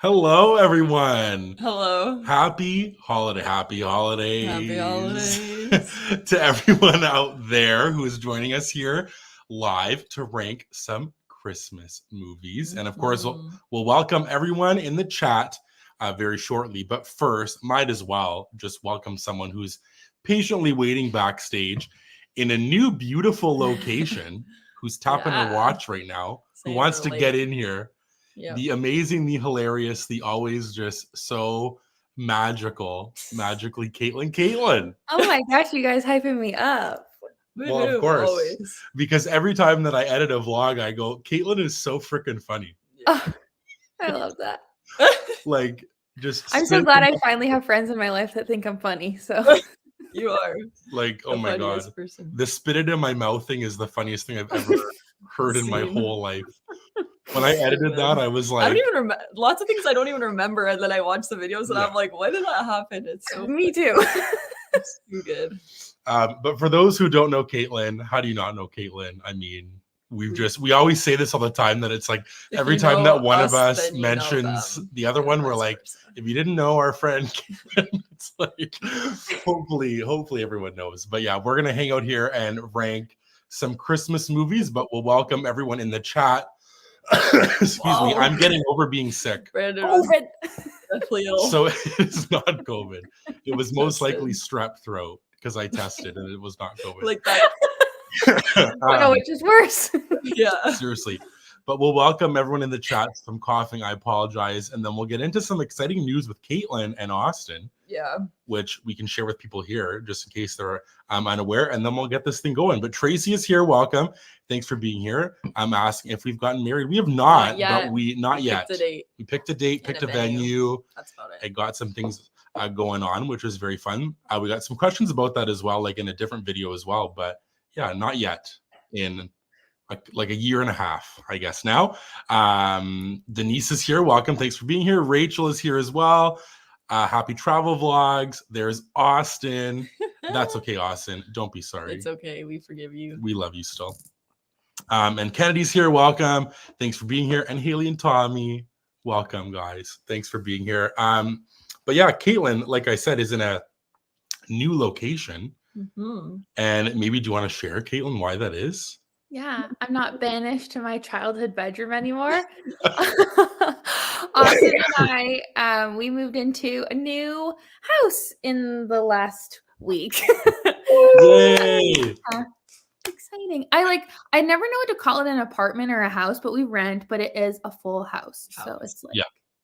Hello, everyone. Hello. Happy holidays. Happy holidays. To everyone out there who is joining us here live to rank some Christmas movies. And of course, we'll welcome everyone in the chat very shortly. But first, might as well just welcome someone who's patiently waiting backstage in a new, beautiful location, who's tapping her watch right now, who wants to get in here. Yep. The amazing, the hilarious, the always just so magically Caitlin. Oh my gosh, you guys hyping me up. Well, of course, always. Because every time that I edit a vlog, I go, Caitlin is so freaking funny. Oh, I love that. Like, just I'm so glad I finally have friends in my life that think I'm funny. So you are like, oh my god, the spit it in my mouth thing is the funniest thing I've ever heard in my whole life. When I edited that, I was like, I don't even remember lots of things I don't even remember, and then I watch the videos and I'm like, why did that happen? It's so me too. It's too good. But for those who don't know Caitlin, how do you not know Caitlin? I mean, we always say this all the time, that it's like every time that one of us mentions the other one, we're like, if you didn't know our friend Caitlin, it's like hopefully everyone knows. But yeah, we're gonna hang out here and rank some Christmas movies, but we'll welcome everyone in the chat. Excuse me, I'm getting over being sick. COVID. So it's not COVID. It was most likely strep throat because I tested and it was not COVID. Like that. Oh no, which is worse. Yeah. Seriously. But we'll welcome everyone in the chat. From coughing, I apologize. And then we'll get into some exciting news with Caitlin and Austin. Yeah. Which we can share with people here, just in case they're unaware. And then we'll get this thing going. But Tracy is here. Welcome. Thanks for being here. I'm asking if we've gotten married. We have not but we picked a date. We picked a date, picked a venue. That's about it. I got some things going on, which was very fun. We got some questions about that as well, like in a different video as well. But yeah, not yet in like a year and a half, I guess now. Denise is here. Welcome. Thanks for being here. Rachel is here as well. Happy travel vlogs. There's Austin. That's okay, Austin. Don't be sorry. It's okay. We forgive you. We love you still. And Kennedy's here. Welcome. Thanks for being here. And Haley and Tommy. Welcome, guys. Thanks for being here. But yeah, Caitlin, like I said, is in a new location. Mm-hmm. And maybe do you want to share, Caitlin, why that is? Yeah, I'm not banished to my childhood bedroom anymore. Austin and I, we moved into a new house in the last week. Yay! Exciting. I never know what to call it, an apartment or a house, but we rent, but it is a full house. So it's like, yeah,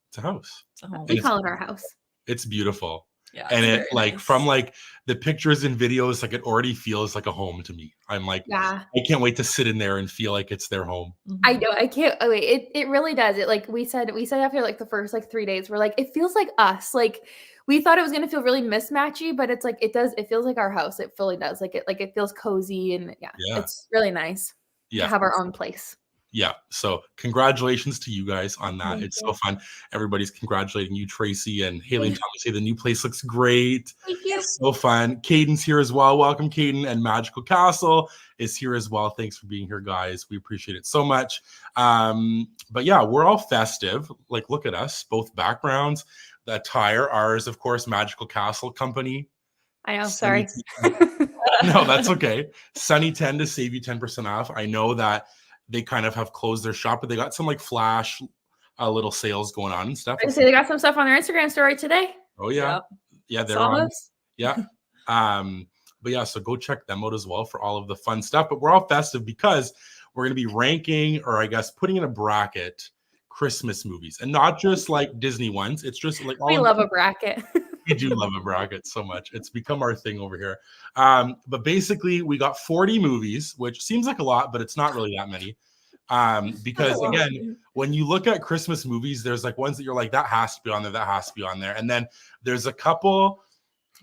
it's a house. We call it our house. It's beautiful. Yeah, and it like nice. From like the pictures and videos, like it already feels like a home to me. I'm like, yeah, I can't wait to sit in there and feel like it's their home. I know. I can't. Oh wait, it really does. It like we said after like the first like 3 days, we're like, it feels like us. Like we thought it was gonna feel really mismatchy, but it's like it does. It feels like our house. It fully does. Like it feels cozy and yeah. It's really nice to have our own place. Yeah. So congratulations to you guys on that. Thank you. So fun. Everybody's congratulating you, Tracy and Haley and Tommy say the new place looks great. Thank you. So fun. Caden's here as well. Welcome, Caden. And Magical Castle is here as well. Thanks for being here, guys. We appreciate it so much. But yeah, we're all festive. Like, look at us, both backgrounds, the attire, ours, of course, Magical Castle Company. I know. Sorry. No, that's okay. Sunny 10 to save you 10% off. I know that they kind of have closed their shop, but they got some like flash little sales going on and stuff. I say they got some stuff on their Instagram story today. Oh yeah. Yep. Yeah, they're on. Yeah. But yeah, so go check them out as well for all of the fun stuff. But we're all festive because we're going to be ranking, or I guess putting in a bracket, Christmas movies, and not just like Disney ones. It's just like we love a bracket. We do love a bracket so much. It's become our thing over here. But basically, we got 40 movies, which seems like a lot, but it's not really that many. Because again, when you look at Christmas movies, there's like ones that you're like, that has to be on there, that has to be on there. And then there's a couple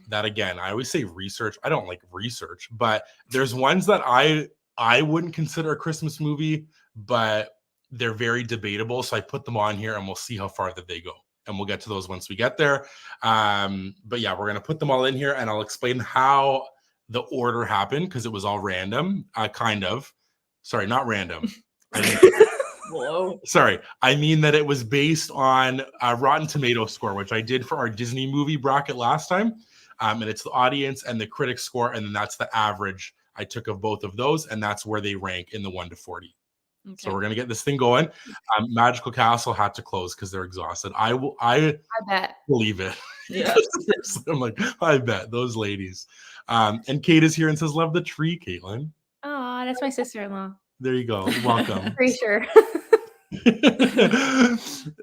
that, again, I always say research. I don't like research, but there's ones that I wouldn't consider a Christmas movie, but they're very debatable. So I put them on here and we'll see how far that they go. And we'll get to those once we get there. But yeah, we're going to put them all in here and I'll explain how the order happened because it was all random, kind of. Sorry, not random. Whoa. Sorry, I mean that it was based on a Rotten Tomato score, which I did for our Disney movie bracket last time. And it's the audience and the critic score, and then that's the average I took of both of those, and that's where they rank in the 1 to 40. Okay. So we're gonna get this thing going. Magical Castle had to close because they're exhausted. I bet. believe it. Yeah. I'm like, I bet those ladies. And Kate is here and says, "Love the tree, Caitlin." Oh, that's my sister-in-law. There you go. Welcome. Pretty sure.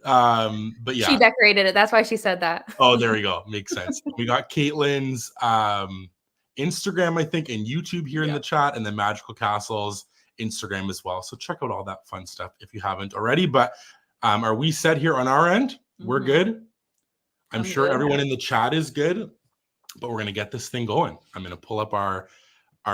But yeah, she decorated it. That's why she said that. Oh, there we go. Makes sense. We got Caitlin's Instagram, I think, and YouTube here in the chat, and then Magical Castle's Instagram as well. So check out all that fun stuff if you haven't already. But are we set here on our end? We're good. I'm sure everyone in the chat is good, but we're gonna get this thing going. I'm gonna pull up our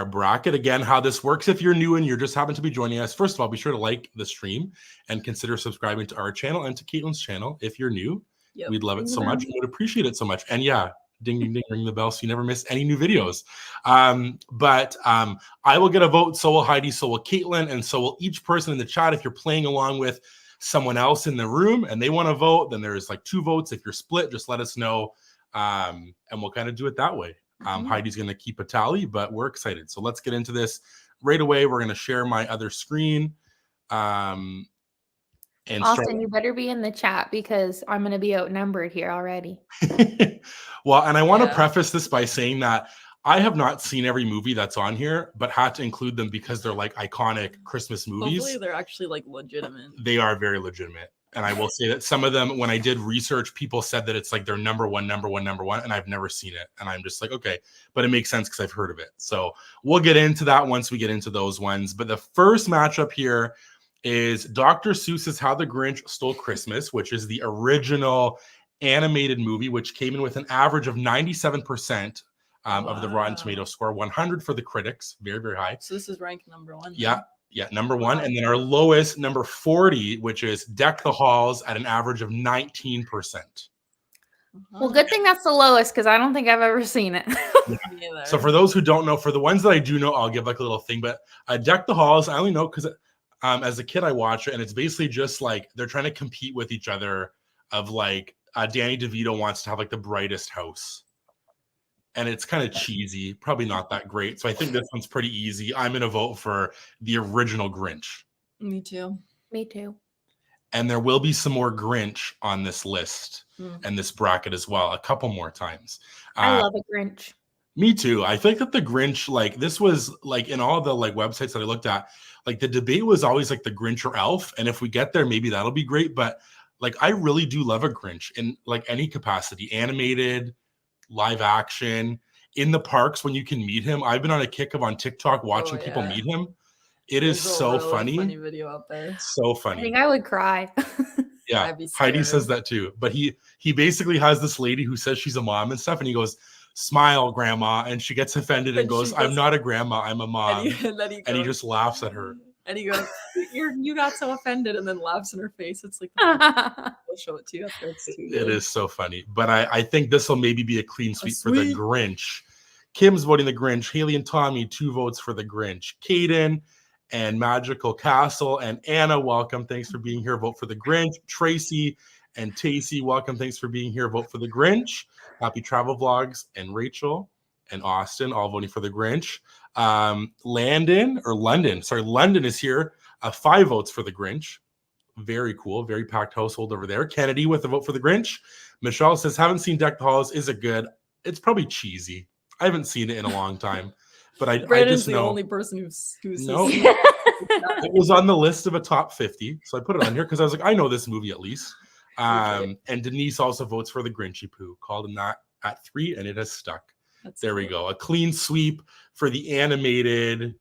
bracket again. How this works, if you're new and you're just happen to be joining us, first of all, be sure to like the stream and consider subscribing to our channel and to Caitlin's channel if you're new. We'd love it so much. We would appreciate it so much. And yeah, ding ding ding, ring the bell so you never miss any new videos. But I will get a vote, so will Heidi, so will Caitlin, and so will each person in the chat. If you're playing along with someone else in the room and they want to vote, then there's like 2 votes. If you're split, just let us know, and we'll kind of do it that way. Heidi's going to keep a tally, but we're excited. So let's get into this right away. We're going to share my other screen. And Austin, you better be in the chat because I'm going to be outnumbered here already. Well, and I want to preface this by saying that I have not seen every movie that's on here, but had to include them because they're like iconic Christmas movies. Hopefully they're actually like legitimate. They are very legitimate. And I will say that some of them, when I did research, people said that it's like their number one, and I've never seen it. And I'm just like, okay, but it makes sense because I've heard of it. So we'll get into that once we get into those ones. But the first matchup here is Dr. Seuss's How the Grinch Stole Christmas, which is the original animated movie, which came in with an average of 97% of the Rotten Tomato score, 100 for the critics, very, very high. So this is ranked number 1. Yeah, number 1. And then our lowest, number 40, which is Deck the Halls at an average of 19%. Well, good thing that's the lowest because I don't think I've ever seen it. So for those who don't know, for the ones that I do know, I'll give like a little thing. But Deck the Halls, I only know because as a kid I watched it, and it's basically just like they're trying to compete with each other of like Danny DeVito wants to have like the brightest house. And it's kind of cheesy, probably not that great. So I think this one's pretty easy. I'm going to vote for the original Grinch. Me too. Me too. And there will be some more Grinch on this list and this bracket as well, a couple more times. I love a Grinch. Me too. I think that the Grinch, like this was like in all the like websites that I looked at, like the debate was always like the Grinch or Elf. And if we get there, maybe that'll be great. But like, I really do love a Grinch in like any capacity, animated, live action, in the parks when you can meet him. I've been on a kick of on TikTok watching people meet him. It is so really funny. Funny video out there. So funny. I think I would cry. Yeah, Heidi says that too. But he basically has this lady who says she's a mom and stuff, and he goes, "Smile, grandma," and she gets offended and goes, "I'm not a grandma, I'm a mom." And he just laughs at her. And he goes, "You got so offended," and then laughs in her face. It's like, we'll show it to you after it's too good. It is so funny. But I think this will maybe be a clean sweep for the Grinch. Kim's voting the Grinch. Haley and Tommy, 2 votes for the Grinch. Kaden and Magical Castle and Anna, welcome. Thanks for being here. Vote for the Grinch. Tracy and Tacey, welcome. Thanks for being here. Vote for the Grinch. Happy Travel Vlogs and Rachel and Austin, all voting for the Grinch. London is here. 5 votes for the Grinch. Very cool. Very packed household over there. Kennedy with a vote for the Grinch. Michelle says, haven't seen Deck the Halls. Is it good? It's probably cheesy. I haven't seen it in a long time. But I just know. The only person who's no. It was on the list of a top 50. So I put it on here because I was like, I know this movie at least. And Denise also votes for the Grinchy Poo. Called him that at 3, and it has stuck. There we go. A clean sweep for the animated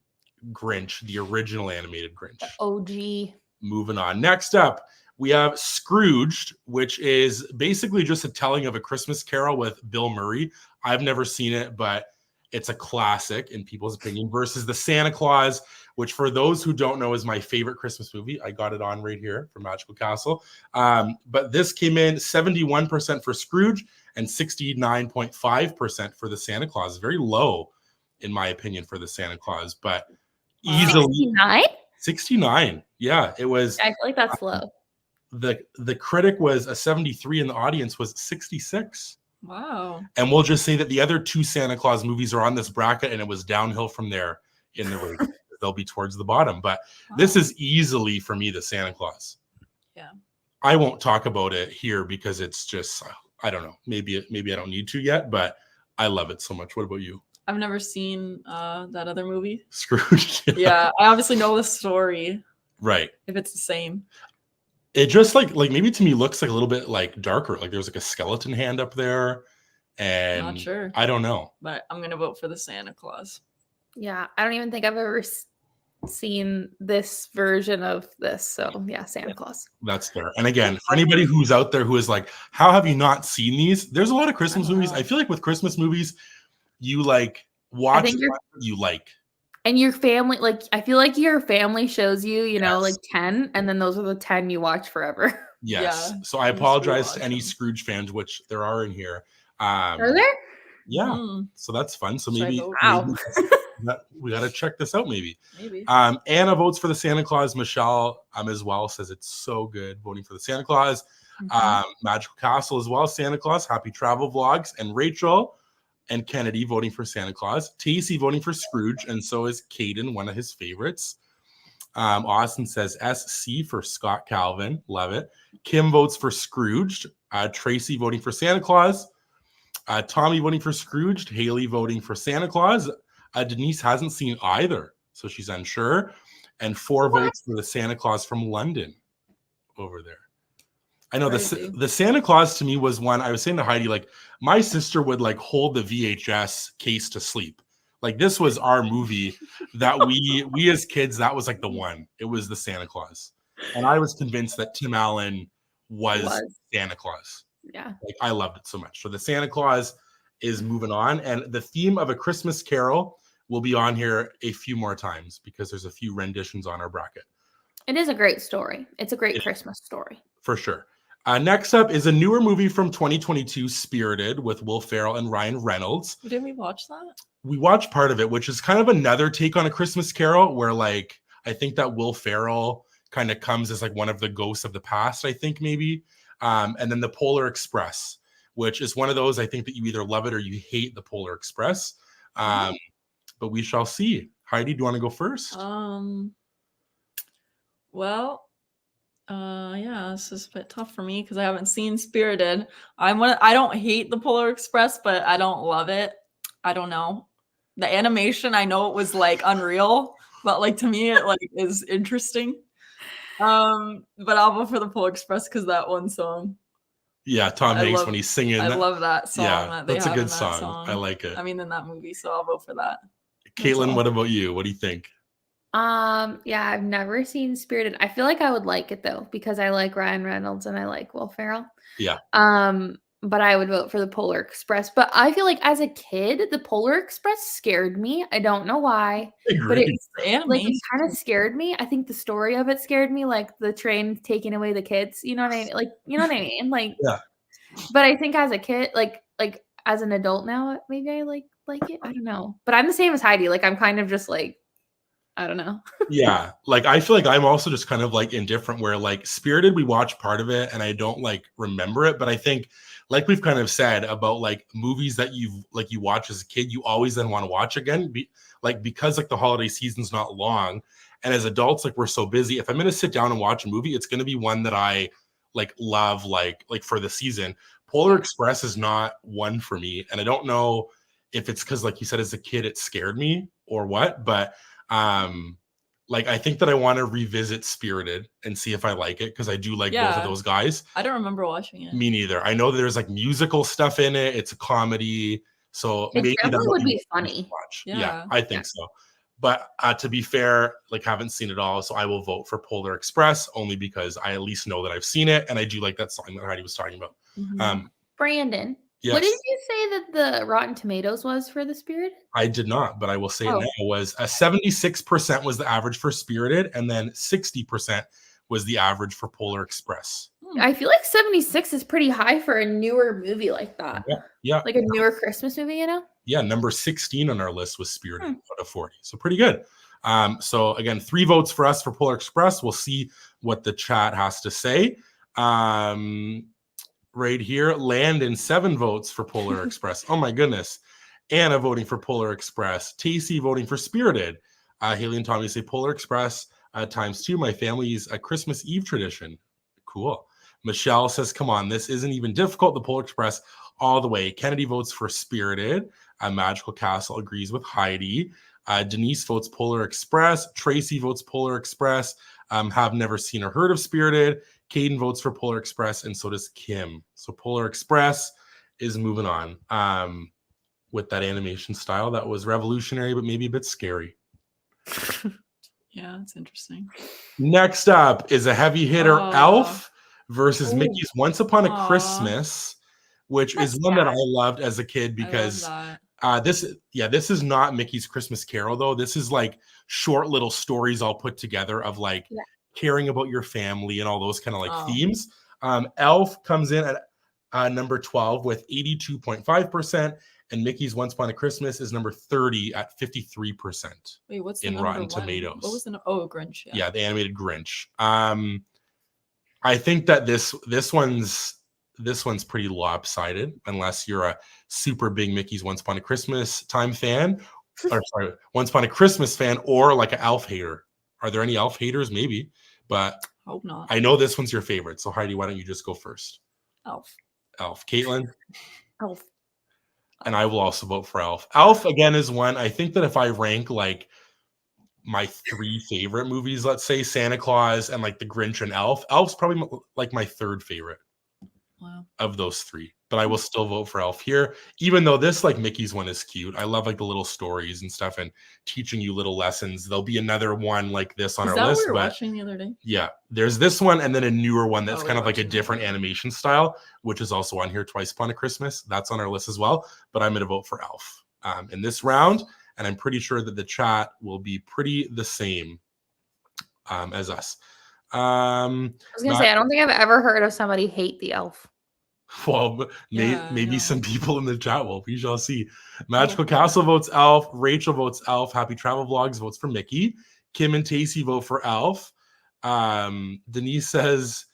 Grinch, the original animated Grinch. OG. Moving on. Next up, we have Scrooged, which is basically just a telling of A Christmas Carol with Bill Murray. I've never seen it, but it's a classic in people's opinion, versus the Santa Claus, which for those who don't know is my favorite Christmas movie. I got it on right here for Magical Castle. But this came in 71% for Scrooge and 69.5% for the Santa Claus. Very low, in my opinion, for the Santa Claus, but easily 69? 69. Yeah, it was. I feel like that's low. The critic was a 73 and the audience was 66. Wow. And we'll just say that the other two Santa Claus movies are on this bracket, and it was downhill from there in the rating. They'll be towards the bottom. But this is easily, for me, the Santa Claus. Yeah. I won't talk about it here because it's just, I don't know. Maybe I don't need to yet, but I love it so much. What about you? I've never seen that other movie. Scrooged. Yeah, I obviously know the story. Right. If it's the same. It just like maybe to me looks like a little bit like darker. Like there's like a skeleton hand up there. And Not sure. I don't know. But I'm going to vote for the Santa Claus. Yeah, I don't even think I've ever seen this version of this. So yeah, Santa Claus. That's fair. And again, for anybody who's out there who is like, how have you not seen these? There's a lot of Christmas movies. I feel like with Christmas movies, you like watch what you like. And your family, like, I feel like your family shows you, you know, like 10, and then those are the 10 you watch forever. Yes. So I apologize to any Scrooge fans, which there are in here. Are there? Yeah. So that's fun. So maybe, wow. we got to check this out. Maybe. Anna votes for the Santa Claus. Michelle as well says it's so good. Voting for the Santa Claus. Magical Castle as well. Santa Claus. Happy Travel Vlogs. And Rachel and Kennedy voting for Santa Claus. Tacey voting for Scrooge. And so is Caden, one of his favorites. Austin says SC for Scott Calvin. Love it. Kim votes for Scrooged. Tracy voting for Santa Claus. Tommy voting for Scrooged. Haley voting for Santa Claus. Denise hasn't seen either, so she's unsure. And 4 votes for the Santa Claus from London over there. I know the Santa Claus to me was one, I was saying to Heidi, like my sister would like hold the VHS case to sleep. Like this was our movie that we as kids, that was like the one. It was the Santa Claus. And I was convinced that Tim Allen was Santa Claus. Yeah. Like I loved it so much. So the Santa Claus is moving on. And the theme of A Christmas Carol will be on here a few more times because there's a few renditions on our bracket. It is a great story. It's a great Christmas story. For sure. Next up is a newer movie from 2022, Spirited, with Will Ferrell and Ryan Reynolds. Didn't we watch that? We watched part of it, which is kind of another take on A Christmas Carol, where like I think that Will Ferrell kind of comes as like one of the ghosts of the past, I think maybe. And then The Polar Express, which is one of those I think that you either love it or you hate The Polar Express. But we shall see. Heidi, do you want to go first? Well, yeah, this is a bit tough for me because I haven't seen Spirited. I don't hate The Polar Express, but I don't love it. I don't know. The animation, I know it was like unreal, but like to me, it like is interesting. But I'll go for The Polar Express because that one song. Yeah, Tom Hanks when he's singing. I love that song. Yeah, that's a good song. I like it. I mean, in that movie, so I'll vote for that. Caitlin, what about you? What do you think? Yeah, I've never seen Spirited. I feel like I would like it though because I like Ryan Reynolds and I like Will Ferrell. Yeah. But I would vote for The Polar Express. But I feel like as a kid, The Polar Express scared me. I don't know why, but it kind of scared me. I think the story of it scared me, like the train taking away the kids. You know what I mean? Like, you know what I mean? Like, yeah. But I think as a kid, like as an adult now, maybe I like it. I don't know. But I'm the same as Heidi. Like, I'm kind of just like, I don't know. Yeah. Like, I feel like I'm also just kind of like indifferent where like Spirited, we watch part of it and I don't like remember it. But I think like we've kind of said about like movies that you watch as a kid, you always then want to watch again. Because like the holiday season's not long. And as adults, like we're so busy. If I'm going to sit down and watch a movie, it's going to be one that I like love, like for the season. Polar Express is not one for me. And I don't know if it's because like you said, as a kid, it scared me or what, but like I think that I want to revisit Spirited and see if I like it because I do like both of those guys. I don't remember watching it. Me neither. I know that there's like musical stuff in it. It's a comedy, so it maybe that would be funny. Watch. Yeah, I think so. But to be fair, like haven't seen it all, so I will vote for Polar Express only because I at least know that I've seen it and I do like that song that Heidi was talking about. Mm-hmm. Brandon. Yes. What did you say that the Rotten Tomatoes was for the Spirited? I did not, but I will say it now. Was 76% was the average for Spirited, and then 60% was the average for Polar Express. I feel like 76 is pretty high for a newer movie like that. Yeah. Like a newer Christmas movie, you know? Yeah, number 16 on our list was Spirited out of 40. So pretty good. So again, 3 votes for us for Polar Express. We'll see what the chat has to say. Right here, Landon, 7 votes for Polar Express. Oh my goodness. Anna voting for Polar Express. Tacey voting for Spirited. Haley and Tommy say Polar Express ×2. My family's a Christmas Eve tradition. Cool. Michelle says, come on, this isn't even difficult. The Polar Express all the way. Kennedy votes for Spirited. Magical Castle agrees with Heidi. Denise votes Polar Express. Tracy votes Polar Express. Have never seen or heard of Spirited. Caden votes for Polar Express, and so does Kim. So Polar Express is moving on with that animation style that was revolutionary, but maybe a bit scary. Yeah, it's interesting. Next up is a heavy hitter, Elf versus Mickey's Once Upon a Christmas, which is one that I loved as a kid because this is not Mickey's Christmas Carol, though. This is like short little stories all put together of like caring about your family and all those kind of like themes. Elf comes in at number 12 with 82.5%, and Mickey's Once Upon a Christmas is number 30 at 53%. Wait, what's in Rotten Tomatoes? What was the Grinch? Yeah, the animated Grinch. I think that this one's pretty lopsided unless you're a super big Mickey's Once Upon a Christmas Time fan, or sorry, Once Upon a Christmas fan, or like an Elf hater. Are there any Elf haters? Maybe, but hope not. I know this one's your favorite. So Heidi, why don't you just go first? Elf. Caitlin? Elf. And I will also vote for Elf. Elf, again, is one. I think that if I rank like my 3 favorite movies, let's say Santa Claus and like the Grinch and Elf's probably like my 3rd favorite of those 3. But I will still vote for Elf here, even though this like Mickey's one is cute. I love like the little stories and stuff and teaching you little lessons. There'll be another one like this on our list. We were watching the other day? Yeah, there's this one and then a newer one that's kind of like a different animation style, which is also on here, Twice Upon a Christmas. That's on our list as well. But I'm going to vote for Elf in this round, and I'm pretty sure that the chat will be pretty the same as us. I was going to say, I don't think I've ever heard of somebody hate the Elf. Well, maybe some people in the chat will. We shall see. Magical Castle votes Elf. Rachel votes Elf. Happy Travel Vlogs votes for Mickey. Kim and Tacey vote for Elf. Denise says,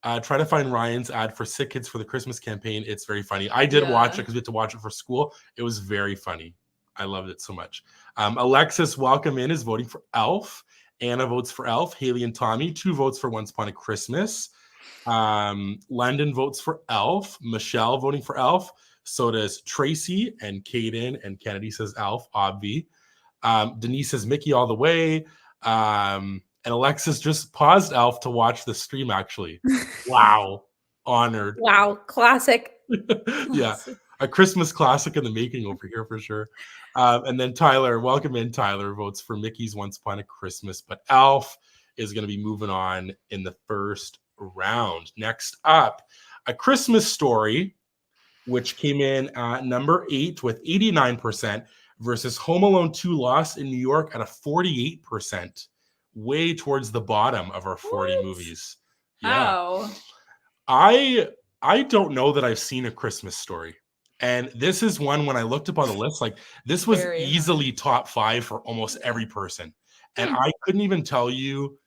try to find Ryan's ad for Sick Kids for the Christmas campaign. It's very funny. I did watch it because we had to watch it for school. It was very funny. I loved it so much. Alexis, welcome in, is voting for Elf. Anna votes for Elf. Haley and Tommy, 2 votes for Once Upon a Christmas. Landon votes for Elf. Michelle voting for Elf. So does Tracy and Caden, and Kennedy says Elf, obvi. Denise says Mickey all the way. And Alexis just paused Elf to watch the stream, actually. Wow. Honored. Wow. Classic. Yeah. A Christmas classic in the making over here for sure. And then Tyler, welcome in. Tyler votes for Mickey's Once Upon a Christmas, but Elf is going to be moving on in the first round. Next up, A Christmas Story, which came in at number 8 with 89% versus Home Alone 2 Lost in New York at a 48%, way towards the bottom of our 40 movies. Yeah. I don't know that I've seen A Christmas Story. And this is one, when I looked up on the list, like this was easily top 5 for almost every person. And I couldn't even tell you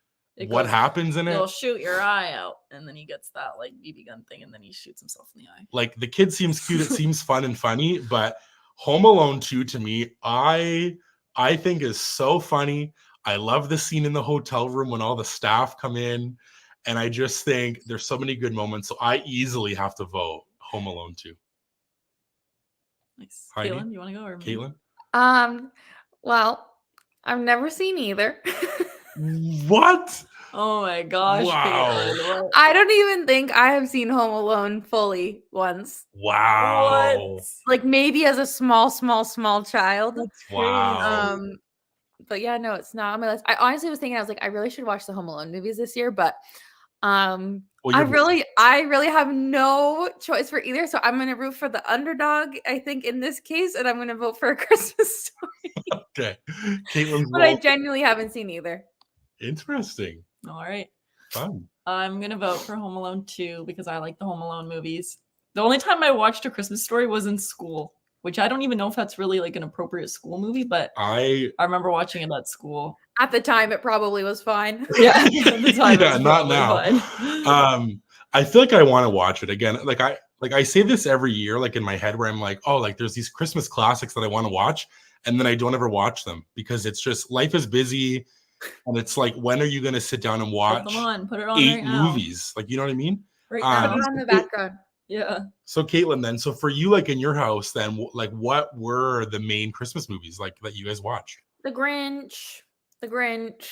what happens in it. He'll shoot your eye out, and then he gets that like BB gun thing, and then he shoots himself in the eye. Like the kid seems cute, it seems fun and funny, but Home Alone 2 to me, I think is so funny. I love the scene in the hotel room when all the staff come in, and I just think there's so many good moments. So I easily have to vote Home Alone 2. Nice. Heidi? Caitlin, you want to go? Or Caitlin? Well, I've never seen either. What? Oh my gosh. Wow. Caitlin, I don't even think I have seen Home Alone fully once. Wow. What? Like maybe as a small child. Wow. But yeah, no, it's not on my list. I honestly was thinking, I was like, I really should watch the Home Alone movies this year, but Well, I really have no choice for either. So I'm gonna root for the underdog, I think, in this case, and I'm gonna vote for A Christmas Story. Okay. Caitlin's But I genuinely haven't seen either. Interesting. All right. Fun. I'm going to vote for Home Alone 2 because I like the Home Alone movies. The only time I watched A Christmas Story was in school. which I don't even know if that's really like an appropriate school movie, but I remember watching it at school. At the time, it probably was fine. Yeah, at the time, yeah, it was not probably now. fine. I feel like I want to watch it again. Like I say this every year, like in my head, where I'm like, oh, like there's these Christmas classics that I want to watch, and then I don't ever watch them because it's just life is busy, and it's like, when are you going to sit down and watch Put them on. Put it on 8 right now. movies? Like, you know what I mean? Right now. Put it on the background. Yeah. So Caitlin, then, so for you, like in your house, then, like what were the main Christmas movies like that you guys watched? The Grinch. The Grinch.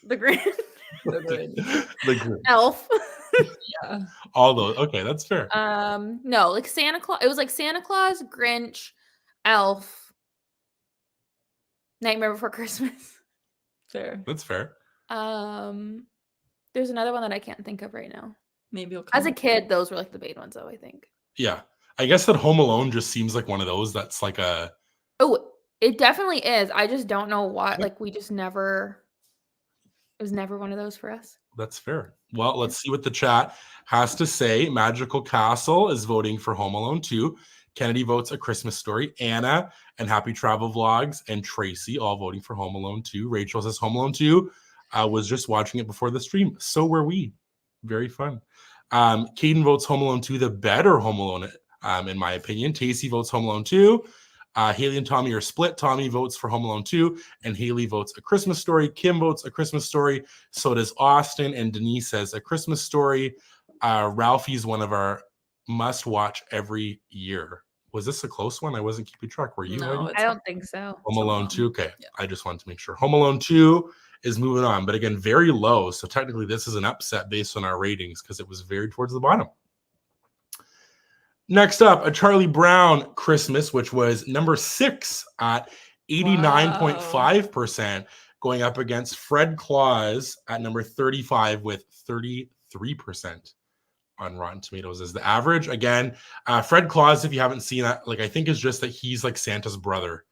The Grinch. The Grinch. The Grinch. Elf. Yeah. All those. Okay, that's fair. No, like Santa Claus. It was like Santa Claus, Grinch, Elf, Nightmare Before Christmas. Fair. That's fair. There's another one that I can't think of right now. Maybe you'll As a kid, those were like the main ones, though, I think. Yeah. I guess that Home Alone just seems like one of those that's like a... Oh, it definitely is. I just don't know why. Like, we just never... It was never one of those for us. That's fair. Well, let's see what the chat has to say. Magical Castle is voting for Home Alone 2. Kennedy votes A Christmas Story. Anna and Happy Travel Vlogs and Tracy all voting for Home Alone 2. Rachel says Home Alone 2. Was just watching it before the stream. So were we. Very fun. Caden votes Home Alone 2, the better Home Alone, in my opinion. Tacey votes Home Alone 2. Haley and Tommy are split. Tommy votes for Home Alone 2, and Haley votes A Christmas Story. Kim votes A Christmas Story. So does Austin, and Denise says A Christmas Story. Ralphie's one of our must-watch every year. Was this a close one? I wasn't keeping track. Were you? No, I don't think so. Home Alone 2? Okay. Yeah. I just wanted to make sure. Home Alone 2 is moving on, but again, very low. So technically this is an upset based on our ratings because it was very towards the bottom. Next up, a Charlie Brown Christmas, which was number 6 at 89.5%, going up against Fred Claus at number 35 with 33% on Rotten Tomatoes as the average. Again, Fred Claus, if you haven't seen it, like I think is just that he's like Santa's brother,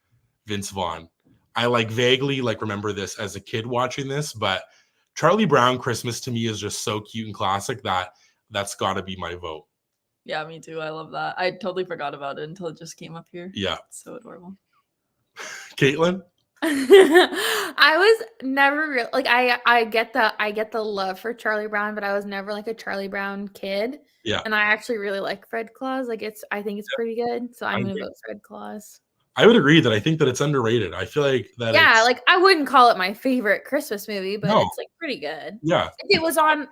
Vince Vaughn. I like vaguely like remember this as a kid watching this, but Charlie Brown Christmas to me is just so cute and classic that that's got to be my vote. Yeah, me too. I love that. I totally forgot about it until it just came up here. Yeah. It's so adorable. Caitlin? I was never real like I get the love for Charlie Brown, but I was never like a Charlie Brown kid. Yeah. And I actually really like Fred Claus. Like I think it's pretty good. So I'm gonna vote Fred Claus. I would agree that I think that it's underrated. I feel like that. Yeah, like I wouldn't call it my favorite Christmas movie, but No. it's like pretty good. Yeah. If it was on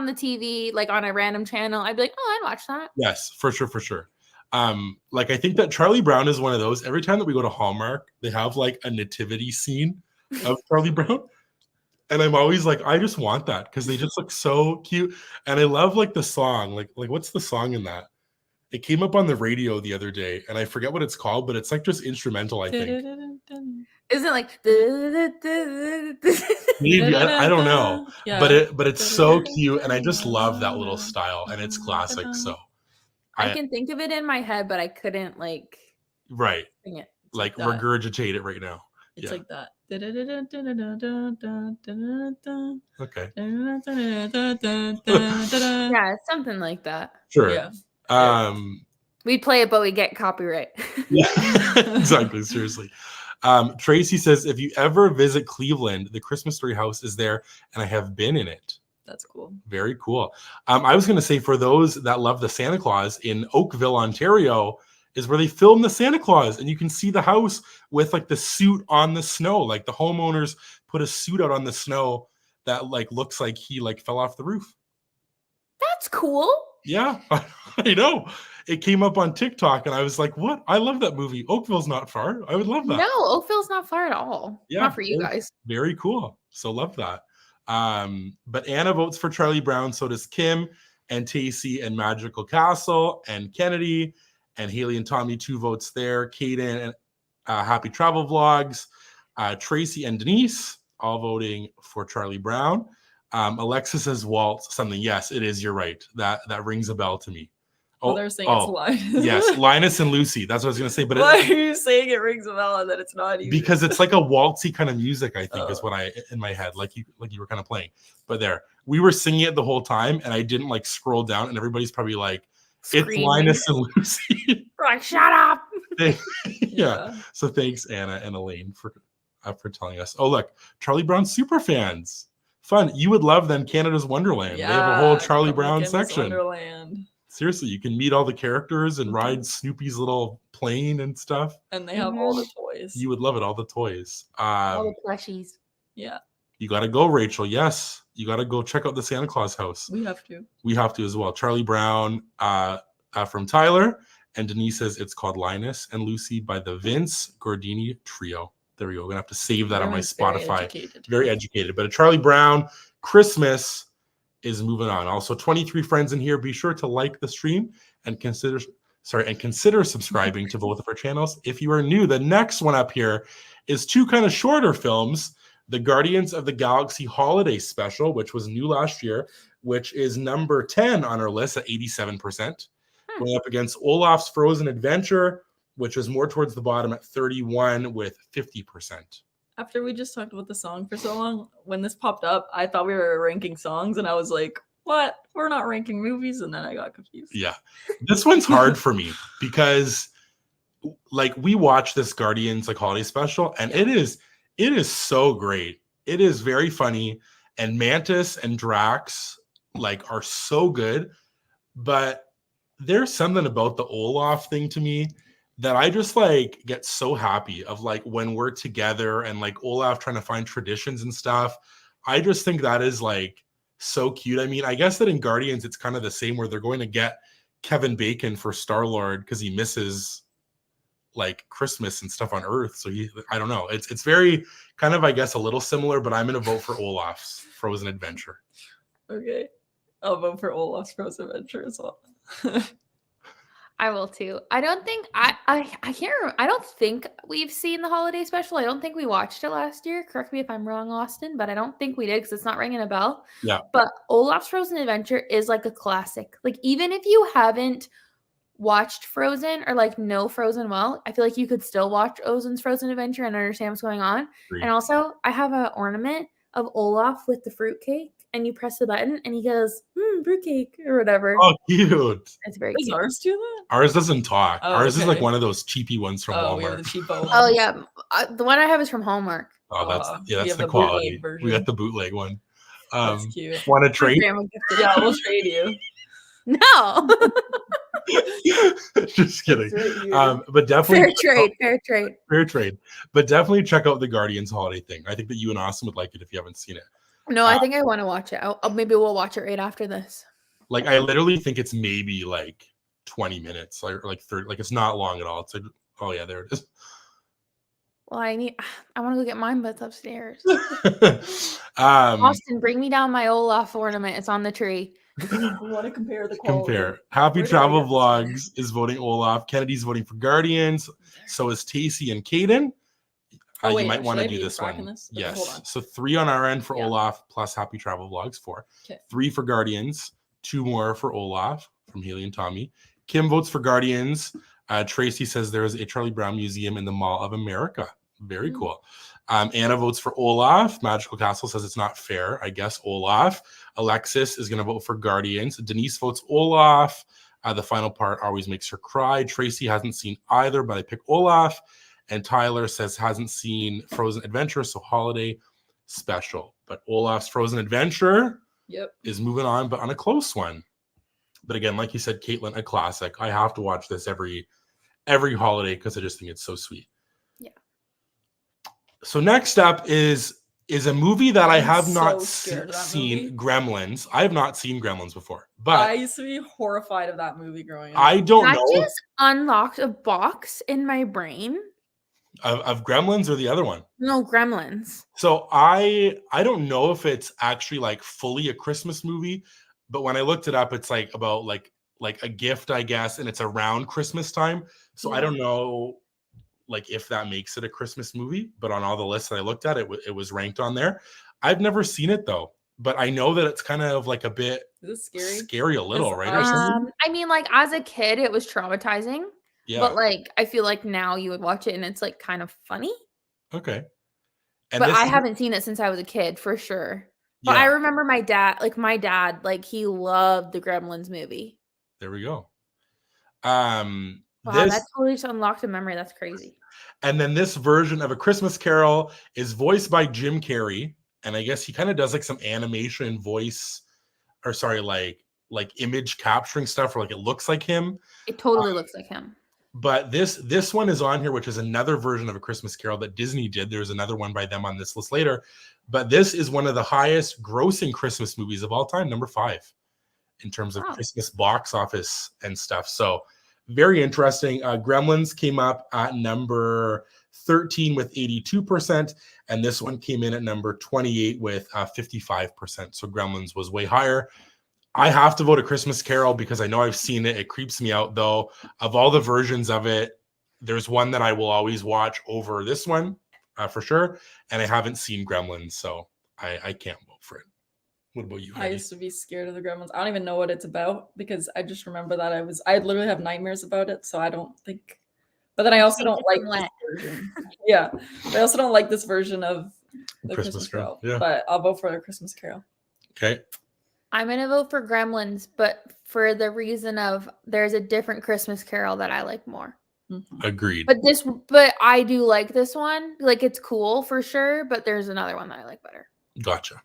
the TV, like on a random channel, I'd be like, oh, I'd watch that. Yes, for sure, for sure. Like I think that Charlie Brown is one of those. Every time that we go to Hallmark, they have like a nativity scene of Charlie Brown. And I'm always like, I just want that because they just look so cute. And I love like the song. Like what's the song in that? It came up on the radio the other day, and I forget what it's called, but it's like just instrumental, I think. Isn't it like Maybe I don't know. Yeah. But it's so cute, and I just love that little style, and it's classic. So I can think of it in my head, but I couldn't like right. sing it. Like that. Regurgitate it right now. It's Yeah. like that. Okay. Yeah, it's something like that. Sure. Yeah. We'd play it, but we get copyright. Yeah, exactly. Seriously. Tracy says, if you ever visit Cleveland, the Christmas Story house is there, and I have been in it. That's cool. Very cool. I was going to say, for those that love the Santa Claus, in Oakville, Ontario, is where they film the Santa Claus, and you can see the house with like the suit on the snow. Like the homeowners put a suit out on the snow that like looks like he like fell off the roof. That's cool. Yeah, I know. It came up on TikTok, and I was like, what? I love that movie. Oakville's not far. I would love that. No, Oakville's not far at all. Yeah, Not for you guys. Very cool. So love that. But Anna votes for Charlie Brown. So does Kim and Tacey and Magical Castle and Kennedy and Haley and Tommy, 2 votes there. Kaden and Happy Travel Vlogs. Tracy and Denise all voting for Charlie Brown. Alexis says Walt something. Yes, it is. You're right. That rings a bell to me. Oh, they're saying it's Linus. Yes, Linus and Lucy. That's what I was going to say. But why are you saying it rings a bell and that it's not even? Because it's like a waltzy kind of music, I think, is what I in my head, like you were kind of playing. But there, we were singing it the whole time, and I didn't like scroll down, and everybody's probably like, Screaming. it's Linus and Lucy. We're like, shut up. Yeah. So thanks, Anna and Elaine, for telling us. Oh, look, Charlie Brown super fans. Fun. You would love them. Canada's Wonderland. They have a whole Charlie Brown section. Wonderland. Seriously, you can meet all the characters and ride Snoopy's little plane and stuff. And they have all the toys. You would love it. All the toys. All the plushies. Yeah. You got to go, Rachel. Yes. You got to go check out the Santa Claus house. We have to. We have to as well. Charlie Brown from Tyler. And Denise says it's called Linus and Lucy by the Vince Gordini Trio. There we go. We're going to have to save that on my Spotify. Very educated. But a Charlie Brown Christmas is moving on. Also, 23 friends in here. Be sure to like the stream and consider subscribing to both of our channels. If you are new, the next one up here is two kind of shorter films. The Guardians of the Galaxy Holiday Special, which was new last year, which is number 10 on our list at 87%. Going up against Olaf's Frozen Adventure, which is more towards the bottom at 31 with 50%. After we just talked about the song for so long, when this popped up, I thought we were ranking songs, and I was like, what? We're not ranking movies? And then I got confused. Yeah. This one's hard for me because like we watched this Guardians like holiday special, and it is so great. It is very funny, and Mantis and Drax like are so good, but there's something about the Olaf thing to me that I just like get so happy of like when we're together and like Olaf trying to find traditions and stuff. I just think that is like so cute. I mean, I guess that in Guardians, it's kind of the same where they're going to get Kevin Bacon for Star-Lord because he misses like Christmas and stuff on Earth. So I don't know. It's very kind of, I guess, a little similar, but I'm going to vote for Olaf's Frozen Adventure. Okay. I'll vote for Olaf's Frozen Adventure as well. I will too. I don't think I can't remember. I don't think we've seen the holiday special. I don't think we watched it last year. Correct me if I'm wrong, Austin, but I don't think we did because it's not ringing a bell. Yeah. But Olaf's Frozen Adventure is like a classic. Like even if you haven't watched Frozen or like know Frozen well, I feel like you could still watch Ozen's Frozen Adventure and understand what's going on. Great. And also, I have an ornament of Olaf with the fruitcake, and you press the button, and he goes, fruitcake, or whatever. Oh, cute. It's very Does cute. ours do that? Ours doesn't talk. Oh, Ours is like okay. one of those cheapy ones from Oh, we have Walmart. the cheapo one. Oh, yeah. The one I have is from Hallmark. Oh, that's we the have the quality. bootleg version. We got the bootleg one. That's cute. Want to trade? Grandma gifted it. Yeah, we'll trade you. No. Just kidding. Right, But definitely Fair trade. But definitely check out the Guardians holiday thing. I think that you and Austin would like it if you haven't seen it. No, I think I want to watch it. Maybe we'll watch it right after this. Like I literally think it's maybe like 20 minutes, like 30. Like it's not long at all. It's like, oh yeah, there it is. Well, I want to go get mine, but it's upstairs. um, Austin, bring me down my Olaf ornament. It's on the tree. We want to compare the quality. Happy Where do I Travel get this Vlogs is voting Olaf. Kennedy's voting for Guardians. So is Tacey and Caden. Oh, wait, you might want to should I do be this tracking one. this? Okay, hold Yes. on. So 3 on our end for Yeah. Olaf plus Happy Travel Vlogs 4. Okay. 3 for Guardians. 2 more for Olaf from Haley and Tommy. Kim votes for Guardians. Tracy says there is a Charlie Brown Museum in the Mall of America. Very cool. Anna votes for Olaf. Magical Castle says it's not fair. I guess Olaf. Alexis is going to vote for Guardians. Denise votes Olaf. The final part always makes her cry. Tracy hasn't seen either, but I pick Olaf. And Tyler says hasn't seen Frozen Adventure, so holiday special. But Olaf's Frozen Adventure is moving on, but on a close one. But again, like you said, Caitlin, a classic. I have to watch this every holiday because I just think it's so sweet. Yeah. So next up is a movie that I have not scared of that seen, movie. Gremlins. I have not seen Gremlins before, but I used to be horrified of that movie growing up. I don't That know just unlocked a box in my brain. of Gremlins or the other one. No, Gremlins. So I don't know if it's actually like fully a Christmas movie, but when I looked it up, it's like about like a gift, I guess, and it's around Christmas time. So I don't know like if that makes it a Christmas movie, but on all the lists that I looked at, it was ranked on there. I've never seen it though, but I know that it's kind of like a bit Is it scary? scary a little, right? Or something? I mean, like as a kid, it was traumatizing. Yeah. But like, I feel like now you would watch it and it's like kind of funny. Okay. And But I haven't seen it since I was a kid, for sure. But I remember my dad, like he loved the Gremlins movie. There we go. Wow, This that totally just unlocked a memory. That's crazy. and then this version of A Christmas Carol is voiced by Jim Carrey, and I guess he kind of does like some animation voice, or sorry, like image capturing stuff, where like it looks like him. It totally looks like him. But this one is on here, which is another version of A Christmas Carol that Disney did. There's another one by them on this list later. But this is one of the highest grossing Christmas movies of all time, number 5, in terms of Christmas box office and stuff. So very interesting. Gremlins came up at number 13 with 82%, and this one came in at number 28 with 55%. So Gremlins was way higher. I have to vote A Christmas Carol because I know I've seen it. It creeps me out, though. Of all the versions of it, there's one that I will always watch over this one for sure. And I haven't seen Gremlins, so I can't vote for it. What about you, Heidi? I used to be scared of the Gremlins. I don't even know what it's about because I just remember that I literally have nightmares about it. So I don't think. But then I also don't like this version. Yeah, I also don't like this version of the Christmas Carol. Yeah. But I'll vote for the Christmas Carol. Okay. I'm gonna vote for Gremlins, but for the reason of there's a different Christmas Carol that I like more. Mm-hmm. Agreed. But I do like this one. Like it's cool for sure, but there's another one that I like better. Gotcha.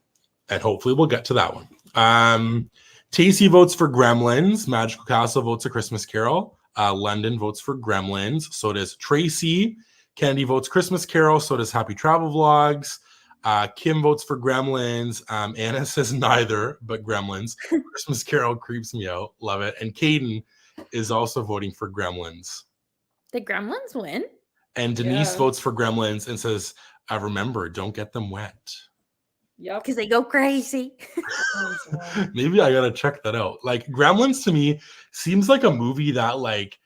And hopefully we'll get to that one. Tacey votes for Gremlins. Magical Castle votes A Christmas Carol. London votes for Gremlins. So does Tracy. Kennedy votes Christmas Carol. So does Happy Travel Vlogs. Kim votes for Gremlins. Anna says neither, but Gremlins. Christmas Carol creeps me out. Love it. And Caden is also voting for Gremlins. Did Gremlins win? And Denise votes for Gremlins and says, remember, don't get them wet. Yep. Because they go crazy. Maybe I gotta check that out. Like Gremlins to me seems like a movie that like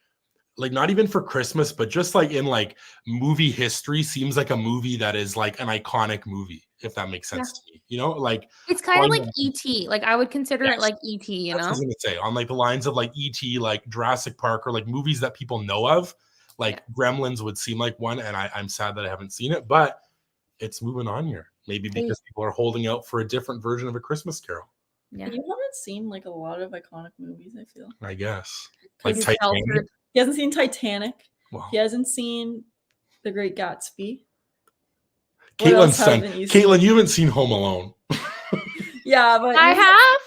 not even for Christmas, but just like in like movie history, seems like a movie that is like an iconic movie, if that makes sense to me. You know, like it's kind of like E.T. Like I would consider it like E.T. You know, I was gonna say on like the lines of like E.T., like Jurassic Park, or like movies that people know of. Like Gremlins would seem like one, and I'm sad that I haven't seen it, but it's moving on here. Maybe because people are holding out for a different version of A Christmas Carol. Yeah. You haven't seen like a lot of iconic movies, I feel. I guess. Like Titanic. He hasn't seen Titanic. Wow. He hasn't seen The Great Gatsby. Caitlin, you haven't seen Home Alone. Yeah, but I have.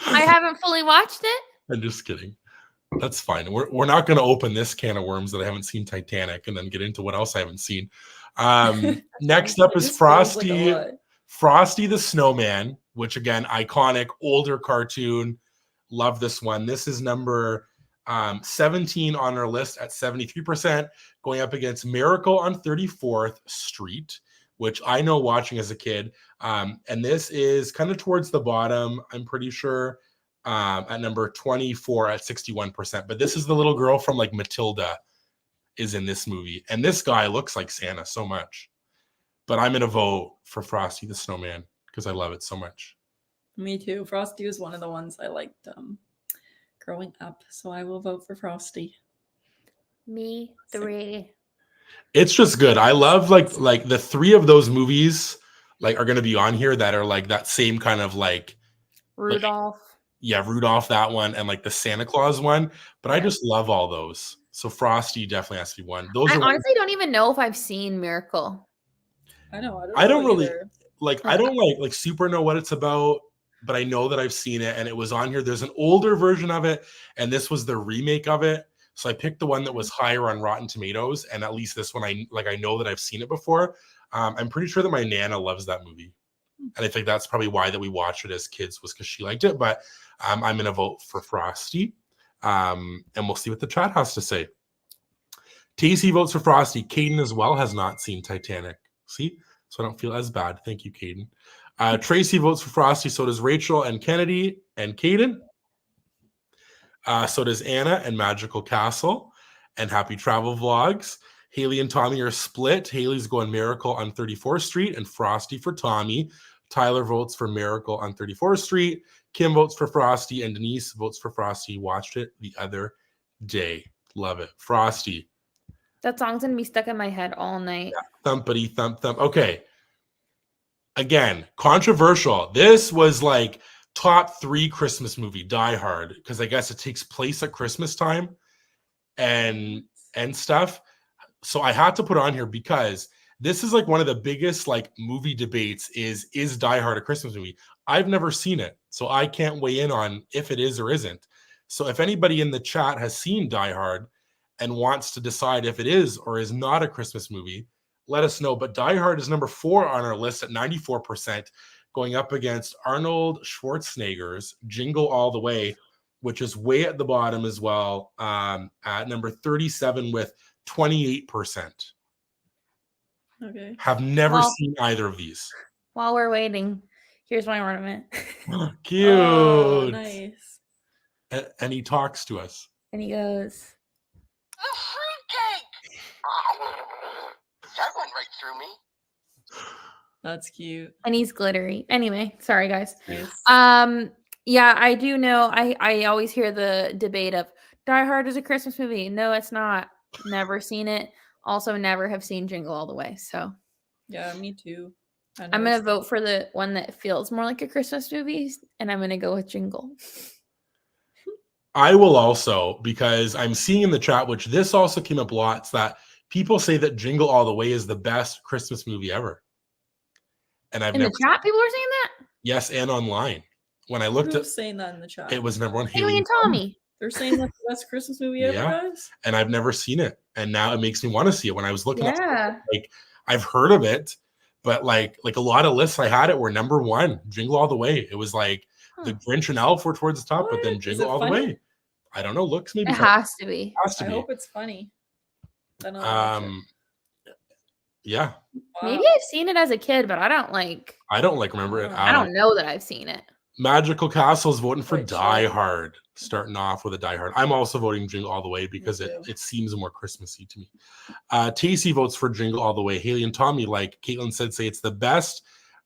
I haven't fully watched it. I'm just kidding. That's fine. We're not going to open this can of worms that I haven't seen Titanic and then get into what else I haven't seen. Next up is Frosty the Snowman, which again, iconic, older cartoon. Love this one. This is number 17 on our list at 73%, going up against Miracle on 34th Street, which I know watching as a kid. And this is kind of towards the bottom, I'm pretty sure, at number 24 at 61%. But this is the little girl from like Matilda is in this movie. And this guy looks like Santa so much. But I'm going to vote for Frosty the Snowman because I love it so much. Me too. Frosty was one of the ones I liked growing up. So I will vote for Frosty. Me 3. It's just good. I love like the 3 of those movies like are going to be on here that are like that same kind of like Rudolph. Rudolph, that one, and like the Santa Claus one. But I just love all those. So Frosty definitely has to be one. I honestly don't even know if I've seen Miracle. I know. I don't really like. I don't like super know what it's about, but I know that I've seen it, and it was on here. There's an older version of it, and this was the remake of it. So I picked the one that was higher on Rotten Tomatoes, and at least this one I know that I've seen it before. I'm pretty sure that my Nana loves that movie, and I think that's probably why that we watched it as kids was because she liked it. But I'm going to vote for Frosty. And we'll see what the chat has to say. Tacey votes for Frosty. Caden as well has not seen Titanic. See? So I don't feel as bad. Thank you, Caden. Tracy votes for Frosty. So does Rachel and Kennedy and Caden. So does Anna and Magical Castle and Happy Travel Vlogs. Haley and Tommy are split. Haley's going Miracle on 34th Street and Frosty for Tommy. Tyler votes for Miracle on 34th Street. Kim votes for Frosty, and Denise votes for Frosty. Watched it the other day. Love it. Frosty. That song's going to be stuck in my head all night. Yeah. Thumpity thump thump. Okay. Again, controversial. This was like top 3 Christmas movie, Die Hard, because I guess it takes place at Christmas time. and stuff. So I had to put on here because this is like one of the biggest like movie debates is Die Hard a Christmas movie? I've never seen it, so I can't weigh in on if it is or isn't. So if anybody in the chat has seen Die Hard and wants to decide if it is or is not a Christmas movie, let us know. But Die Hard is number 4 on our list at 94%, going up against Arnold Schwarzenegger's Jingle All the Way, which is way at the bottom as well, at number 37 with 28%. Okay. Have never seen either of these. While we're waiting, here's my ornament. Cute. Oh, nice. And he talks to us. And he goes, "The fruitcake! That went right through me." That's cute. and he's glittery. Anyway, sorry guys. Nice. Yeah, I do know. I always hear the debate of Die Hard is a Christmas movie. No, it's not. Never seen it. Also, never have seen Jingle All the Way. So Yeah, me too. I'm gonna vote for the one that feels more like a Christmas movie, and I'm gonna go with Jingle. I will also, because I'm seeing in the chat, which this also came up lots, that people say that Jingle All the Way is the best Christmas movie ever. And I've In never the chat, people are saying that. Yes, and online. When I looked at Who's saying that in the chat? it was number 1 Haley and Tommy. They're saying that's the best Christmas movie ever, Yeah. guys. And I've never seen it. And now it makes me want to see it. When I was looking at Yeah. like I've heard of it, but like a lot of lists I had it were number 1, Jingle All the Way. It was like the Grinch and Elf were towards the top, but then What? Is Jingle it All the funny? Way. I don't know. Looks maybe It has to be. has to I be. hope it's funny. Then I'll watch Yeah. it. Wow. Maybe I've seen it as a kid, but I don't like. I don't like remember it. I don't know that I've seen it. Magical Castle's voting for Wait, Die sure. Hard. Starting off with a Die Hard. I'm also voting Jingle All the Way because too. it seems more Christmassy to me. Tacey votes for Jingle All the Way. Haley and Tommy, like Caitlin said, say it's the best,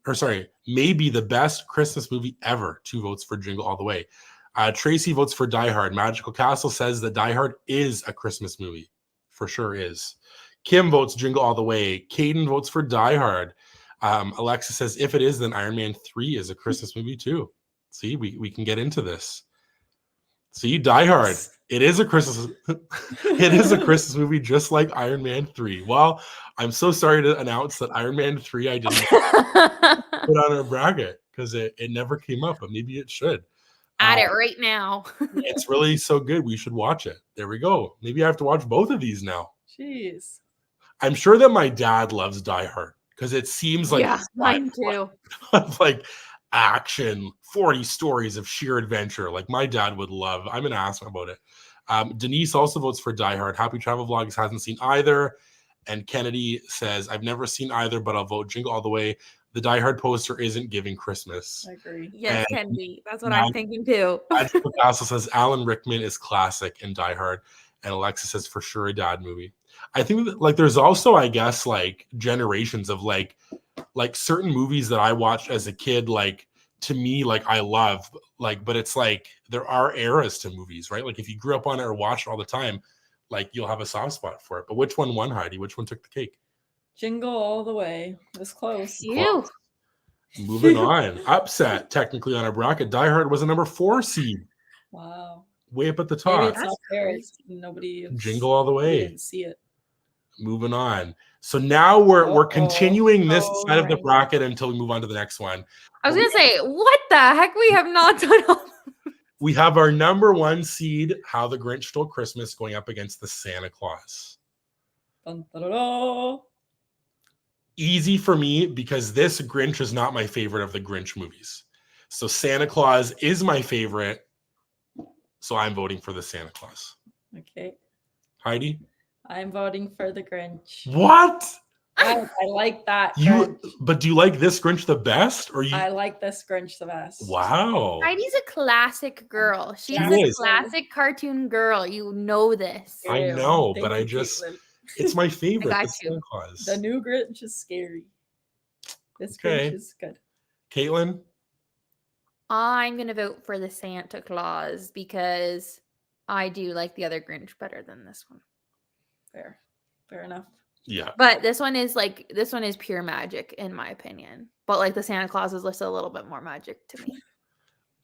or sorry, maybe the best Christmas movie ever. 2 votes for Jingle All the Way. Tracy votes for Die Hard. Magical Castle says that Die Hard is a Christmas movie. For sure is. Kim votes Jingle All the Way. Caden votes for Die Hard. Alexa says, if it is, then Iron Man 3 is a Christmas movie too. See, we can get into this. See, Die Hard. It is a Christmas. It is a Christmas movie, just like Iron Man 3. Well, I'm so sorry to announce that Iron Man 3 I didn't put on our bracket because it never came up, but maybe it should. Add it right now. It's really so good. We should watch it. There we go. Maybe I have to watch both of these now. Jeez. I'm sure that my dad loves Die Hard because it seems like Yeah, mine too. like action, 40 stories of sheer adventure. Like my dad would love. I'm gonna ask him about it. Denise also votes for Die Hard. Happy Travel Vlogs hasn't seen either. And Kennedy says, I've never seen either, but I'll vote Jingle All the Way. The Die Hard poster isn't giving Christmas. I agree. Yes, And can be. That's what I'm thinking too. Magical Castle says Alan Rickman is classic in Die Hard. And Alexa says for sure a dad movie. I think that like there's also, I guess, like generations of like certain movies that I watched as a kid, like to me, like I love, like, but it's like there are eras to movies, right? Like if you grew up on it or watched it all the time, like you'll have a soft spot for it. But which one won, Heidi? Which one took the cake? Jingle All the Way. It was close. You. Moving on. Upset technically on our bracket. Die Hard was a number 4 seed. Wow. Way up at the Maybe top. it's not fair. Nobody Jingle All the we Way. didn't see it. Moving on. So now we're Uh-oh. continuing this Oh, side of the right. bracket until we move on to the next one. I was gonna say, what the heck? We have not done all. We have our number 1 seed, How the Grinch Stole Christmas, going up against the Santa Claus. Dun, da, da, da. Easy for me because this Grinch is not my favorite of the Grinch movies. So Santa Claus is my favorite. So I'm voting for the Santa Claus. Okay. Heidi? I'm voting for the Grinch. What? I like that. You Grinch. but do you like this Grinch the best? Or you I like this Grinch the best. Wow. Heidi's a classic girl. She's She a is. classic cartoon girl. You know this. I Ew. know, Thank but I you, just Caitlin. it's my favorite. got the you. Santa Claus. The new Grinch is scary. This Okay. Grinch is good. Caitlin? I'm gonna vote for the Santa Claus because I do like the other Grinch better than this one. Fair. Fair enough. Yeah. But this one is pure magic in my opinion. But like the Santa Claus is just a little bit more magic to me.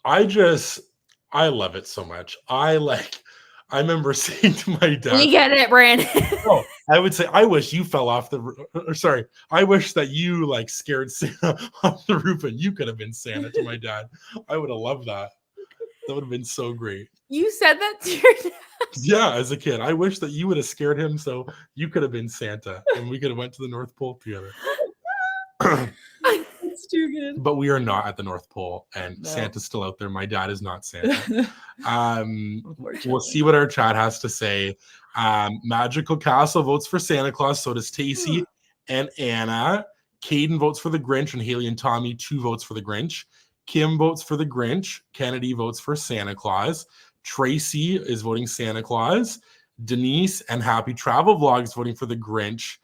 I love it so much. I I remember saying to my dad, We get it, Brandon. "Oh, I would say, I wish you fell off the or sorry, I wish that you like scared Santa off the roof and you could have been Santa." To my dad, I would have loved that. That would have been so great. You said that to your dad? Yeah, as a kid, I wish that you would have scared him so you could have been Santa and we could have went to the North Pole together. That's too good. But we are not at the North Pole, and No. Santa's still out there. My dad is not Santa. We'll Unfortunately. see what our chat has to say. Magical Castle votes for Santa Claus. So does Tacey and Anna. Caden votes for the Grinch, and Haley and Tommy 2 votes for the Grinch. Kim votes for the Grinch. Kennedy votes for Santa Claus. Tracy is voting Santa Claus. Denise and Happy Travel Vlogs voting for the Grinch.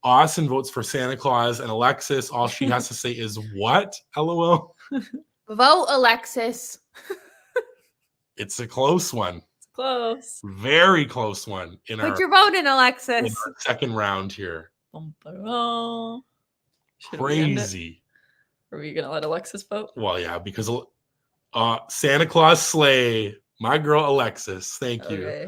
Austin votes for Santa Claus, and Alexis, all she has to say is what? LOL. Vote Alexis. It's a close one. Close. Very close one in Put our your vote in, Alexis. second round here. Bum-ba-rum. Should we end it? Crazy. Are we gonna let Alexis vote? Well, yeah, because Santa Claus sleigh, my girl Alexis. Thank you. Okay.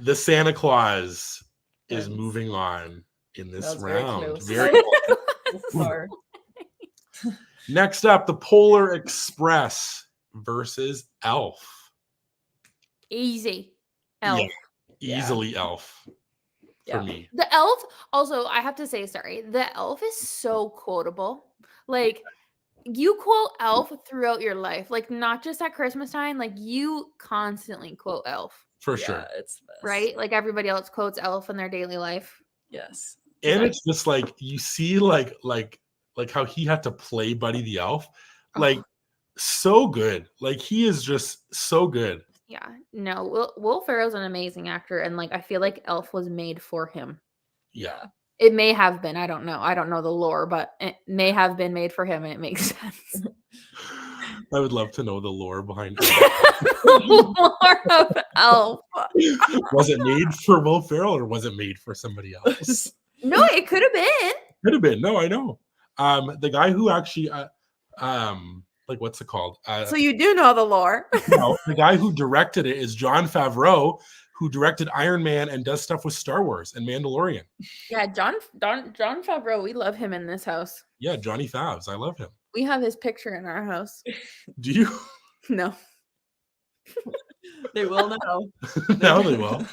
The Santa Claus is Wins. moving on in this That was very round. close. Very Far. Next up, the Polar Express versus Elf. Easy. Elf. Yeah, easily Elf for Yeah. me. The elf, also, I have to say, sorry, the elf is so quotable. Like, you quote elf throughout your life, like, not just at Christmas time, like, you constantly quote elf, For Yeah, sure. it's the best. right? Like, everybody else quotes elf in their daily life. Yes. And it's just like you see like how he had to play Buddy the Elf. Like so good. Like he is just so good. Yeah, no, Will Ferrell's an amazing actor, and like I feel like Elf was made for him. Yeah. It may have been, I don't know the lore, but it may have been made for him, and it makes sense. I would love to know the lore behind it. Lore of Elf. Was it made for Will Ferrell or was it made for somebody else? No, it could have been. Could have been. No, I know. The guy who actually like what's it called? So you do know the lore. No, the guy who directed it is Jon Favreau, who directed Iron Man and does stuff with Star Wars and Mandalorian. Yeah, John Favreau, we love him in this house. Yeah, Johnny Favs. I love him. We have his picture in our house. Do you? No. They will know. Now they will.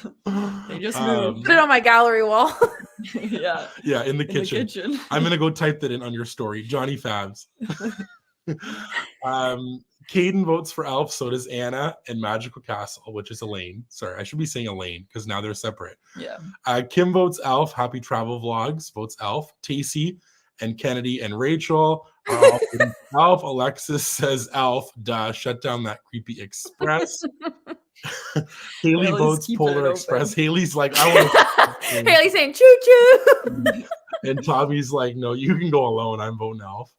They just moved. Put it on my gallery wall. Yeah. Yeah, in the In the kitchen. kitchen. I'm gonna go type that in on your story. Johnny Favs. Caden votes for Elf, so does Anna, and Magical Castle, which is Elaine. Sorry, I should be saying Elaine because now they're separate. Yeah. Kim votes Elf. Happy Travel Vlogs votes Elf. Tacey and Kennedy and Rachel are all voting for Elf. Alexis says Elf. Duh. Shut down that creepy express. Haley Haley's votes keeping it Polar open. Express. Haley's like, I want to. Haley saying choo choo. And Tommy's like, no, you can go alone. I'm voting Elf.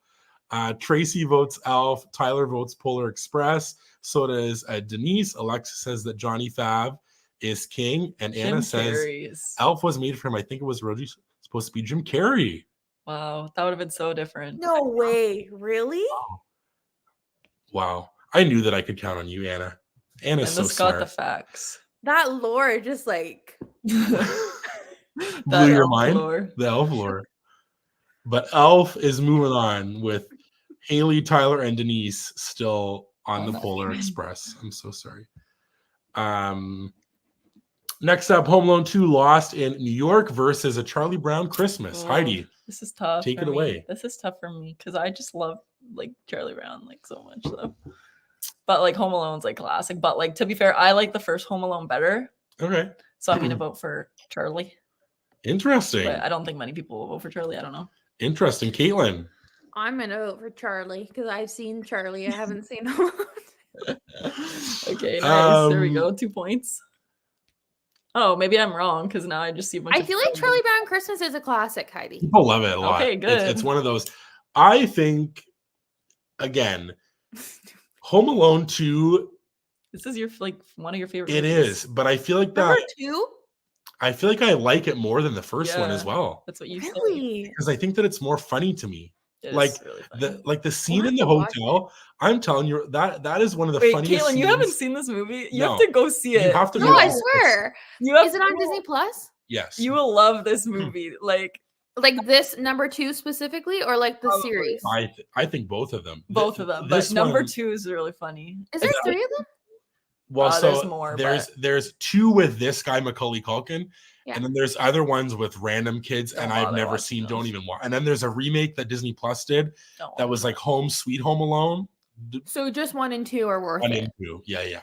Tracy votes Elf. Tyler votes Polar Express. So does Denise. Alexa says that Johnny Fav is king. And Anna Jim says Carrey's. Elf was made for him. I think it was originally supposed to be Jim Carrey. Wow, that would have been so different. No way. Really? Wow. I knew that I could count on you, Anna. Anna's And so this got the smart. facts. That lore just like Blew That your elf mind? lore. The Elf lore. But Elf is moving on with Haley, Tyler, and Denise still on the Polar Express. I'm so sorry. Next up, Home Alone 2 Lost in New York versus A Charlie Brown Christmas. Oh, Heidi, This is tough. take for it me. away. This is tough for me because I just love like Charlie Brown like so much though. But like Home Alone's like classic. But like to be fair, I like the first Home Alone better. Okay. So I'm gonna vote for Charlie. Interesting. But I don't think many people will vote for Charlie. I don't know. Interesting. Caitlin. I'm gonna vote for Charlie because I've seen Charlie. I haven't seen him. Okay, nice. There we Um, go. 2 points. Oh, maybe I'm wrong because now I just see a bunch I of feel like Charlie- Charlie Brown Christmas is a classic, Heidi. People love it a lot. Okay, good. It's one of those. I think, again, Home Alone 2, This is your like one of your favorite. it movies. is, but I feel like Number that. 2? I feel like I like it more than the first one as Yeah. well That's what you said. Really? because I think that it's more funny to me. It Like is really funny. the scene have in the to watch hotel. I'm telling you that is one of the Wait, funniest Caitlin, you haven't scenes. seen this movie? You No. have to go see it. You have to No, go I on it. swear. You have Is it on Disney Plus? Yes. You will love this movie. Like Like this number 2 specifically, or like the Probably. series? I think both of them. both of them. This But number one- 2 is really funny. Is there It's- 3 of them? Well, so there's more, there's 2 with this guy Macaulay Culkin, Yeah. and then there's other ones with random kids, Don't and I've bother never watching seen. those. Don't even watch. And then there's a remake that Disney Plus did Don't that watch was it. like Home Sweet Home Alone. So just 1 and 2 are worth 1 it. and 2. Yeah.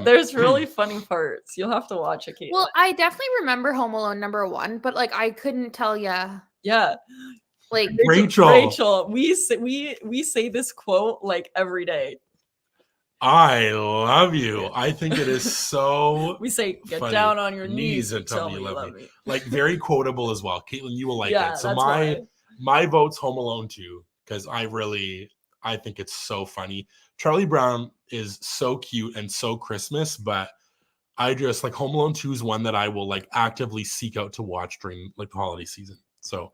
There's really funny parts. You'll have to watch it, Caitlin. Well, I definitely remember Home Alone number 1, but like I couldn't tell you. yeah. Like Rachel. we say this quote like every day. I love you. I think it is so We say, get funny. down on your knees and tell me you love me. like very quotable as well. Caitlin, you will like Yeah, it. So that's why. my vote's Home Alone 2 because I think it's so funny. Charlie Brown is so cute and so Christmas, but I just like Home Alone 2 is one that I will like actively seek out to watch during like the holiday season. So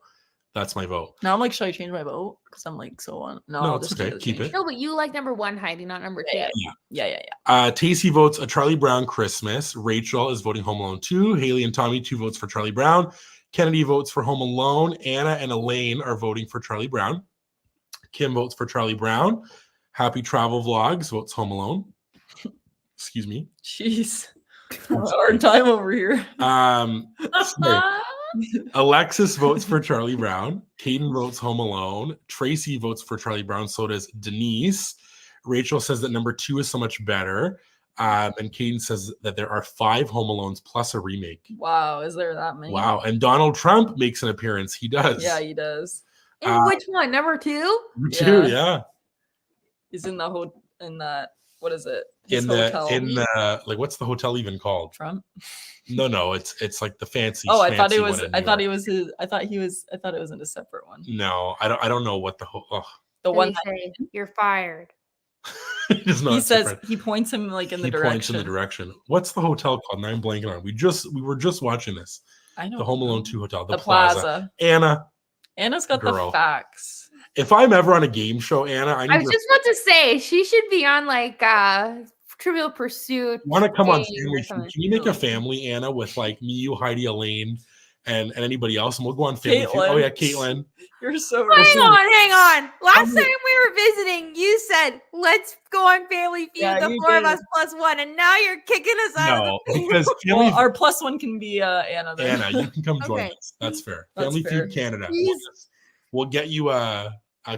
that's my vote. Now I'm like, should I change my vote? Because I'm like so on. No, No, I'll it's just okay. Keep it. no, but you like number 1, Heidi, not number 2. Yeah. Tacey votes a Charlie Brown Christmas. Rachel is voting Home Alone 2. Haley and Tommy, 2 votes for Charlie Brown. Kennedy votes for Home Alone. Anna and Elaine are voting for Charlie Brown. Kim votes for Charlie Brown. Happy Travel Vlogs votes Home Alone. Excuse me. Jeez. Hard time over here. Sorry. Alexis votes for Charlie Brown. Caden votes Home Alone. Tracy votes for Charlie Brown. So does Denise. Rachel says that number 2 is so much better. And Caden says that there are 5 Home Alones plus a remake. Wow, is there that many? Wow. And Donald Trump makes an appearance. He does. Yeah, he does. In which one? Number 2? Number 2, Yeah. yeah. He's in that what is it? In the like what's the hotel even called? Trump. No, it's like the fancy. Oh, I thought fancy it one was. in I New thought York. I thought it was in a separate one. No, I don't know what the whole. The one Say, you're fired. It is not he says separate. he points him like in the He direction. points in the direction. What's the hotel called? And I'm blanking on it. We were just watching this. I know The Home Alone 2 hotel. The Plaza. Anna, Anna's got Girl. the facts. if I'm ever on a game show, Anna, I I need was to just about to say she should be on like Trivial Pursuit. want to come on Game or Family Feud. something. Can you make a family, Anna, with like me, you, Heidi, Elaine, and anybody else, and we'll go on Family Feud. Oh Caitlin. yeah, Caitlin. You're so Hang on. Last I'm- time we were visiting, you said let's go on Family Feud, Yeah, the you 4 of did. us plus 1, and now you're kicking us out No, of the because Family Well, our plus one can be Anna. Then. Anna, you can come join Okay. us. That's fair. That's Family fair. Feud Canada. Please. We'll get you a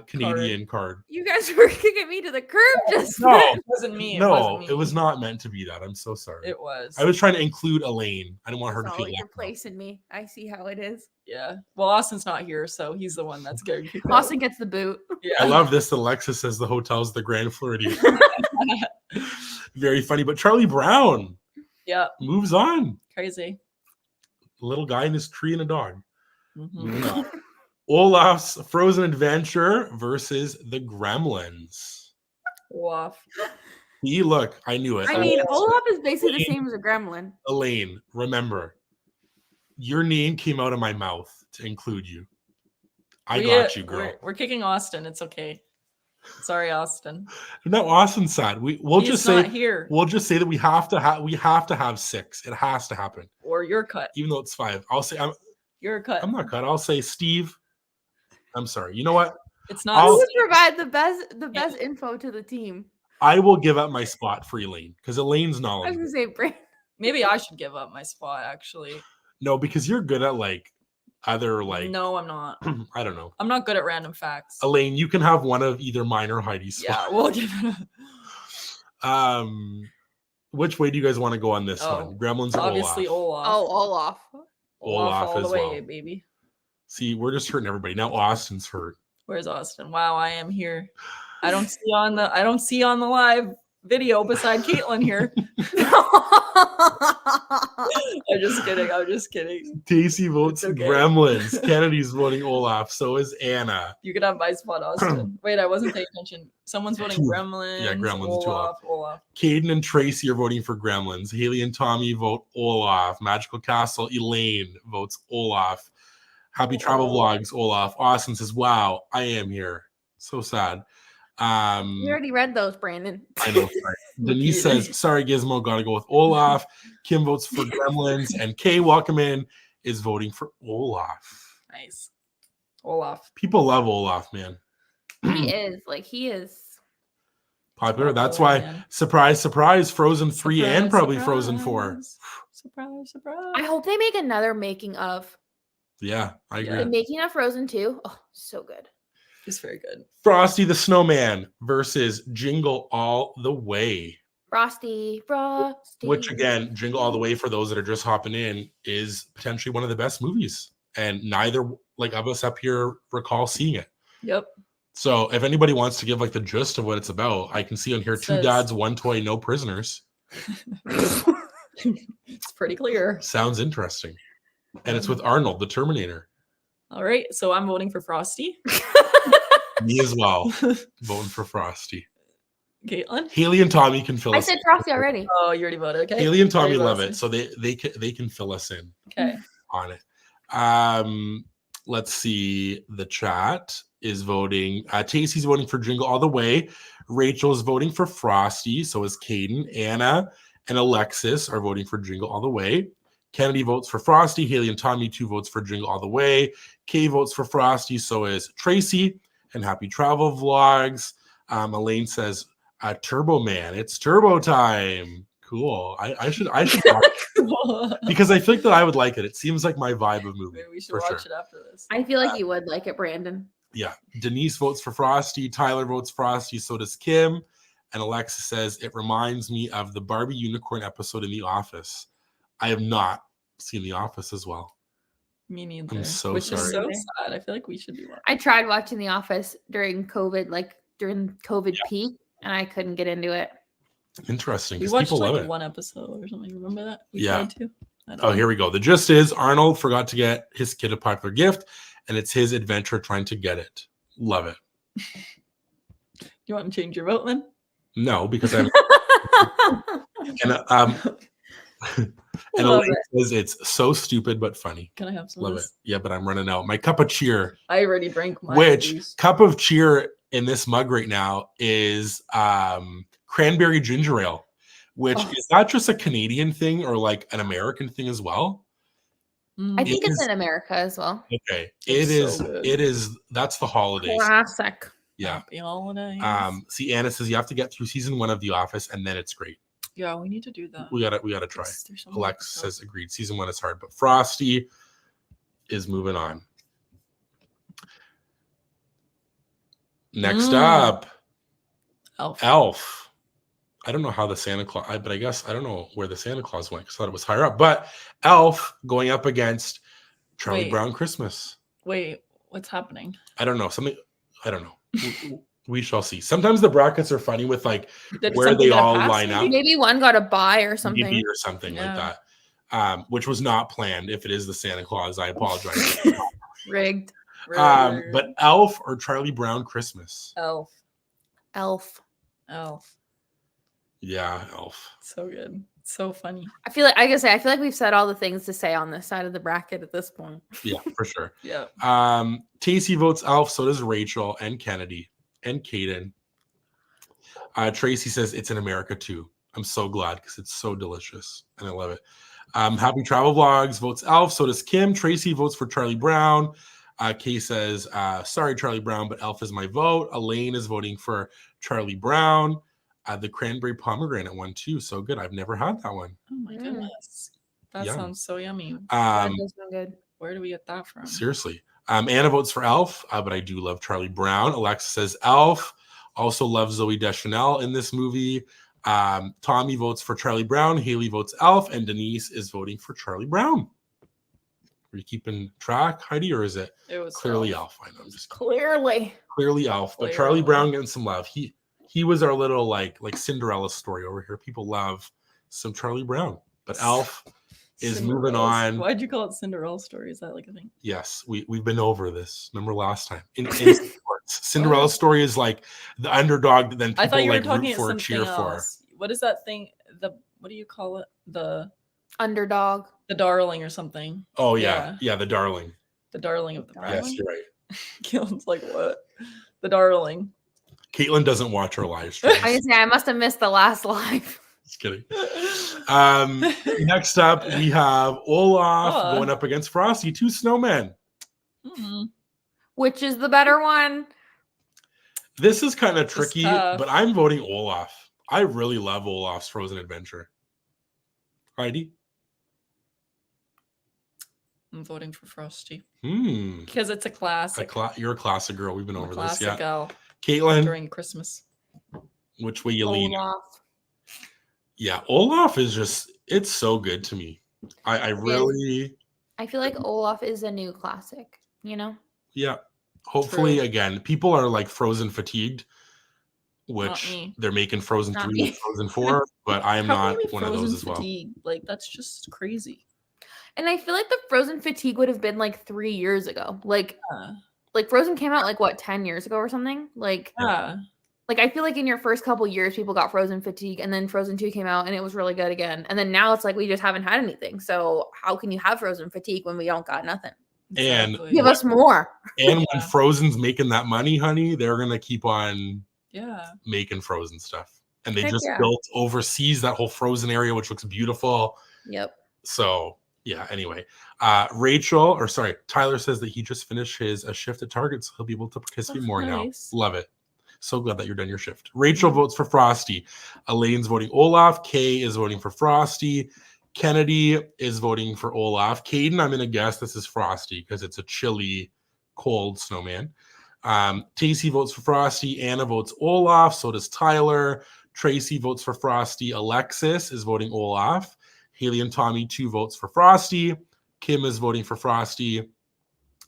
Canadian card. You guys were kicking me to the curb just No, then. It wasn't me. no, me. it was not meant to be that. I'm so sorry. It was. I was trying to include Elaine. I didn't want her to Oh, feel you're left out. placing me. I see how it is. Yeah. Well, Austin's not here, so he's the one that's getting kicked out. Austin gets the boot. Yeah. I love this. Alexis says the hotel's the Grand Floridian. Very funny. But Charlie Brown Yeah. moves on. Crazy. Little guy in his tree and a dog. Mhm. Moving on. Olaf's Frozen Adventure versus the Gremlins. Olaf. Look, I knew it. I mean, Olaf is basically the same as a gremlin. Elaine, remember, your name came out of my mouth to include you. I got you, girl. We're kicking Austin. It's okay. Sorry, Austin. No, Austin's sad. We'll He's just not say here. we'll just say that we have to have 6. It has to happen, Or you're cut. even though it's 5. I'll say You're cut. I'm not cut. I'll say Steve. I'm sorry. You know what? It's Who not. would provide the best info to the team? I will give up my spot for Elaine because Elaine's I was knowledgeable. gonna say Brand. Maybe I should give up my spot. Actually, No, because you're good at like other like no, I'm not. I don't know. I'm not good at random facts. Elaine, you can have one of either mine or Heidi's Yeah, spot. we'll give it. Which way do you guys want to go on this Oh, one? Gremlins or Obviously, Olaf? Olaf. Olaf. Olaf all as the way, well. baby. See, we're just hurting everybody. Now Austin's hurt. Where's Austin? Wow, I am here. I don't see on the live video beside Caitlin here. I'm just kidding. Tacey votes It's okay. Gremlins. Kennedy's voting Olaf. So is Anna. You could have my spot, Austin. Wait, I wasn't paying attention. Someone's voting Gremlins. Yeah, Gremlins, two Olaf. Caden and Tracy are voting for Gremlins. Haley and Tommy vote Olaf. Magical Castle, Elaine votes Olaf. Happy travel vlogs, Olaf. Austin says, wow, I am here. So sad. You already read those, Brandon. I know. Sorry. Denise says, sorry, Gizmo, gotta go with Olaf. Kim votes for Gremlins, and Kay, welcome in, is voting for Olaf. Nice. Olaf. People love Olaf, man. He is. Popular. Oh, That's why, man. surprise, surprise, Frozen 3 and Surprise, probably Frozen 4. surprise. Surprise, surprise. I hope they make another making of. Yeah, I agree. The making of Frozen 2. Oh, so good. It's very good. Frosty the Snowman versus Jingle All The Way. Frosty. Which, again, Jingle All The Way, for those that are just hopping in, is potentially one of the best movies. And neither of us up here recall seeing it. Yep. So if anybody wants to give the gist of what it's about, I can see on here, 2 dads, 1 toy, no prisoners. It's pretty clear. Sounds interesting. And it's with Arnold, the Terminator. All right. So I'm voting for Frosty. Me as well. Voting for Frosty. Caitlin? Haley and Tommy can fill I us said Frosty already. Oh, you already voted. Okay. Haley and Tommy Very love Frosty. it. So they can fill us in Okay. on it. Let's see. The chat is voting. Tacey's voting for Jingle All The Way. Rachel's voting for Frosty. So is Caden. Anna and Alexis are voting for Jingle All The Way. Kennedy votes for Frosty. Haley and Tommy, 2 votes for Jingle All The Way. Kay votes for Frosty. So is Tracy. And happy travel vlogs. Elaine says, Turbo Man, it's turbo time. Cool. I should watch it because I think that I would like it. It seems like my vibe of movie. Maybe we should for watch sure. it after this. I feel like you would like it, Brandon. Yeah. Denise votes for Frosty. Tyler votes Frosty. So does Kim. And Alexa says, it reminds me of the Barbie unicorn episode in The Office. I have not seen The Office as well. Me neither. I'm so Which sorry. is so sad. I feel like we should be watching. I tried watching The Office during COVID, during COVID peak, and I couldn't get into it. Interesting. We Because watched people love it. one episode or something. Remember that? We Yeah. tried to. Oh, here we go. The gist is Arnold forgot to get his kid a popular gift, and it's his adventure trying to get it. Love it. You want to change your vote then? No, because I'm and Love Elaine says it's so stupid but funny. Can I have some Love of it. this? Yeah, but I'm running out. My cup of cheer, I already drank mine. which cup of cheer in this mug right now is cranberry ginger ale, which is not just a Canadian thing or an American thing as well. I think It it's is- in America as well. Okay. It's so good. It is that's the holidays. Classic. Yeah. Happy holidays. See, Anna says you have to get through season 1 of The Office and then it's great. Yeah, we need to do that. We gotta try. There's so many Alex episodes. says agreed. Season 1 is hard, but Frosty is moving on. Next up, Elf. I don't know how the Santa Claus, but I guess I don't know where the Santa Claus went because I thought it was higher up. But Elf going up against Charlie Wait. Brown Christmas. Wait, what's happening? I don't know. I don't know. We shall see. Sometimes the brackets are funny with Did where something they get a all pass, line up. maybe? Maybe one got a buy or something. Maybe or something like Yeah. that. Which was not planned. If it is the Santa Claus, I apologize. Rigged. But Elf or Charlie Brown Christmas? Elf. Yeah, Elf. So good. So funny. I feel like we've said all the things to say on this side of the bracket at this point. Yeah, for sure. Yeah. Tacey votes Elf, so does Rachel and Kennedy and Caden. Tracy says it's in America too. I'm so glad because it's so delicious and I love it. Happy Travel Vlogs votes Elf, so does Kim. Tracy votes for Charlie Brown. Kay says, sorry, Charlie Brown, but Elf is my vote. Elaine is voting for Charlie Brown. The cranberry pomegranate one too. So good. I've never had that one. Oh my goodness. That Yum. sounds so yummy. That does sound good. Where do we get that from? Seriously. Anna votes for Elf, but I do love Charlie Brown. Alexa says Elf. Also loves Zooey Deschanel in this movie. Tommy votes for Charlie Brown. Haley votes Elf. And Denise is voting for Charlie Brown. Are you keeping track, Heidi, or is it was clearly Elf? I know, I'm just Clearly Elf. But Clearly. Charlie Brown getting some love. He was our little like Cinderella story over here. People love some Charlie Brown. But Elf is moving on. Why'd you call it Cinderella story? Is that like a thing? Yes, we've been over this. Remember last time in sports, Cinderella story is like the underdog that then people I thought you were like talking root at for, something cheer else. What is that thing? What do you call it? The underdog. darling or something. for. Oh yeah, the darling. The darling of the Darling? Yes, family. you're right. Keelan's like, what? The darling. Caitlin doesn't watch our live streams. I was gonna say I must have missed the last live. Just kidding. Next up, we have Olaf Oh. going up against Frosty, two snowmen. Mhm. Which is the better one? This is kind of This is tricky, tough. but I'm voting Olaf. I really love Olaf's Frozen Adventure. Heidi? I'm voting for Frosty Hmm. because it's a classic. You're a classic girl. We've been I'm a over this. classic Yeah. gal Caitlin, during Christmas. which way you lean? Olaf. Yeah, Olaf is just, it's so good to me. I really, I feel like Olaf is a new classic, you know? yeah. Hopefully, True. again, people are like Frozen fatigued, Not which me. they're making Frozen Not 3 me. and Frozen 4, but I am How can not you be one of those frozen as well. fatigue? Like, that's just crazy. And I feel like the Frozen fatigue would have been like 3 years ago. Like Yeah. Frozen came out like what, 10 years ago or something? Like I feel like in your first couple years people got Frozen fatigue, and then Frozen 2 came out and it was really good again. And then now it's like we just haven't had anything. So how can you have Frozen fatigue when we don't got nothing? And Exactly. Give us more. And when Yeah. Frozen's making that money, honey, they're gonna keep on Yeah. making Frozen stuff. And they Heck just yeah. built overseas that whole Frozen area, which looks beautiful. Yep. So yeah, anyway. Tyler says that he just finished his shift at Target, so he'll be able to participate Oh, more nice. now. Love it. So glad that you're done your shift. Rachel votes for Frosty. Elaine's voting Olaf. Kay is voting for Frosty. Kennedy is voting for Olaf. Caden, I'm gonna guess this is Frosty because it's a chilly, cold snowman. Tacey votes for Frosty. Anna votes Olaf. So does Tyler. Tracy votes for Frosty. Alexis is voting Olaf. Haley and Tommy, 2 votes for Frosty. Kim is voting for Frosty.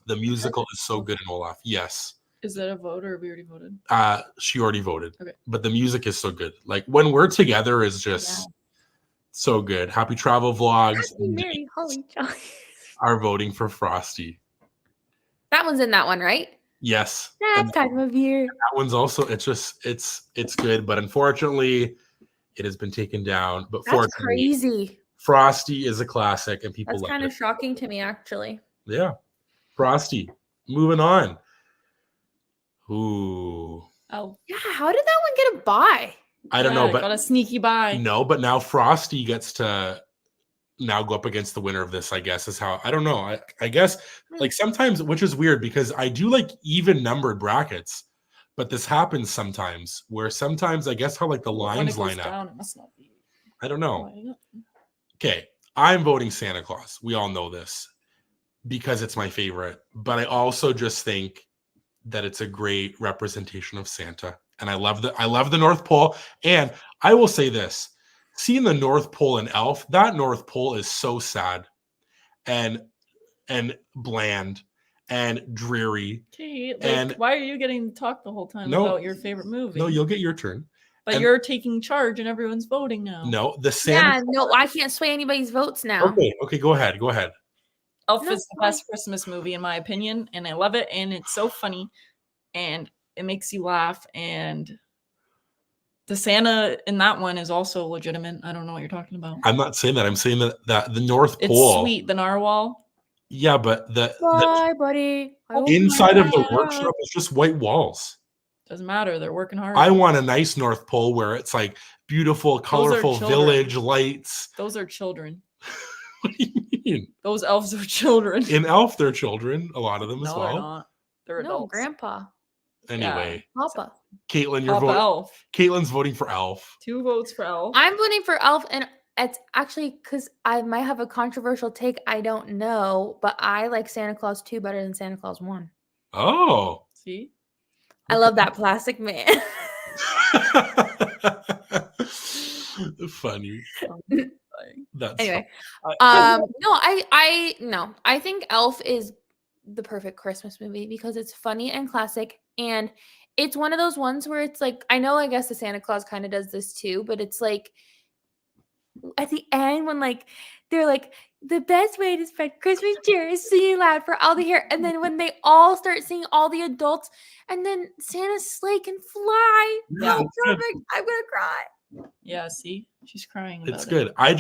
The musical is so good in Olaf. Yes. Is that a vote or we already voted? She already voted. Okay. But the music is so good. Like when we're together is just so good. Happy Travel Vlogs Happy Merry Holly Jolly. are voting for Frosty. That one's in that one, right? Yes. That And time of year. that one's also, it's good, but unfortunately it has been taken down. But That's fortunately, crazy. Frosty is a classic and people That's love kind it. of shocking to me, actually. Yeah. Frosty. Moving on. Ooh. Oh, Yeah, how did that one get a buy? I don't know, got but a sneaky buy. no, but now Frosty gets to now go up against the winner of this, I guess, is how I don't know. I guess like sometimes, which is weird because I do like even numbered brackets, but this happens sometimes where sometimes I guess how like the When lines it goes line up. down, it must not be. I don't know. lining up. Okay, I'm voting Santa Claus. We all know this because it's my favorite, but I also just think that it's a great representation of Santa. And I love the North Pole. And I will say this, seeing the North Pole in Elf, that North Pole is so sad and bland and dreary. Okay, like, And- why are you getting to talk the whole time No, about your favorite movie? No, you'll get your turn. but and- you're taking charge and everyone's voting now. No, the Santa. Yeah, no, I can't sway anybody's votes now. Okay, go ahead. Elf No, is the best Christmas movie in my opinion, and I love it, and it's so funny, and it makes you laugh, and the Santa in that one is also legitimate. I don't know what you're talking about. I'm not saying that. I'm saying that the North It's Pole. sweet, the narwhal. Yeah, but the Bye, buddy. I hope inside you of the like that. workshop is just white walls. Doesn't matter. They're working hard. I want a nice North Pole where it's like beautiful, colorful children. village lights. Those are children. What do you mean? Those elves are children. In Elf, they're children, a lot of them as No, they're well. not. They're No, adults. Grandpa. Anyway, Papa. Caitlin, you're Papa voting. Elf. Caitlin's voting for Elf. 2 votes for Elf. I'm voting for Elf, and it's actually because I might have a controversial take. I don't know, but I like Santa Claus 2 better than Santa Claus 1. Oh. See? I love that plastic man. Funny. That's Anyway, Uh, no, I think Elf is the perfect Christmas movie because it's funny and classic, and it's one of those ones where it's like, I know, I guess the Santa Claus kind of does this too, but it's like at the end when like they're like, the best way to spread Christmas cheer is singing loud for all to hear, and then when they all start singing, all the adults, and then Santa's sleigh can fly. Yeah, Oh, it's good. perfect! I'm gonna cry. yeah, see? She's crying about It's it. good. I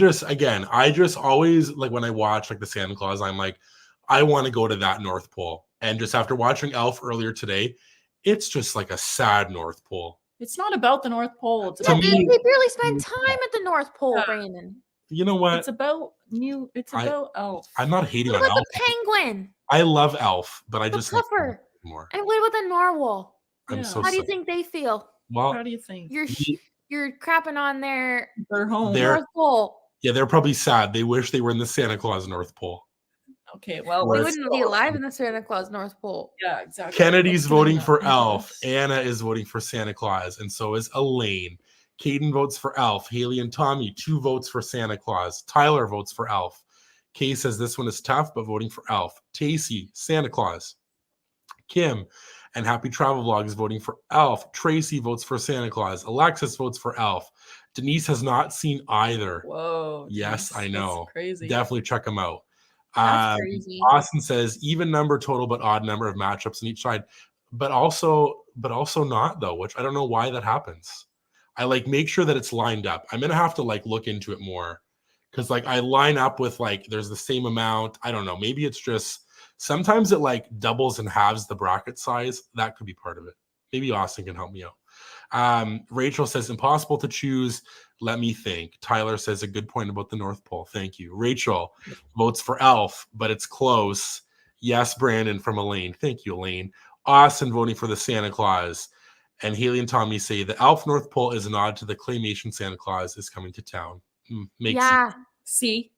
just always like when I watch like the Santa Claus, I'm like, I want to go to that North Pole. And just after watching Elf earlier today, it's just like a sad North Pole. It's not about the North Pole. It's To about They me- barely spend time at the North Pole, Yeah. Brandon. You know what? it's about Elf. I'm not hating What on about Elf. the penguin? I love Elf, but I The just like flipper? more. And what about the narwhal? I'm Yeah. so How do you sorry. think they feel? Well, How do you think? You're crapping on their They're home. They're- North Pole. yeah, they're probably sad. They wish they were in the Santa Claus North Pole. Okay, well, They Where let's wouldn't be go. alive in the Santa Claus North Pole. Yeah, exactly. Kennedy's Let's get in voting that for into Elf. this. Anna is voting for Santa Claus, and so is Elaine. Caden votes for Elf. Haley and Tommy, 2 votes for Santa Claus. Tyler votes for Elf. Kay says this one is tough, but voting for Elf. Tacey, Santa Claus. Kim and Happy Travel Vlog is voting for Elf. Tracy votes for Santa Claus. Alexis votes for Elf. Denise has not seen either. Whoa. Yes, geez, I that's know. crazy. Definitely check them out. That's crazy. Austin says even number total, but odd number of matchups on each side, but also not though, which I don't know why that happens. I like make sure that it's lined up. I'm gonna have to like look into it more because like I line up with like there's the same amount. I don't know. Maybe it's just sometimes it like doubles and halves the bracket size. That could be part of it. Maybe Austin can help me out. Rachel says impossible to choose. Let me think. Tyler says a good point about the North Pole. Thank you. Rachel votes for Elf, but it's close. Yes, Brandon from Elaine. Thank you, Elaine. Austin voting for the Santa Claus. And Haley and Tommy say the Elf North Pole is a nod to the claymation Santa Claus is coming to town. Makes Yeah. sense. See,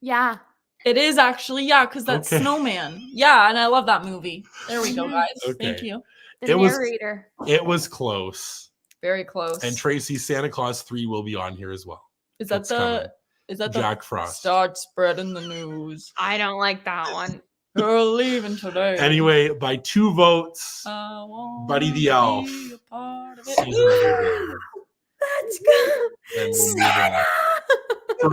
Yeah. it is actually, because that's Okay. Snowman. Yeah, and I love that movie. There we go, guys. Thank Okay. you. The It was- narrator. It was close. Very close. And Tracy's Santa Claus 3 will be on here as well. is that it's coming. the Jack Frost. Start spreading the news. I don't like that one. We're leaving today. Anyway, by 2 votes, I wanna Buddy the be Elf. a part of it. season regular. Let's go. And we'll move on. For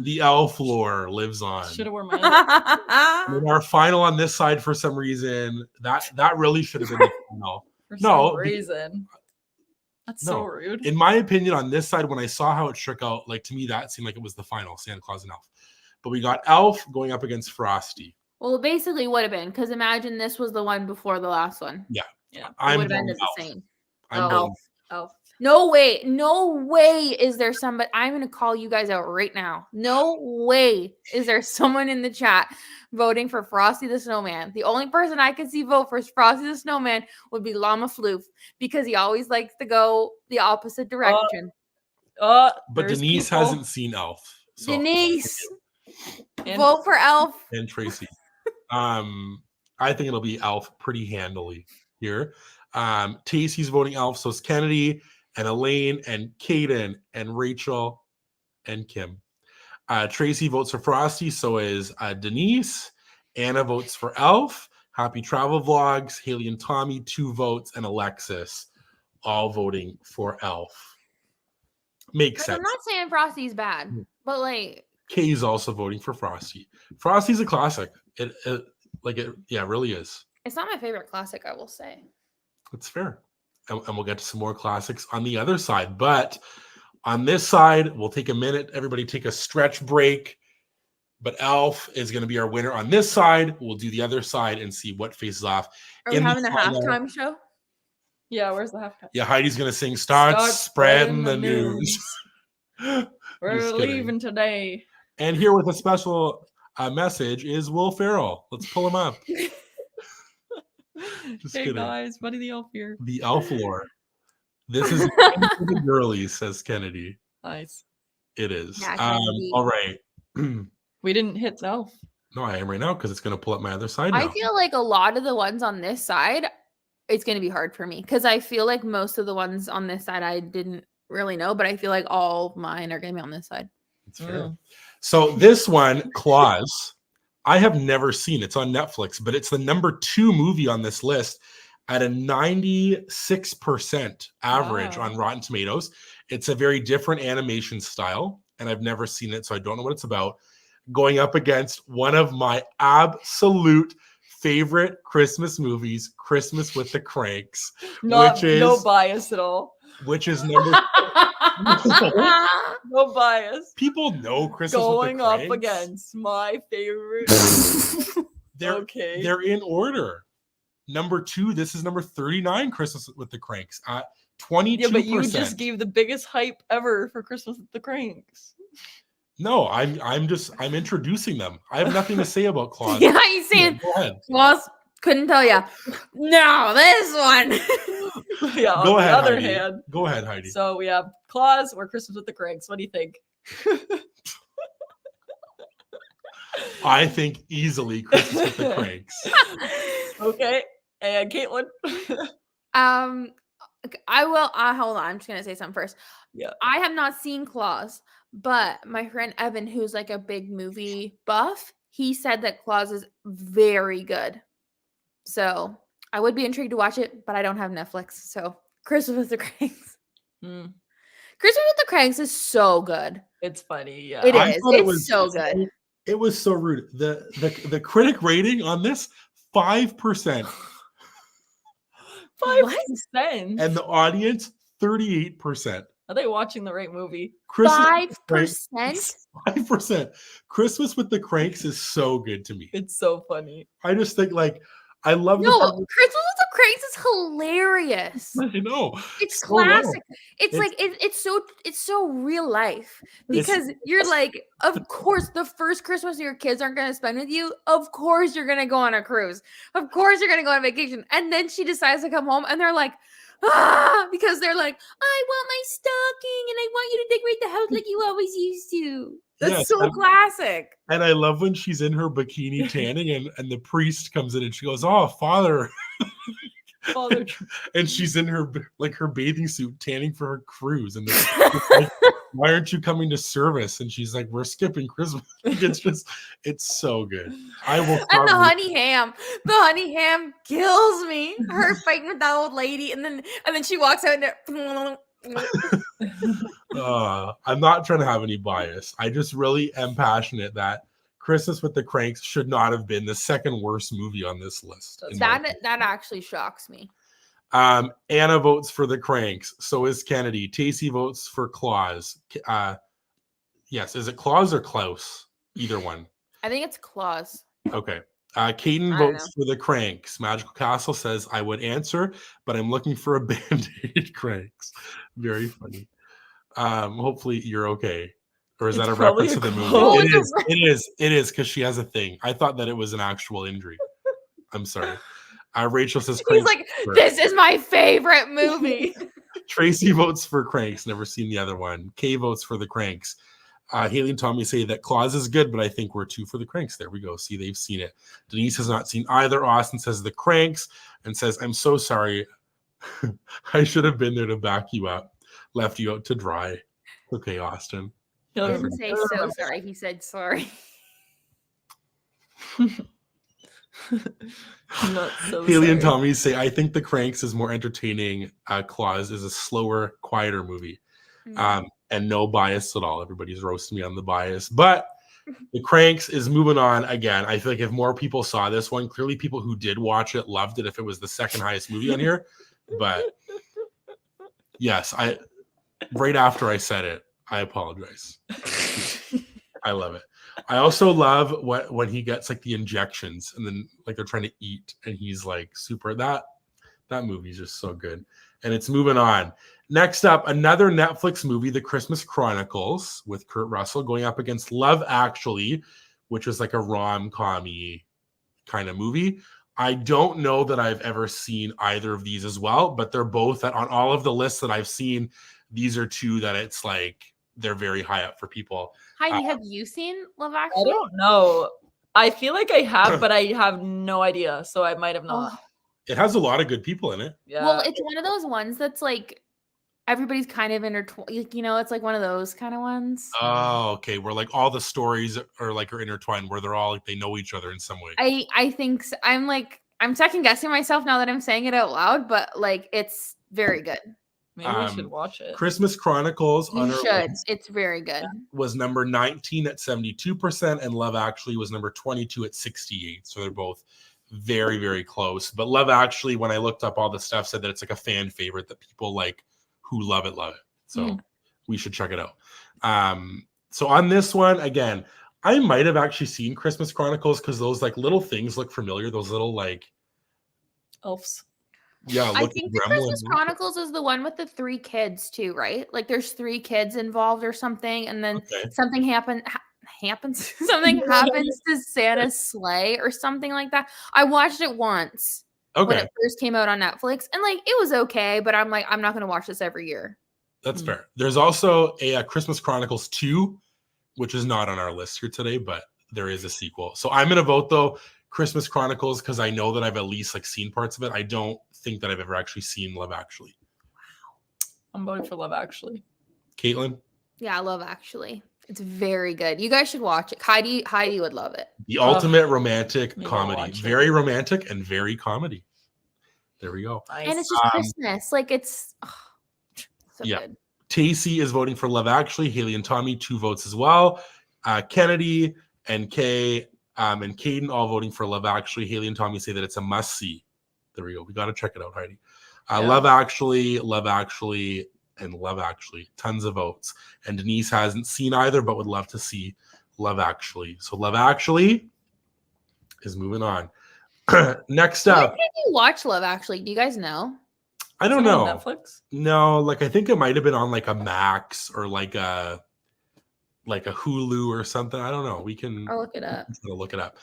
the elf lore lives on. Should have worn my And our final on this side for some reason that really should have been the final. for No, some reason. That's no. so rude. In my opinion, on this side, when I saw how it shook out, like to me that seemed like it was the final Santa Claus and Elf. But we got Elf going up against Frosty. Well, it basically would have been because imagine this was the one before the last one. Yeah. It I'm would have going ended the Elf. same. I'm Elf. going Elf. No way is there somebody. I'm gonna call you guys out right now. No way is there someone in the chat voting for Frosty the Snowman. The only person I could see vote for Frosty the Snowman would be Llama Floof because he always likes to go the opposite direction. But There's Denise people. hasn't seen Elf. So Denise, And vote for Elf. and Tracy. I think it'll be Elf pretty handily here. Tacey's voting Elf, so it's Kennedy and Elaine and Caden and Rachel and Kim. Tracy votes for Frosty, so is Denise. Anna votes for Elf. Happy Travel Vlogs, Haley and Tommy, 2 votes, and Alexis all voting for Elf. Makes I'm sense. not saying Frosty's bad, but like Kay's also voting for Frosty. Frosty's a classic. It really is. it's not my favorite classic, I will say. It's fair. And we'll get to some more classics on the other side. But on this side, we'll take a minute. Everybody take a stretch break. But Elf is going to be our winner on this side. We'll do the other side and see what faces off. Are we In the having a final- halftime show? yeah, where's the halftime? Yeah, Heidi's going to sing Start Spreading the News. We're Just kidding. leaving today. And here with a special message is Will Ferrell. Let's pull him up. Just Hey kidding. guys, Buddy the Elf here. The Elf lore. This is for the girlies, says Kennedy. Nice. It is. Yeah, Kennedy. All right. We didn't hit Elf. No, I am right now because it's going to pull up my other side now. I feel like a lot of the ones on this side, it's going to be hard for me because I feel like most of the ones on this side I didn't really know, but I feel like all mine are going to be on this side. It's fair. Mm. So this one, Claus, I have never seen. It's on Netflix, but it's the number 2 movie on this list at a 96% average Wow. on Rotten Tomatoes. It's a very different animation style, and I've never seen it, so I don't know what it's about. Going up against one of my absolute favorite Christmas movies, Christmas with the Cranks, No is- bias at all. which is number. No bias. People know Christmas Going with the up Cranks. against my favorite. they're in order. Number 2, this is number 39, Christmas with the Cranks at 22%. Yeah, but you just gave the biggest hype ever for Christmas with the Cranks. No, I'm introducing them. I have nothing to say about Claus. Yeah, he's saying Go ahead. Claus couldn't tell you. No, this one. Yeah, on Go the ahead, other Heidi. hand. Go ahead, Heidi. So we have Claus or Christmas with the Cranks. What do you think? I think easily Christmas with the Cranks. Okay. And Caitlin? I will hold on, I'm just gonna say something first. Yeah. I have not seen Claus, but my friend Evan, who's like a big movie buff, he said that Claus is very good. So I would be intrigued to watch it, but I don't have Netflix. So Christmas with the Cranks. Mm, Christmas with the Cranks is so good. it's funny. Yeah. It I is. thought It's so good. It was so rude. The critic rating on this 5%, 5%. and the audience 38%. Are they watching the right movie? Christmas 5%. 5%. Christmas with the Cranks is so good to me. It's so funny. I just think I love No, the part Christmas with the Cranks is hilarious. I know. It's So well. classic. It's so real life It's- because you're like, of course, the first Christmas your kids aren't going to spend with you. Of course, you're going to go on a cruise. Of course, you're going to go on vacation. And then she decides to come home, and they're like, because they're like, I want my stocking, and I want you to decorate the house like you always used to. That's Yes, so classic. And I love when she's in her bikini tanning and the priest comes in and she goes, "Oh, Father." Father. And she's in her bathing suit tanning for her cruise. And it's like, why aren't you coming to service? And she's like, we're skipping Christmas. It's so good. I will. And the honey ham kills me. Her fighting with that old lady, and then she walks out and I'm not trying to have any bias. I just really am passionate that Christmas with the Cranks should not have been the second worst movie on this list. that actually shocks me. Anna votes for the Cranks. So is Kennedy. Tacey votes for Claus. Yes, is it Claus or Klaus? Either one. I think it's Claus. Okay. Caden I votes for the Cranks. Magical Castle says, I would answer, but I'm looking for a Band-Aid Cranks. Very funny. Hopefully you're okay. Or is It's that a probably reference to the a movie? quote. It is because she has a thing. I thought that it was an actual injury. I'm sorry. Rachel says He's Cranks. like, this is my favorite movie. Tracy votes for Cranks. Never seen the other one. Kay votes for the Cranks. Haley and Tommy say that Claus is good, but I think we're 2 for the Cranks. There we go. See, they've seen it. Denise has not seen either. Austin says the Cranks and says, I'm so sorry. I should have been there to back you up. Left you out to dry. Okay, Austin. He didn't say so sorry. He said sorry. Not so Haley and sorry. Tommy say, I think the Cranks is more entertaining. Claus is a slower, quieter movie. And no bias at all. Everybody's roasting me on the bias. But the Cranks is moving on again. I feel like if more people saw this one, clearly people who did watch it loved it if it was the second highest movie on here. But yes, right after I said it, I apologize. I love it. I also love when he gets like the injections and then like they're trying to eat and he's like super that movie is just so good. And it's moving on. Next up, another Netflix movie, The Christmas Chronicles with Kurt Russell going up against Love Actually, which is like a rom-com-y kind of movie. I don't know that I've ever seen either of these as well, but they're both on all of the lists that I've seen. These are 2 that it's like they're very high up for people. Heidi, have you seen Love I Actually? don't know. I feel like I have, but I have no idea. So I might have not. It has a lot of good people in it. Yeah. Well, it's one of those ones that's like everybody's kind of intertwined. It's like one of those kind of ones. Oh, okay. Where like all the stories are intertwined, where they're all like they know each other in some way. I think so. I'm second guessing myself now that I'm saying it out loud, but like it's very good. Maybe we should watch it. Christmas Chronicles on You our should. list It's very good. was number 19 at 72%, and Love Actually was number 22 at 68. So they're both very, very close. But Love Actually, when I looked up all the stuff, said that it's like a fan favorite that people like who love it. So we should check it out. So on this one, again, I might have actually seen Christmas Chronicles because those like little things look familiar. Those little like Elves. yeah, I look think like the gremlins. Christmas Chronicles is the one with the 3 kids too, right? Like there's 3 kids involved or something, and then Okay. something happens. Something happens to Santa's sleigh or something like that. I watched it once when Okay, it first came out on Netflix, and like it was okay, but I'm like, I'm not gonna watch this every year. that's fair. There's also a Christmas Chronicles 2, which is not on our list here today, but there is a sequel. So I'm gonna vote though Christmas Chronicles because I know that I've at least like seen parts of it. I don't think that I've ever actually seen Love Actually. I'm voting for Love Actually. Caitlin, Yeah, I love Actually. It's very good. You guys should watch it. Heidi would love it. the ultimate romantic maybe I'll comedy, watch it. very romantic and very comedy. There we go. Nice. And it's just Christmas. Like it's so Yeah. good. Tacey is voting for Love Actually. Haley and Tommy, 2 votes as well. Kennedy and Kay and Caden all voting for Love Actually. Haley and Tommy say that it's a must see. There we go. We got to check it out, Heidi. Yeah. Love Actually, and Love Actually. Tons of votes. And Denise hasn't seen either, but would love to see Love Actually. So Love Actually is moving on. Next When up, did you watch Love Actually? Do you guys know? I don't Is it on know. Netflix? No, like I think it might have been on like a Max or like a Hulu or something. I don't know. We can I'll look it up. look it up.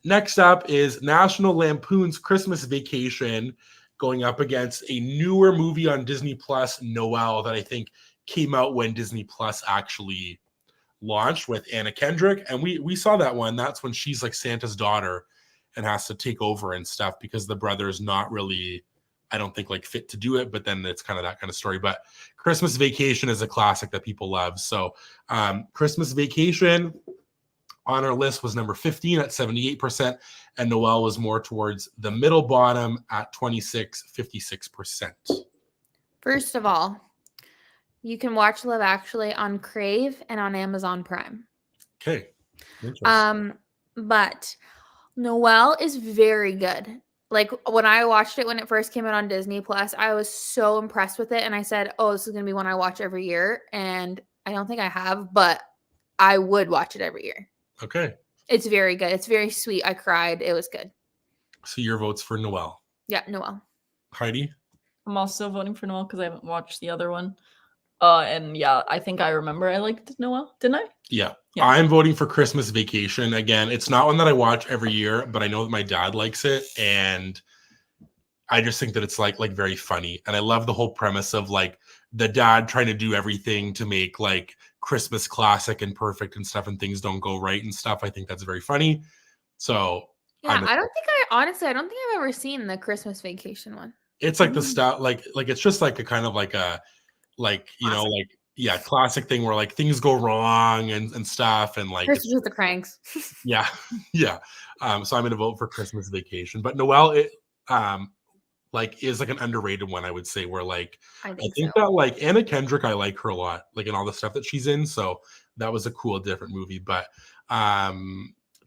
Next up is National Lampoon's Christmas Vacation going up against a newer movie on Disney Plus, Noel, that I think came out when Disney Plus actually launched with Anna Kendrick. And we saw that one. That's when she's like Santa's daughter and has to take over and stuff because the brother is not really, I don't think, like fit to do it, but then it's kind of that kind of story. But Christmas Vacation is a classic that people love. So Christmas Vacation on our list was number 15 at 78%, and Noel was more towards the middle bottom at 56%. First of all, you can watch Love Actually on Crave and on Amazon Prime. Okay. Interesting. But Noel is very good. Like when I watched it when it first came out on Disney Plus, I was so impressed with it, and I said, "Oh, this is gonna be one I watch every year." And I don't think I have, but I would watch it every year. Okay. It's very good. It's very sweet. I cried. It was good. So your vote's for Noel. Yeah, Noel. Heidi? I'm also voting for Noel because I haven't watched the other one. And yeah, I think I remember I liked Noel, didn't I? Yeah. Yeah. I'm voting for Christmas Vacation. Again, it's not one that I watch every year, but I know that my dad likes it, and I just think that it's like very funny. And I love the whole premise of like the dad trying to do everything to make like Christmas classic and perfect and stuff, and things don't go right and stuff. I think that's very funny. So Yeah, I don't think I don't think I've ever seen the Christmas Vacation one. it's like the stuff like it's just like a kind of like a classic thing where like things go wrong and stuff, and like Christmas with the Cranks. yeah. So I'm gonna vote for Christmas Vacation. But Noel, it is like an underrated one, I would say, where like I I think think so. that like Anna Kendrick, I like her a lot, like in all the stuff that she's in. So that was a cool different movie. But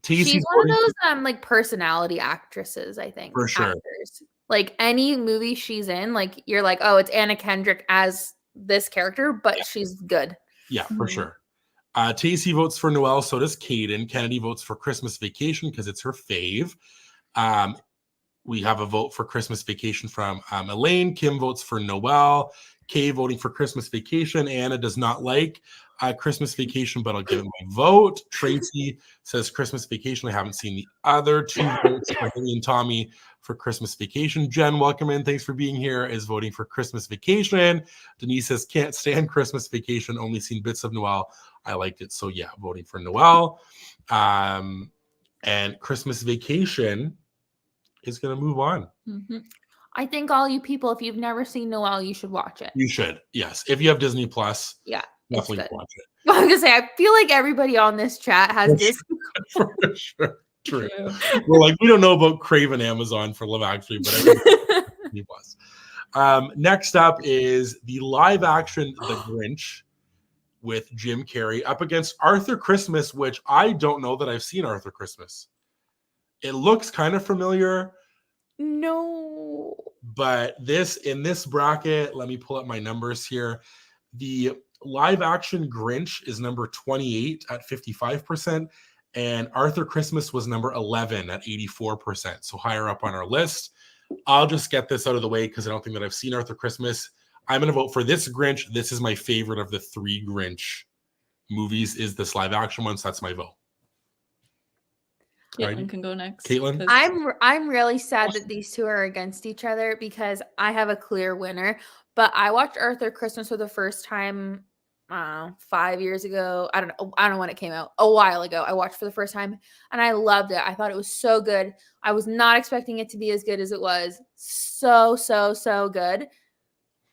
Tacey's She's one of voting those like personality actresses, I think. For sure. Actors. Like any movie she's in, like you're like, oh, it's Anna Kendrick as this character, but she's good. Yeah, for sure. Tacey votes for Noel, so does Caden. Kennedy votes for Christmas Vacation because it's her fave. We have a vote for Christmas Vacation from Elaine. Kim votes for Noel. Kay voting for Christmas Vacation. Anna does not like Christmas Vacation, but I'll give it my vote. Tracy says Christmas Vacation. I haven't seen the other 2 votes for Haley and Tommy for Christmas Vacation. Jen, welcome in. Thanks for being here. Is voting for Christmas Vacation. Denise says can't stand Christmas Vacation. Only seen bits of Noel. I liked it. So yeah, voting for Noel. And Christmas Vacation is going to move on. Mm-hmm. I think all you people, if you've never seen Noel, you should watch it. You should. Yes. If you have Disney Plus, Yeah, definitely good. watch it. I was gonna say, I feel like everybody on this chat has this. For sure. True. We're like, we don't know about Crave and Amazon for Love Actually, but Disney Plus. Next up is the live action The Grinch with Jim Carrey up against Arthur Christmas, which I don't know that I've seen Arthur Christmas. It looks kind of familiar. No. But in this bracket, let me pull up my numbers here. The live action Grinch is number 28 at 55%, and Arthur Christmas was number 11 at 84%. So higher up on our list. I'll just get this out of the way because I don't think that I've seen Arthur Christmas. I'm going to vote for this Grinch. This is my favorite of the 3 Grinch movies, is this live action one. So that's my vote. Caitlin can go next. Caitlin? I'm really sad that these two are against each other because I have a clear winner. But I watched Arthur Christmas for the first time 5 years ago. I don't know when it came out. A while ago. I watched for the first time and I loved it. I thought it was so good. I was not expecting it to be as good as it was. So good.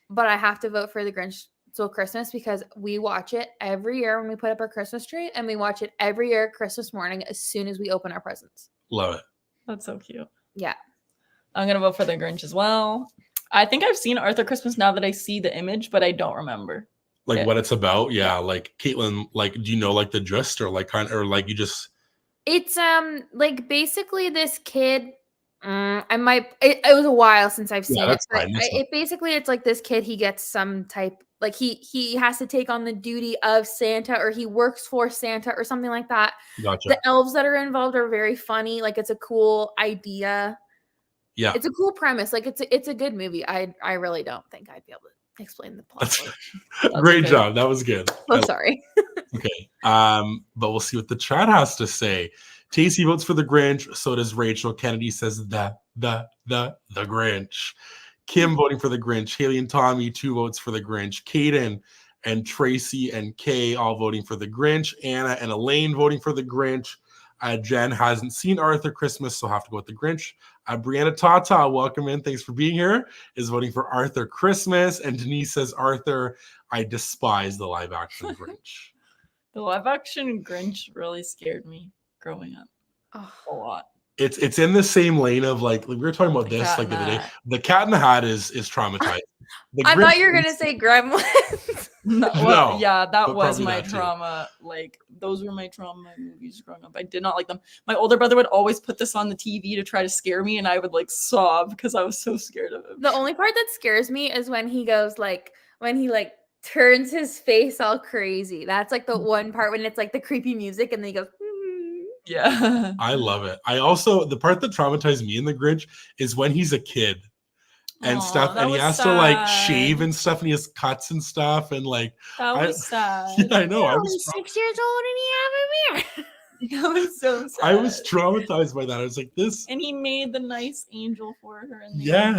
But I have to vote for the Grinch Stole Christmas because we watch it every year when we put up our Christmas tree, and we watch it every year Christmas morning as soon as we open our presents. Love it. That's so cute. Yeah. I'm going to vote for the Grinch as well. I think I've seen Arthur Christmas now that I see the image, but I don't remember. Like what it's about. Yeah. Like Caitlin, like, do you know like the gist or like you just. It's like basically this kid. It was a while since I've seen it. But it's like this kid, he gets some type, like he has to take on the duty of Santa, or he works for Santa or something like that. Gotcha. The elves that are involved are very funny. Like, it's a cool idea. Yeah. It's a cool premise. Like, it's a good movie. I really don't think I'd be able to explain the plot. Great job. That was good. Oh, sorry. Okay. But we'll see what the chat has to say. Casey votes for the Grinch. So does Rachel. Kennedy says the Grinch. Kim voting for the Grinch. Haley and Tommy, 2 votes for the Grinch. Kaden and Tracy and Kay all voting for the Grinch. Anna and Elaine voting for the Grinch. Jen hasn't seen Arthur Christmas, so have to go with the Grinch. Brianna Tata, welcome in. Thanks for being here. Is voting for Arthur Christmas. And Denise says, Arthur, I despise the live action Grinch. The live action Grinch really scared me growing up a lot. It's in the same lane of like we were talking about this like the other day. The Cat in the Hat is traumatized. I thought you were gonna say Gremlins. No, yeah, that was my trauma. Like, those were my trauma movies growing up. I did not like them. My older brother would always put this on the TV to try to scare me, and I would like sob because I was so scared of him. The only part that scares me is when he goes when he turns his face all crazy. That's like the one part when it's like the creepy music, and then he goes. Yeah. I love it. I also, the part that traumatized me in the Grinch is when he's a kid and stuff, and he has to like shave and stuff, and he has cuts and stuff, and like that was sad. Yeah, I know. I was 6 years old and he had a mirror. That was so sad. I was traumatized by that. I was like, this. And he made the nice angel for her. And yes.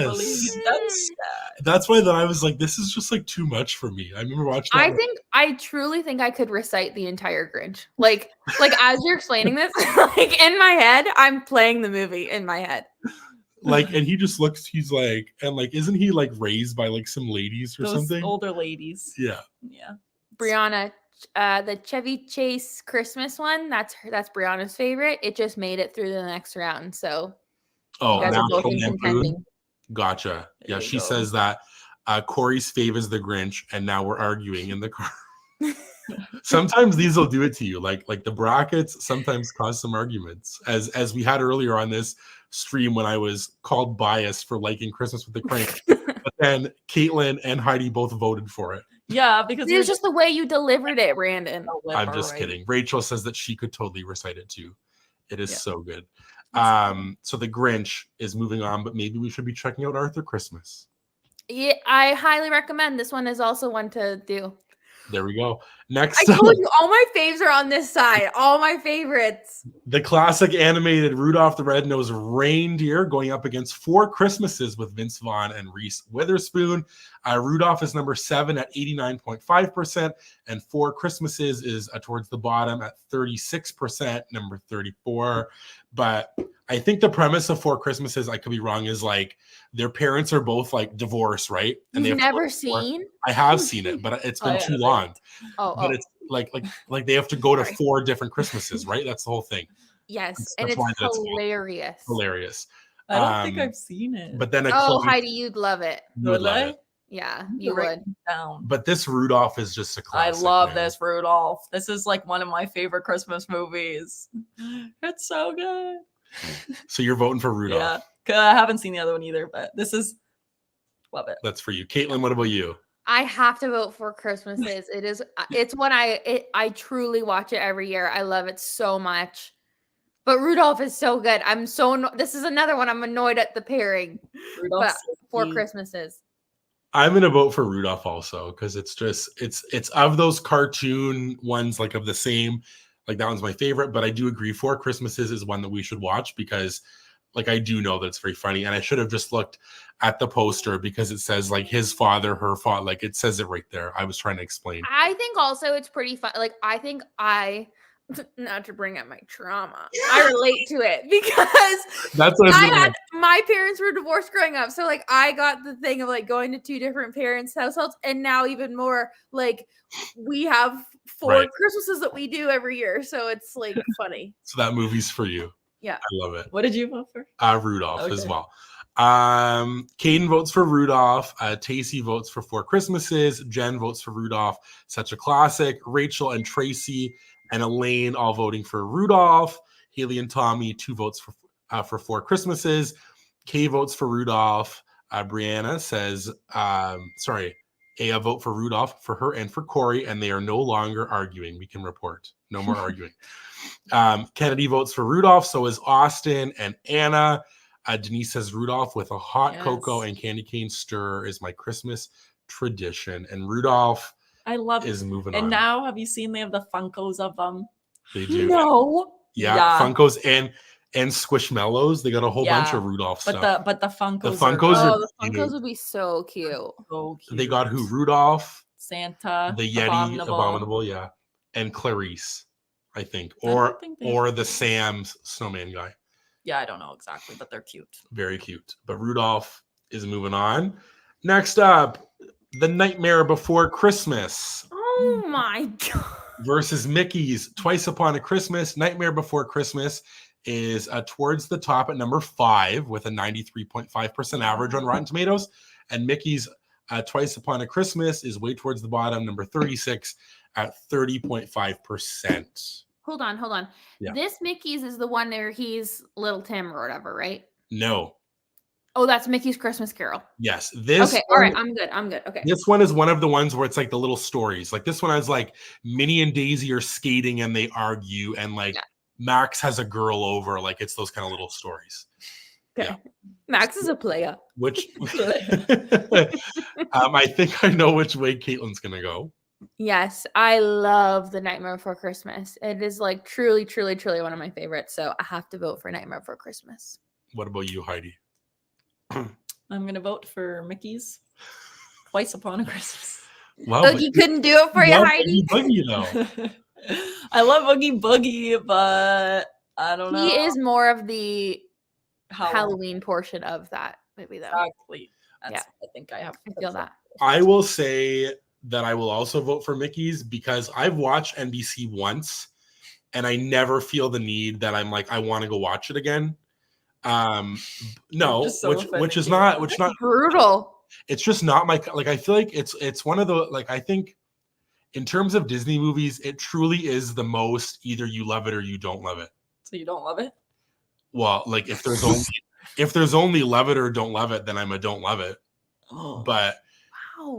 That's sad. That's why that I was like, this is just like too much for me. I remember watching that. I truly think I could recite the entire Grinch. Like as you're explaining this, like in my head, I'm playing the movie in my head. Like, and he just looks, he's like, and like, isn't he like raised by like some ladies or something? Older ladies. Yeah. Yeah. Brianna, the Chevy Chase Christmas one, that's Brianna's favorite. It just made it through the next round. So you guys are both contending. Gotcha. Yeah, she says that Corey's fave is the Grinch, and now we're arguing in the car. Sometimes these will do it to you. Like the brackets sometimes cause some arguments. As we had earlier on this stream when I was called biased for liking Christmas with the Crank. But then Caitlin and Heidi both voted for it. Yeah, because it's just the way you delivered it, Brandon. I'm just kidding. Rachel says that she could totally recite it too. It is so good. So the Grinch is moving on, but maybe we should be checking out Arthur Christmas. Yeah, I highly recommend. This one is also one to do. There we go. Next, I told you all my faves are on this side. All my favorites. The classic animated Rudolph the Red-Nosed Reindeer going up against Four Christmases with Vince Vaughn and Reese Witherspoon. Rudolph is number 7 at 89.5%, and Four Christmases is towards the bottom at 36%, number 34. But I think the premise of Four Christmases, I could be wrong, is like their parents are both like divorced, right? And You've never seen? I have seen it, but it's been too long. But it's like they have to go to 4 different Christmases, right? That's the whole thing. Yes, and it's hilarious. Hilarious. I don't think I've seen it. But then Heidi, you'd love it. You would love it. Yeah, you would. Down. But this Rudolph is just a classic. I love this Rudolph. This is like one of my favorite Christmas movies. It's so good. So you're voting for Rudolph? Yeah, I haven't seen the other one either, but this is love it. That's for you, Caitlin. What about you? I have to vote for Christmases. It's when I truly watch it every year. I love it so much. But Rudolph is so good. This is another one I'm annoyed at the pairing. Rudolph's But Four Christmases. I'm gonna vote for Rudolph also because it's just it's of those cartoon ones like of the same, like that one's my favorite. But I do agree Four Christmases is one that we should watch because like I do know that it's very funny, and I should have just looked at the poster because it says like his father, her father, like it says it right there. I was trying to explain. I think also it's pretty fun. Like I think not to bring up my trauma, I relate to it because That's what my parents were divorced growing up, so like I got the thing of like going to two different parents' households, and now even more like we have four Christmases that we do every year, so it's like funny. So that movie's for you. Yeah, I love it. What did you vote for? Rudolph as well. Caden votes for Rudolph. Tacey votes for Four Christmases. Jen votes for Rudolph. Such a classic. Rachel and Tracy and Elaine all voting for Rudolph. Haley and Tommy 2 votes for Four Christmases. Kay votes for Rudolph. Brianna says, a vote for Rudolph for her and for Corey, and they are no longer arguing. We can report. No more arguing. Kennedy votes for Rudolph. So is Austin and Anna. Denise says Rudolph with a hot cocoa and candy cane stir is my Christmas tradition. And Rudolph is moving on. And now have you seen they have the Funkos of them? They do. No. Yeah. Funkos and Squishmallows. They got a whole bunch of Rudolph stuff. But the Funkos. The Funkos would be so cute. So cute. They got who? Rudolph, Santa, the Yeti, Abominable, yeah, and Clarice, I think, or the Sam's snowman guy. Yeah, I don't know exactly, but they're cute. Very cute. But Rudolph is moving on. Next up, The Nightmare Before Christmas. Oh my God. Versus Mickey's Twice Upon a Christmas. Nightmare Before Christmas is towards the top at number 5 with a 93.5% average on Rotten Tomatoes. And Mickey's Twice Upon a Christmas is way towards the bottom, number 36 at 30.5%. Hold on. Yeah. This Mickey's is the one where he's Little Tim or whatever, right? No. Oh, that's Mickey's Christmas Carol. Yes. This okay. All right. I'm good. Okay. This one is one of the ones where it's like the little stories. Like this one has like Minnie and Daisy are skating and they argue, and like Max has a girl over. Like it's those kind of little stories. Okay. Yeah. Max is a player. Which I think I know which way Caitlin's gonna go. Yes, I love The Nightmare Before Christmas. It is like truly, truly, truly one of my favorites. So I have to vote for Nightmare Before Christmas. What about you, Heidi? I'm gonna vote for Mickey's Twice Upon a Christmas. Wow, you couldn't do it for you, Heidi. Boogie, though. I love Oogie Boogie, but I don't know. He is more of the Halloween portion of that movie, though. Exactly. I think I feel that. I will say that I will also vote for Mickey's because I've watched NBC once and I never feel the need that I'm like, I want to go watch it again. No, which is not brutal. It's just not my, like, I feel like it's one of the, like, I think in terms of Disney movies, it truly is the most either you love it or you don't love it. So you don't love it? Well, like if there's only love it or don't love it, then I'm a don't love it. Oh. But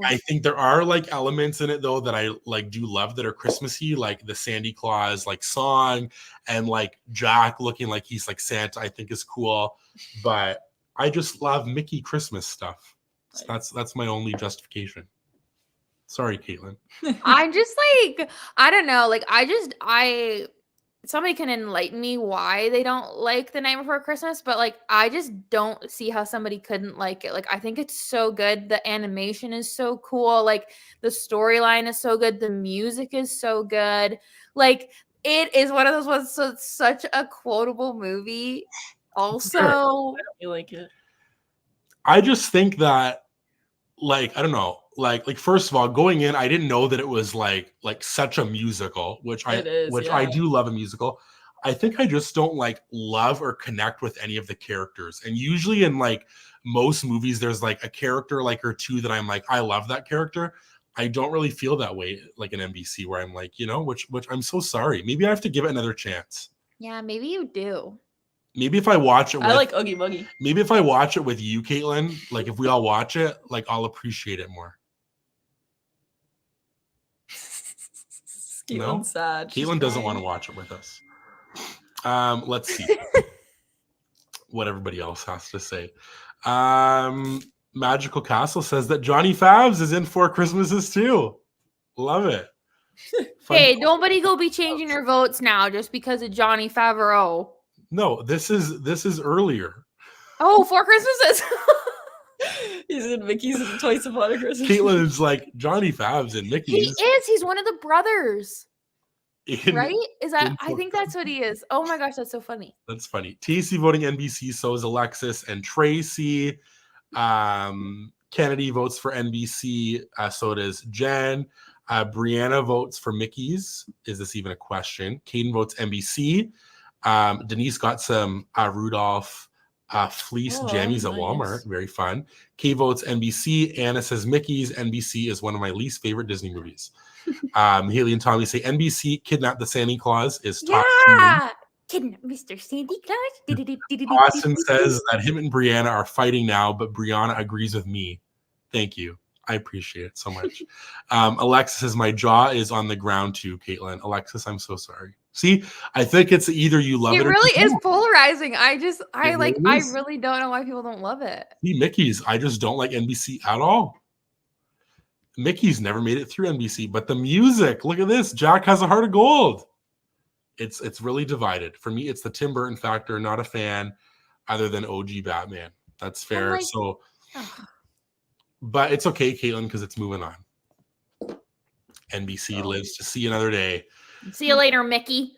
I think there are like elements in it though that I like do love that are Christmassy, like the Sandy Claus like song and like Jack looking like he's like Santa, I think is cool. But I just love Mickey Christmas stuff. So that's my only justification. Sorry, Caitlin. I'm just like, I don't know. Like somebody can enlighten me why they don't like The Night Before Christmas, but like I just don't see how somebody couldn't like it. Like I think it's so good. The animation is so cool. Like the storyline is so good. The music is so good. Like it is one of those ones. So it's such a quotable movie. Also, I don't really like it. I just think that, like, I don't know. Like first of all, going in, I didn't know that it was like such a musical, which I do love a musical. I think I just don't like love or connect with any of the characters. And usually in like most movies, there's like a character like or two that I'm like, I love that character. I don't really feel that way like in NBC where I'm like, you know, which I'm so sorry. Maybe I have to give it another chance. Yeah, maybe you do. Maybe if I watch it with, I like Oogie Boogie. Maybe if I watch it with you, Caitlin, like if we all watch it, like I'll appreciate it more. Caitlin's sad. She's Caitlin doesn't crying. want to watch it with us. Let's see what everybody else has to say. Magical Castle says that Johnny Favs is in Four Christmases too. Love it. Hey, nobody go be changing your votes now just because of Johnny Favreau. No, this is earlier. Oh, Four Christmases. He's in Mickey's and Twice Upon a Christmas. Caitlin's like Johnny Favs and He Mickey's. is. He's one of the brothers. Right? Is that? in I Four think that's what he is. Oh my gosh, that's so funny. That's funny. TC voting NBC, so is Alexis and Tracy. Kennedy votes for NBC, so does Jen. Brianna votes for Mickey's. Is this even a question? Caden votes NBC. Denise got some Rudolph fleece jammies at Walmart. Very fun. Kay votes NBC. Anna says Mickey's. NBC is one of my least favorite Disney movies. Haley and Tommy say NBC. Kidnap the Santa Claus is top. Yeah. Kidnap Mr. Santa Claus. Austin says that him and Brianna are fighting now, but Brianna agrees with me. Thank you. I appreciate it so much. Alexis says my jaw is on the ground too, Caitlin. Alexis, I'm so sorry. See, I think it's either you love it. It really is polarizing. I really is. really don't know why people don't love it. See, Mickey's. I just don't like NBC at all. Mickey's never made it through NBC, but the music, look at this. Jack Has a Heart of Gold. It's really divided. For me, it's the Tim Burton factor. Not a fan other than OG Batman. That's fair. But it's okay, Caitlin, because it's moving on. NBC lives to see another day. See you later, Mickey.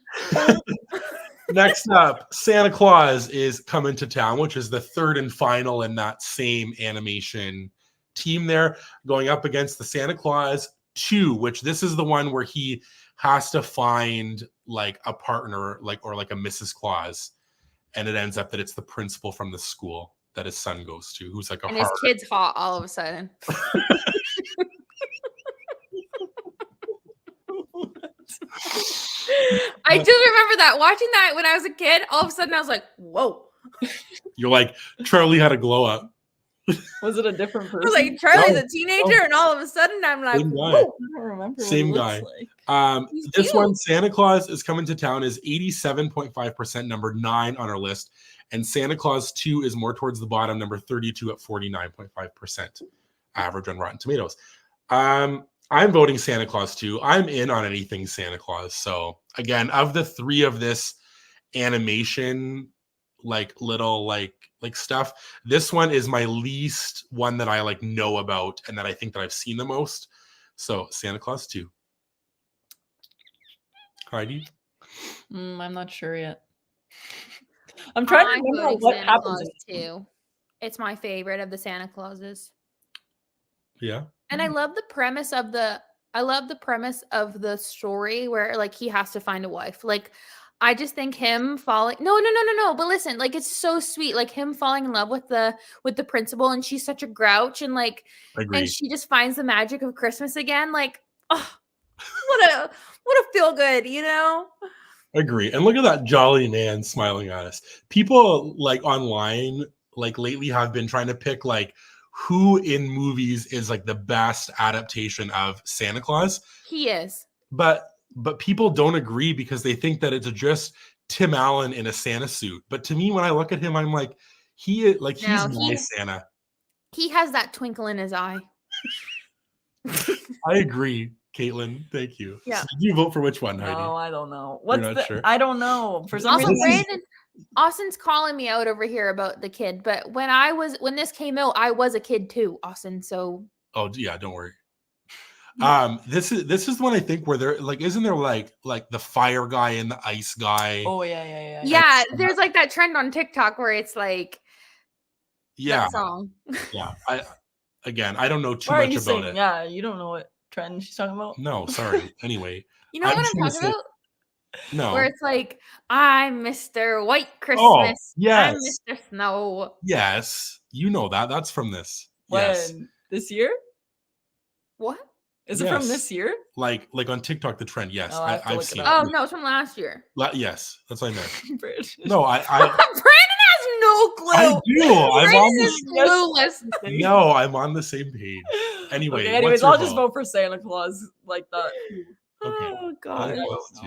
Next up, Santa Claus is coming to town, which is the third and final in that same animation team there, going up against the Santa Claus 2, which this is the one where he has to find like a partner, or like a Mrs. Claus, and it ends up that it's the principal from the school that his son goes to, who's like a and his kid's hot all of a sudden. I do remember that. Watching that when I was a kid, all of a sudden I was like, whoa. You're like, Charlie had a glow up. Was it a different person? I was like, Charlie's a teenager, and all of a sudden I'm like, whoa. I don't remember Same what guy. he looks like. This one, Santa Claus is coming to town, is 87.5%, number 9 on our list. And Santa Claus 2 is more towards the bottom, number 32 at 49.5% average on Rotten Tomatoes. I'm voting Santa Claus 2. I'm in on anything Santa Claus. So again, of the 3 of this animation, like little like stuff, this one is my least one that I like know about and that I think that I've seen the most. So Santa Claus 2. Heidi? I'm not sure yet. I'm trying to remember what Santa happens. Claus too. It's my favorite of the Santa Clauses. Yeah. And I love the premise of the story where like he has to find a wife. Like I just think him falling no. But listen, like it's so sweet. Like him falling in love with the principal, and she's such a grouch, and like and she just finds the magic of Christmas again. Like, oh, what a feel good, you know? Agree. And look at that jolly man smiling at us. People like online, like lately have been trying to pick like who in movies is like the best adaptation of Santa Claus. He is. But people don't agree because they think that it's just Tim Allen in a Santa suit. But to me, when I look at him, I'm like, he's my Santa. He has that twinkle in his eye. I agree, Caitlin. Thank you. Yeah. So did you vote for which one, Heidi? No, I don't know. Sure? I don't know. For some Also, reason, Austin's calling me out over here about the kid, but when this came out, I was a kid too, Austin. So yeah, don't worry. This is the one I think where they're like, isn't there like the fire guy and the ice guy? Oh yeah. Yeah, there's like that trend on TikTok where it's like that song. Yeah. I don't know too Why much are you about saying, it. Yeah, you don't know what trend she's talking about? No, sorry. Anyway. You know what I'm talking about? No. Where it's like, I'm Mr. White Christmas. Oh, yes. I'm Mr. Snow. Yes. You know that. That's from this. When? Yes. This year? What? Is it from this year? Like on TikTok, the trend. Yes. Oh, I've seen it. Oh, no, it's from last year. Yes. That's what I meant. British. No, Brandon has no clue. I do. Brandon is clueless. No, I'm on the same page. Anyway. Okay, anyways, I'll just vote for Santa Claus like that. Okay. Oh Santa god. Claus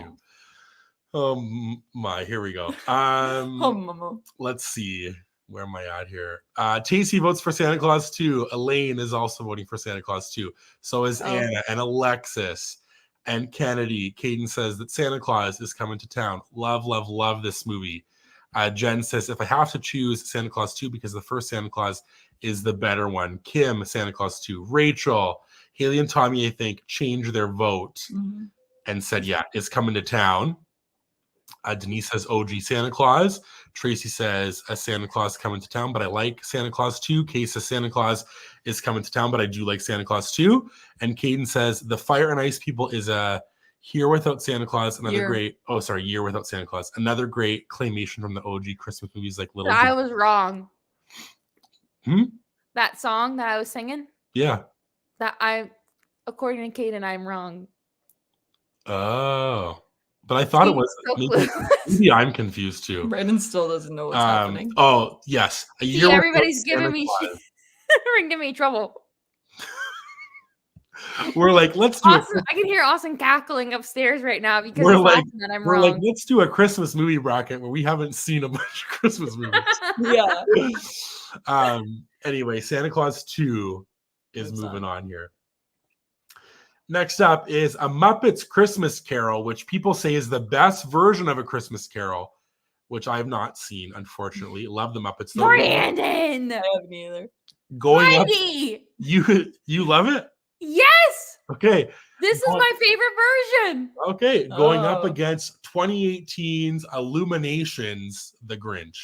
2. My, here we go. Mama. Let's see. Where am I at here? Tacey votes for Santa Claus 2. Elaine is also voting for Santa Claus 2. So is Oh. Anna and Alexis and Kennedy. Caden says that Santa Claus is coming to town. Love, love, love this movie. Jen says, if I have to choose Santa Claus 2 because the first Santa Claus is the better one. Kim, Santa Claus 2. Rachel, Haley and Tommy, I think, changed their vote and said, yeah, it's coming to town. Denise says OG Santa Claus. Tracy says a Santa Claus coming to town, but I like Santa Claus 2. Kay says Santa Claus is coming to town, but I do like Santa Claus 2. And Caden says the Fire and Ice People is a Year Without Santa Claus. Year Without Santa Claus. Another great claymation from the OG Christmas movies like Little. I was wrong. Hmm? That song that I was singing, Yeah. according to Kaden, I'm wrong. Oh. But I thought it was So maybe I'm confused too. Brandon still doesn't know what's happening. Oh, yes. See, everybody's giving me giving me trouble. We're like, let's do Austin, I can hear Austin cackling upstairs right now because We're he's like- laughing that I'm We're wrong. like, let's do a Christmas movie bracket where we haven't seen a bunch of Christmas movies. Yeah. Anyway, Santa Claus 2 is Moves moving on here. Next up is A Muppets Christmas Carol, which people say is the best version of A Christmas Carol, which I have not seen, unfortunately. Love the Muppets. Though. Brandon! I haven't either. Going up, Heidi! you love it? Yes! Okay. This is my favorite version. Okay. Going up Oh. against 2018's Illuminations, The Grinch.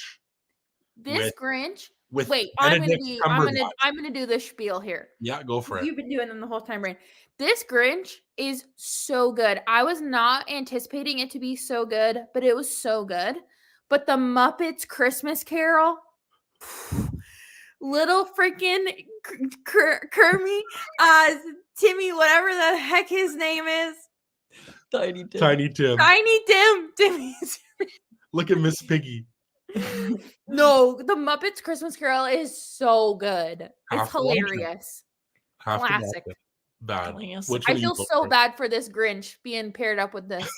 This Grinch. With Wait, I'm Benedict Cumberbatch. gonna do this spiel here. Yeah, go for it. You've been doing them the whole time, Brandon. This Grinch is so good. I was not anticipating it to be so good, but it was so good. But the Muppets Christmas Carol, little freaking Kermie, Timmy, whatever the heck his name is, Tiny Tim. Tiny Tim. Tiny Tim, Timmy's. Look at Miss Piggy. No, the Muppets Christmas Carol is so good. Have It's to watch it. hilarious. Have to watch Classic. it. Bad. Telling us. Which I one do you feel vote so for? bad for this Grinch being paired up with this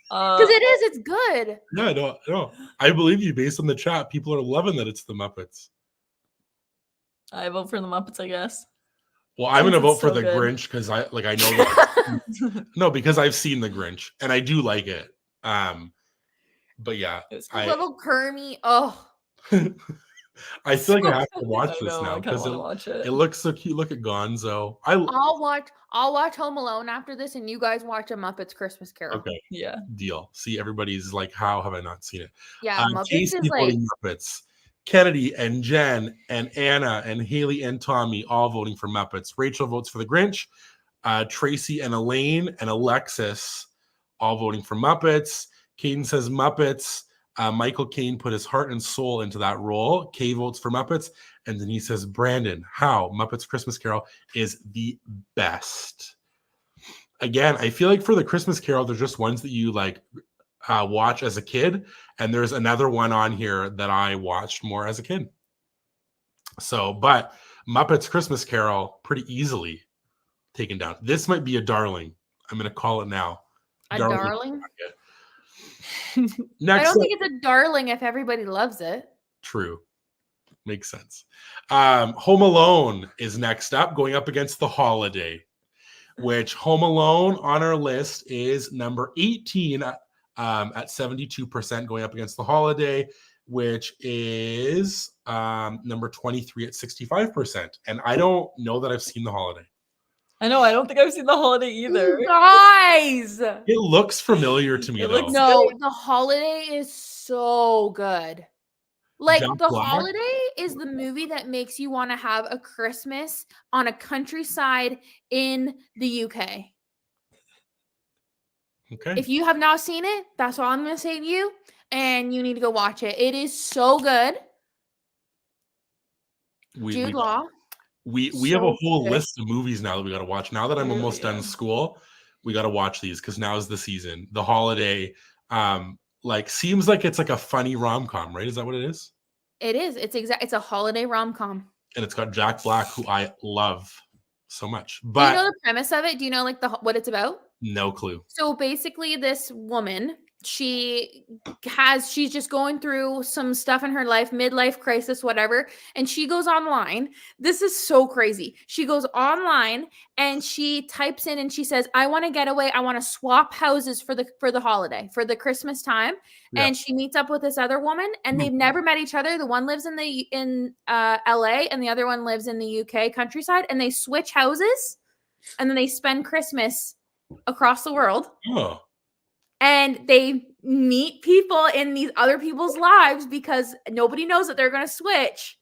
because Uh, it's good. Yeah, no. I believe you based on the chat. People are loving that it's the Muppets. I vote for the Muppets, I guess. Well, I'm Since gonna vote it's for so the good. Grinch because I know that. No, because I've seen the Grinch and I do like it. But yeah, It was I Little Kermie. Oh, I feel like I so have to watch this I now kind of because want to watch it. it looks so cute. Look at Gonzo. I'll watch Home Alone after this, and you guys watch a Muppets Christmas Carol. Okay, Yeah. deal. See, everybody's like, how have I not seen it? Yeah, Muppets Casey is like voting Muppets. Kennedy and Jen and Anna and Haley and Tommy all voting for Muppets. Rachel votes for the Grinch. Tracy and Elaine and Alexis all voting for Muppets. Caden says Muppets. Michael Caine put his heart and soul into that role. Kay votes for Muppets. And then he says, Brandon, how? Muppets Christmas Carol is the best. Again, I feel like for the Christmas Carol, there's just ones that you like watch as a kid. And there's another one on here that I watched more as a kid. So, but Muppets Christmas Carol pretty easily taken down. This might be a darling. I'm going to call it now. a darling. Next I don't up- think it's a darling if everybody loves it. True. Makes sense. Home Alone is next up, going up against The Holiday, which Home Alone on our list is number 18 at 72%, going up against The Holiday, which is number 23 at 65%. And I don't know that I've seen The Holiday. I know. I don't think I've seen the holiday either. You guys, It looks familiar to me, It though. looks- no, The Holiday is so good. Like Jack The Black? Holiday is the movie that makes you want to have a Christmas on a countryside in the UK. Okay. If you have not seen it, that's all I'm going to say to you. And you need to go watch it. It is so good. Jude Law. We have a So whole good. list of movies now that we got to watch. Now that I'm Really, almost done yeah. school, we got to watch these because now is the season. The Holiday, like seems like it's like a funny rom-com, right? Is that what it is? It is. It's a holiday rom-com. And it's got Jack Black, who I love so much. Do you But know the premise of it? Do you know like what it's about? No clue. So basically, this woman, she's just going through some stuff in her life, midlife crisis, whatever, and she goes online. This is so crazy. She goes online and she types in and she says, "I want to get away. I want to swap houses for the holiday, for the Christmas time." Yeah. And she meets up with this other woman, and they've never met each other. The one lives in LA, and the other one lives in the UK countryside, and they switch houses, and then they spend Christmas across the world. Oh, And they meet people in these other people's lives because nobody knows that they're going to switch.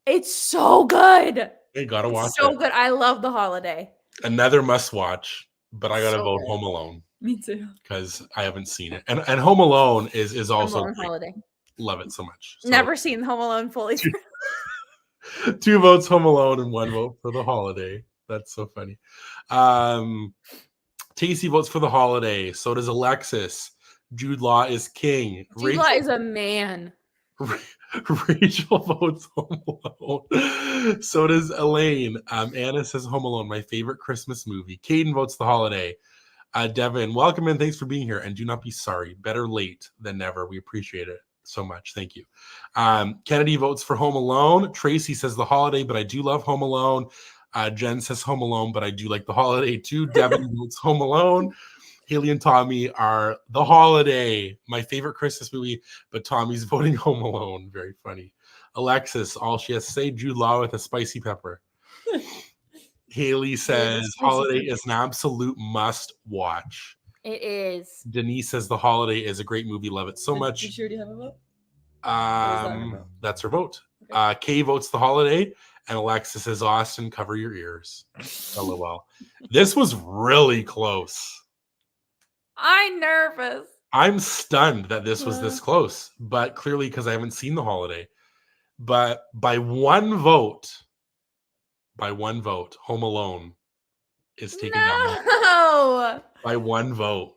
It's so good. you gotta watch So it. good. I love The Holiday. Another must watch, but I gotta So vote good. Home Alone Me too. because I haven't seen it. And Home Alone is Home also Alone great. Holiday. Love it so much. So, Never seen Home Alone fully. 2 votes Home Alone and 1 vote for The Holiday. That's so funny. Tasty votes for The Holiday. So does Alexis. Jude Law is king. Jude Law is a man. Rachel votes Home Alone. So does Elaine. Anna says Home Alone, my favorite Christmas movie. Caden votes The Holiday. Devin, welcome and thanks for being here. And do not be sorry. Better late than never. We appreciate it so much. Thank you. Kennedy votes for Home Alone. Tracy says The Holiday, but I do love Home Alone. Jen says Home Alone, but I do like The Holiday too. Devin votes Home Alone. Haley and Tommy are The Holiday, my favorite Christmas movie, but Tommy's voting Home Alone. Very funny. Alexis, all she has to say, Jude Law with a spicy pepper. Haley says Holiday is an absolute must watch. It is. Denise says The Holiday is a great movie. Love it so much. Did you already have a vote? that her vote? That's her vote. Okay. Kay votes The Holiday, and Alexis says Austin, cover your ears. LOL. This was really close. I'm nervous. I'm stunned that this was this close, but clearly because I haven't seen The Holiday. But by one vote, Home Alone is taking that vote. No. By one vote.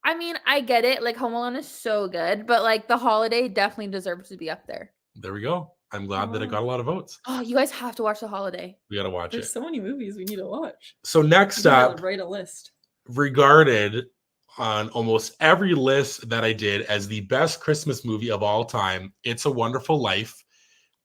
I mean, I get it. Like, Home Alone is so good, but like The Holiday definitely deserves to be up there. There we go. I'm glad that it got a lot of votes. Oh, you guys have to watch The Holiday. We got to watch There's it. so many movies we need to watch. So next We gotta up, write a list. regarded on almost every list that I did as the best Christmas movie of all time, It's a Wonderful Life,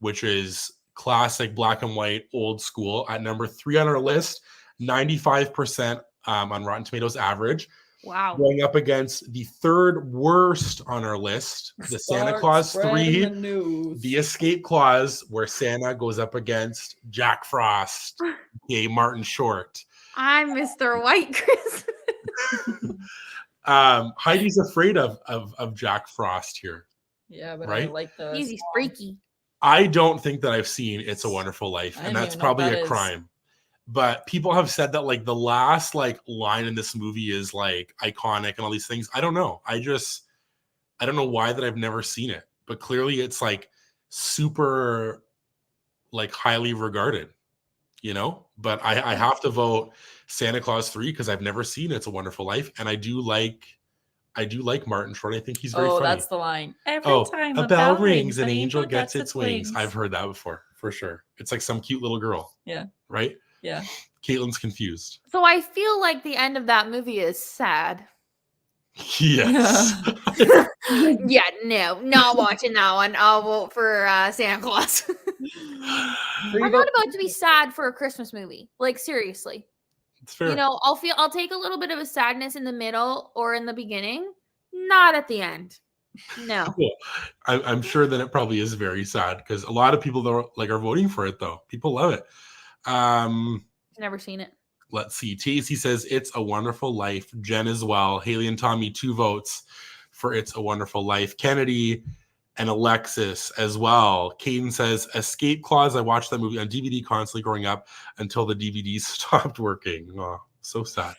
which is classic black and white, old school, at number 3 on our list, 95% on Rotten Tomatoes average. Wow. Going up against the third worst on our list, the Santa Start Claus spreading 3, the news. The Escape Clause, where Santa goes up against Jack Frost, aka Martin Short. I'm Mr. White Christmas. Heidi's afraid of Jack Frost here. Yeah, but Right? I like the He's freaky. I don't think that I've seen It's a Wonderful Life, I and don't that's even know what probably that a is. crime. But people have said that like the last like line in this movie is like iconic and all these things. I don't know. I don't know why that I've never seen it, but clearly it's like super like highly regarded, you know? But I have to vote Santa Claus 3 because I've never seen It's a Wonderful Life, and I do like Martin Short. I think he's very funny. that's the line. Every time a bell rings, an angel gets its wings. I've heard that before, for sure. It's like some cute little girl. Yeah. Right? Yeah. Caitlin's confused. So I feel like the end of that movie is sad. Yes. Yeah, no, not watching that one. I'll vote for Santa Claus. I'm not about to be sad for a Christmas movie. Like, seriously. It's fair. You know, I'll take a little bit of a sadness in the middle or in the beginning, not at the end. No. Cool. I'm sure that it probably is very sad because a lot of people are voting for it though. People love it. Never seen it. Let's see. Tasty says It's a Wonderful Life. Jen as well. Haley and Tommy 2 votes for It's a Wonderful Life. Kennedy and Alexis as well. Caden says Escape Clause. I watched that movie on DVD constantly growing up until the DVD stopped working. Oh, so sad.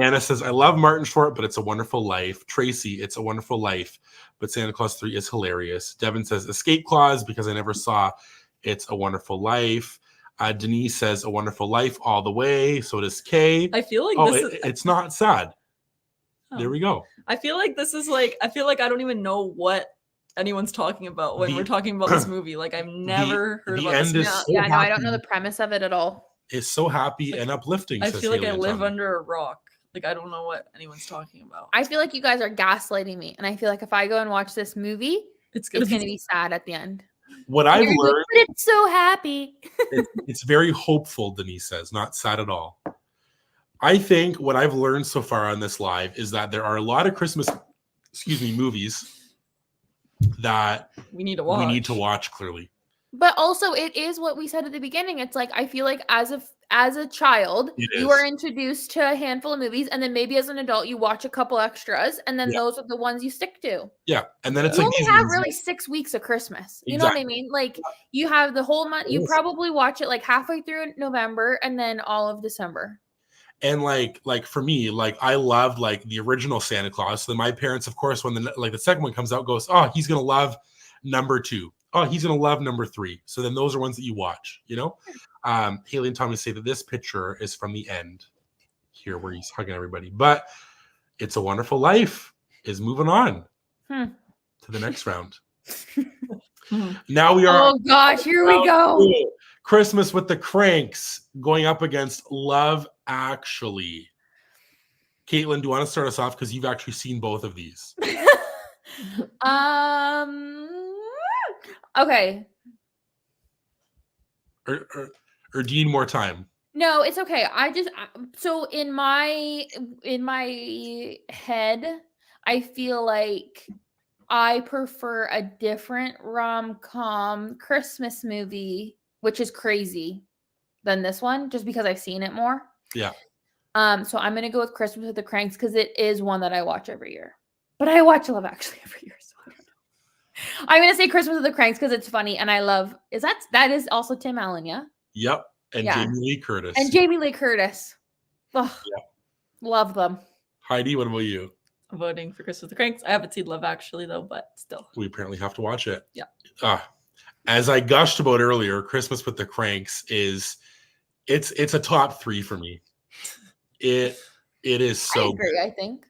Anna says I love Martin Short, but It's a Wonderful Life. Tracy, It's a Wonderful Life, but Santa Claus 3 is hilarious. Devin says Escape Clause because I never saw It's a Wonderful Life. Denise says A Wonderful Life all the way. So does Kay. I feel like It's not sad. Oh. There we go. I feel like this is like I don't even know what anyone's talking about when we're talking about this movie. Like I've never heard the about end this. is movie. so I don't know happy. the premise of it at all. It's so happy and uplifting. I says feel like Haley I and live Tommy. under a rock. Like, I don't know what anyone's talking about. I feel like you guys are gaslighting me, and I feel like if I go and watch this movie, It's gonna it's be going to be sad at the end. What I've You're like, learned, but it's so happy. it's very hopeful, Denise says, not sad at all. I think what I've learned so far on this live is that there are a lot of Christmas, movies that we need to watch clearly. But also, it is what we said at the beginning. It's like I feel like as a child, you are introduced to a handful of movies, and then maybe as an adult, you watch a couple extras, and then those are the ones you stick to. Yeah, and then it's you like only these have ones really that- 6 weeks of Christmas. You know what I mean? Like you have the whole month. You probably watch it like halfway through November, and then all of December. And like for me, like I loved like the original Santa Claus. So my parents, of course, when the second one comes out, goes, oh, he's gonna love number 2. Oh, he's gonna love number 3. So then those are ones that you watch, you know. Haley and Tommy say that this picture is from the end here where he's hugging everybody, but It's a Wonderful Life is moving on to the next round. Now we are. Oh gosh, here we go. Christmas with the Cranks going up against Love Actually. Caitlin, do you want to start us off because you've actually seen both of these? Okay. Or do you need more time? No, it's okay. So in my head, I feel like I prefer a different rom-com Christmas movie, which is crazy, than this one, just because I've seen it more. Yeah. So I'm gonna go with Christmas with the Cranks because it is one that I watch every year. But I watch Love Actually every year, so I don't know. I'm gonna say Christmas with the Cranks because it's funny and I love. That is also Tim Allen, yeah. Yep. And Jamie Lee Curtis. Ugh, yeah. Love them. Heidi, what about you? I'm voting for Christmas with the Cranks. I haven't seen Love Actually though, but still. We apparently have to watch it. Yeah. As I gushed about earlier, Christmas with the Cranks it's a top 3 for me. It is so I agree, good. I think.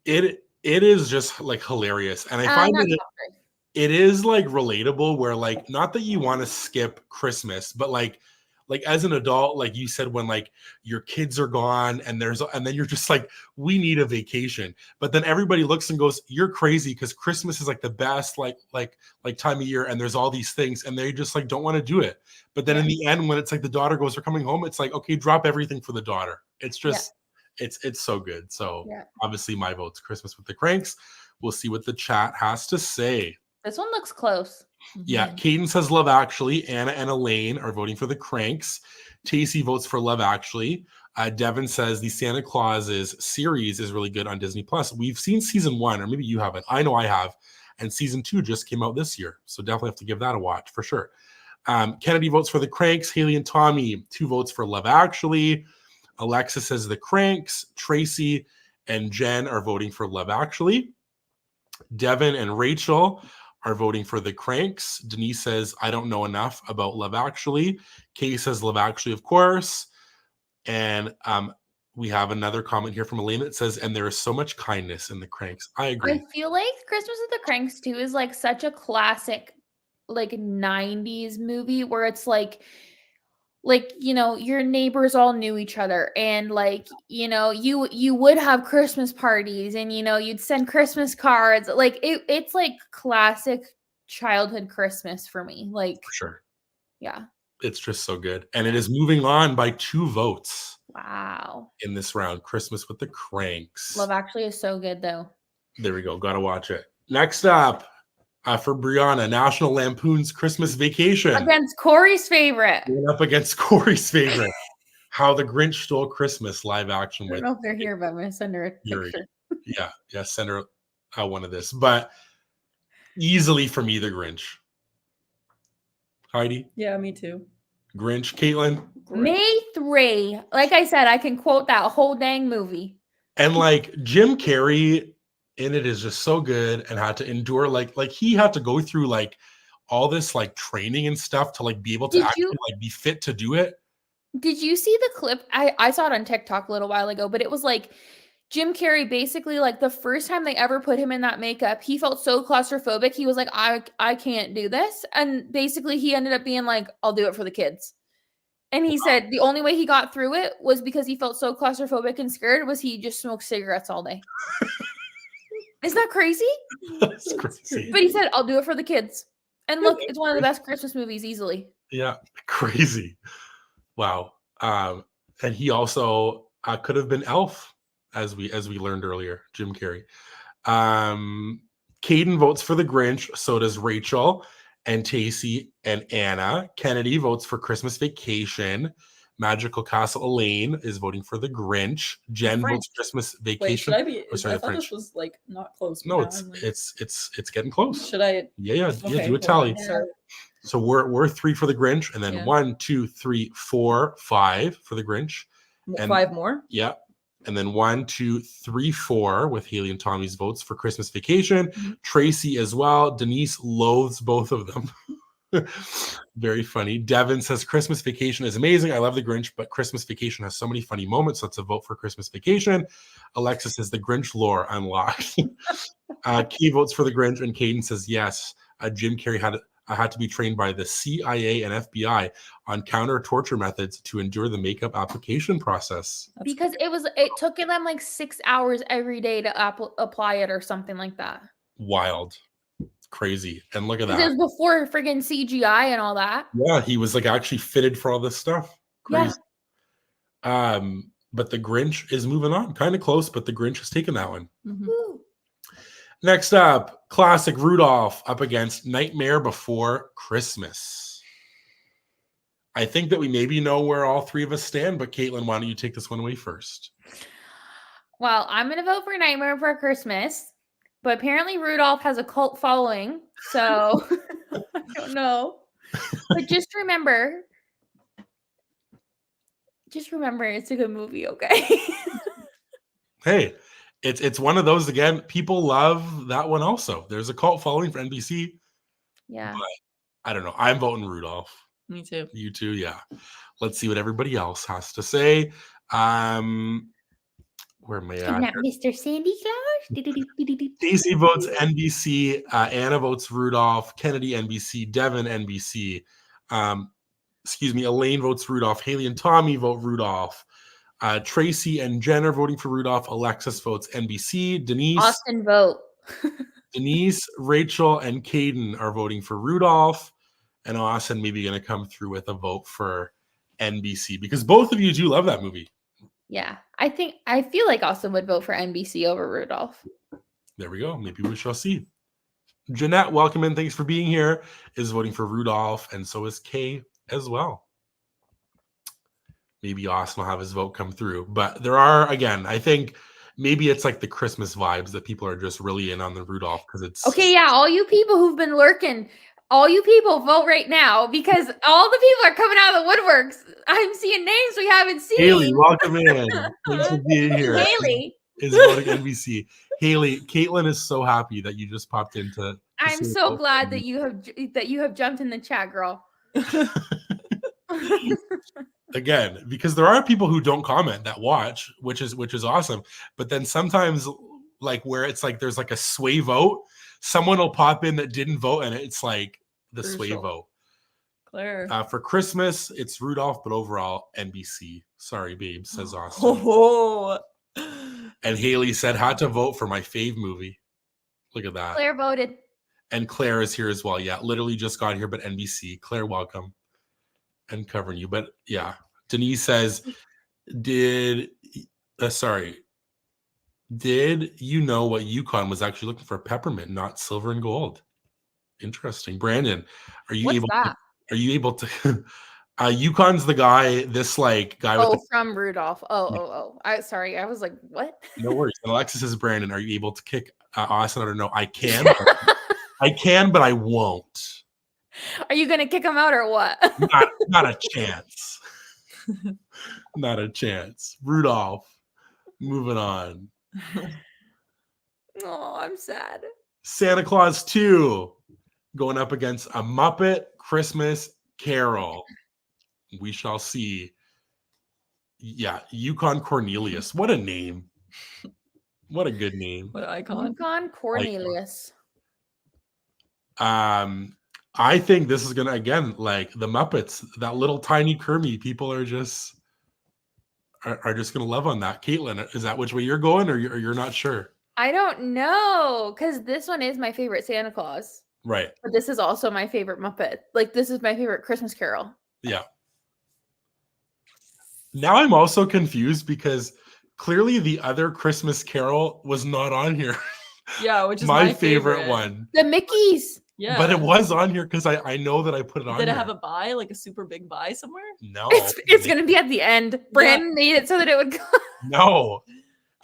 It is just like hilarious. And I find that it is like relatable where like not that you want to skip Christmas, but like as an adult, like you said, when like your kids are gone and then you're just like, we need a vacation. But then everybody looks and goes, you're crazy because Christmas is like the best like time of year and there's all these things and they just like don't want to do it. But then in the end, when it's like the daughter goes, we're coming home, it's like, okay, drop everything for the daughter. It's just it's so good. So obviously my vote's Christmas with the Cranks. We'll see what the chat has to say. This one looks close. Yeah, Caden says Love Actually. Anna and Elaine are voting for the Cranks. Tacey votes for Love Actually. Devin says the Santa Clauses series is really good on Disney Plus. We've seen season 1, or maybe you haven't. I know I have. And season 2 just came out this year. So definitely have to give that a watch for sure. Kennedy votes for the Cranks. Haley and Tommy, 2 votes for Love Actually. Alexa says the Cranks. Tracy and Jen are voting for Love Actually. Devin and Rachel are voting for the Cranks. Denise says, I don't know enough about Love Actually. Kay says Love Actually, of course. And we have another comment here from Elaine that says, and there is so much kindness in the Cranks. I agree. I feel like Christmas with the Cranks too is like such a classic like 90s movie where it's like, you know, your neighbors all knew each other and like, you know, you would have Christmas parties and, you know, you'd send Christmas cards. Like it's like classic childhood Christmas for me. Like, for sure. Yeah. It's just so good. And it is moving on by 2 votes. Wow. In this round, Christmas with the Cranks. Love Actually is so good though. There we go. Got to watch it. Next up, for Brianna, National Lampoon's Christmas Vacation. Against Corey's favorite. Going up against Corey's favorite. How the Grinch Stole Christmas live action. I don't know if they're here, but I'm going to send her a picture. Yeah, send her one of this. But easily for me, the Grinch. Heidi? Yeah, me too. Grinch. Caitlin? May 3. Like I said, I can quote that whole dang movie. And like Jim Carrey in it is just so good and had to endure like he had to go through like all this like training and stuff to like be able to actually like be fit to do it. Did you see the clip? I saw it on TikTok a little while ago, but it was like Jim Carrey basically like the first time they ever put him in that makeup, he felt so claustrophobic. He was like, I can't do this. And basically he ended up being like, I'll do it for the kids. And he said the only way he got through it was because he felt so claustrophobic and scared was he just smoked cigarettes all day. Isn't that crazy? That's crazy. But he said, I'll do it for the kids. And look, it's one of the best Christmas movies easily. Yeah, crazy. Wow. And he also could have been Elf, as we learned earlier, Jim Carrey. Caden votes for the Grinch, so does Rachel and Tacey and Anna. Kennedy votes for Christmas Vacation. Magical Castle Elaine is voting for the Grinch. Jen votes Christmas Wait, Vacation. should I be? Oh, sorry, I thought French. this was like not close. No, now it's I'm like, it's getting close. Should I? Yeah, Okay, do a tally. sorry. So we're 3 for the Grinch, and then Yeah. 1, 2, 3, 4, 5 for the Grinch. And 5 more. yeah. And then 1, 2, 3, 4 with Haley and Tommy's votes for Christmas Vacation. Mhm. Tracy as well. Denise loathes both of them. Very funny. Devin says Christmas Vacation is amazing. I love the Grinch, but Christmas Vacation has so many funny moments. So let's a vote for Christmas Vacation. Alexis says the Grinch lore unlocked. Key votes for the Grinch, and Caden says yes. Jim Carrey had to be trained by the CIA and FBI on counter torture methods to endure the makeup application process. Because it took them like 6 hours every day to apply it or something like that. Wild. Crazy. And look at Because that. it was before friggin' CGI and all that. Yeah, he was like actually fitted for all this stuff. Crazy. Yeah. But the Grinch is moving on. Kind of close, but the Grinch has taken that one. Mhm. Woo. Next up, classic Rudolph up against Nightmare Before Christmas. I think that we maybe know where all three of us stand, but Caitlin, why don't you take this one away first? Well, I'm going to vote for Nightmare Before Christmas, but apparently Rudolph has a cult following, so I don't know. But just remember, it's a good movie, okay? Hey, it's one of those, again, people love that one also. There's a cult following for NBC. Yeah. But I don't know. I'm voting Rudolph. Me too. You too, yeah. Let's see what everybody else has to say. Where am I Isn't at? that Mr. Sandy Claus? Daisy votes NBC. Anna votes Rudolph. Kennedy NBC. Devin NBC. Elaine votes Rudolph. Haley and Tommy vote Rudolph. Tracy and Jen are voting for Rudolph. Alexis votes NBC. Austin vote. Denise, Rachel, and Caden are voting for Rudolph. And Austin maybe going to come through with a vote for NBC because both of you do love that movie. Yeah. I feel like Austin would vote for NBC over Rudolph. There we go. Maybe we shall see. Jeanette, welcome in. Thanks for being here. Is voting for Rudolph, and so is Kay as well. Maybe Austin will have his vote come through. But there are, again, I think maybe it's like the Christmas vibes that people are just really in on the Rudolph because it's Okay, yeah, all you people who've been lurking, all you people vote right now because all the people are coming out of the woodworks. I'm seeing names we haven't seen. Haley, welcome in. Thanks for being here. Haley. Is voting NBC. Haley, Caitlin is so happy that you just popped into. I'm so glad that you have jumped in the chat, girl. Again, because there are people who don't comment that watch, which is awesome. But then sometimes, like where it's like there's like a sway vote, someone will pop in that didn't vote, and it's like the sway vote. Claire. For Christmas, it's Rudolph, but overall NBC. Sorry, babe, says Austin. Oh. And Haley said, had to vote for my fave movie. Look at that. Claire voted. And Claire is here as well. Yeah, literally just got here, but NBC. Claire, welcome. And covering you. But yeah, Denise says, did you know what Yukon was actually looking for? Peppermint, not silver and gold. Interesting. Brandon, are you able to Yukon's the guy, this like guy with from Rudolph. Sorry. I was like, what? No worries. And Alexis says, Brandon, are you able to kick Austin? I don't know. I can. I can, but I won't. Are you gonna him out or what? Not a chance. Not a chance. Rudolph. Moving on. Oh, I'm sad. Santa Claus 2 going up against A Muppet Christmas Carol. We shall see. Yeah, Yukon Cornelius. What a name. What a good name. What icon. Yukon Cornelius. I think this is gonna again like the Muppets, that little tiny Kermie. People are just gonna love on that. Caitlin, is that which way you're going, or you're not sure? I don't know, because this one is my favorite Santa Claus, Right. but this is also my favorite Muppet. Like, this is my favorite Christmas Carol. Yeah. Now I'm also confused because clearly the other Christmas Carol was not on here. Yeah, which is my favorite one. The Mickeys. Yeah. But it was on here because I know that I put it on Did it here. have a buy, like a super big buy somewhere? No. It's gonna be at the end. Brandon made it so that it would go. No.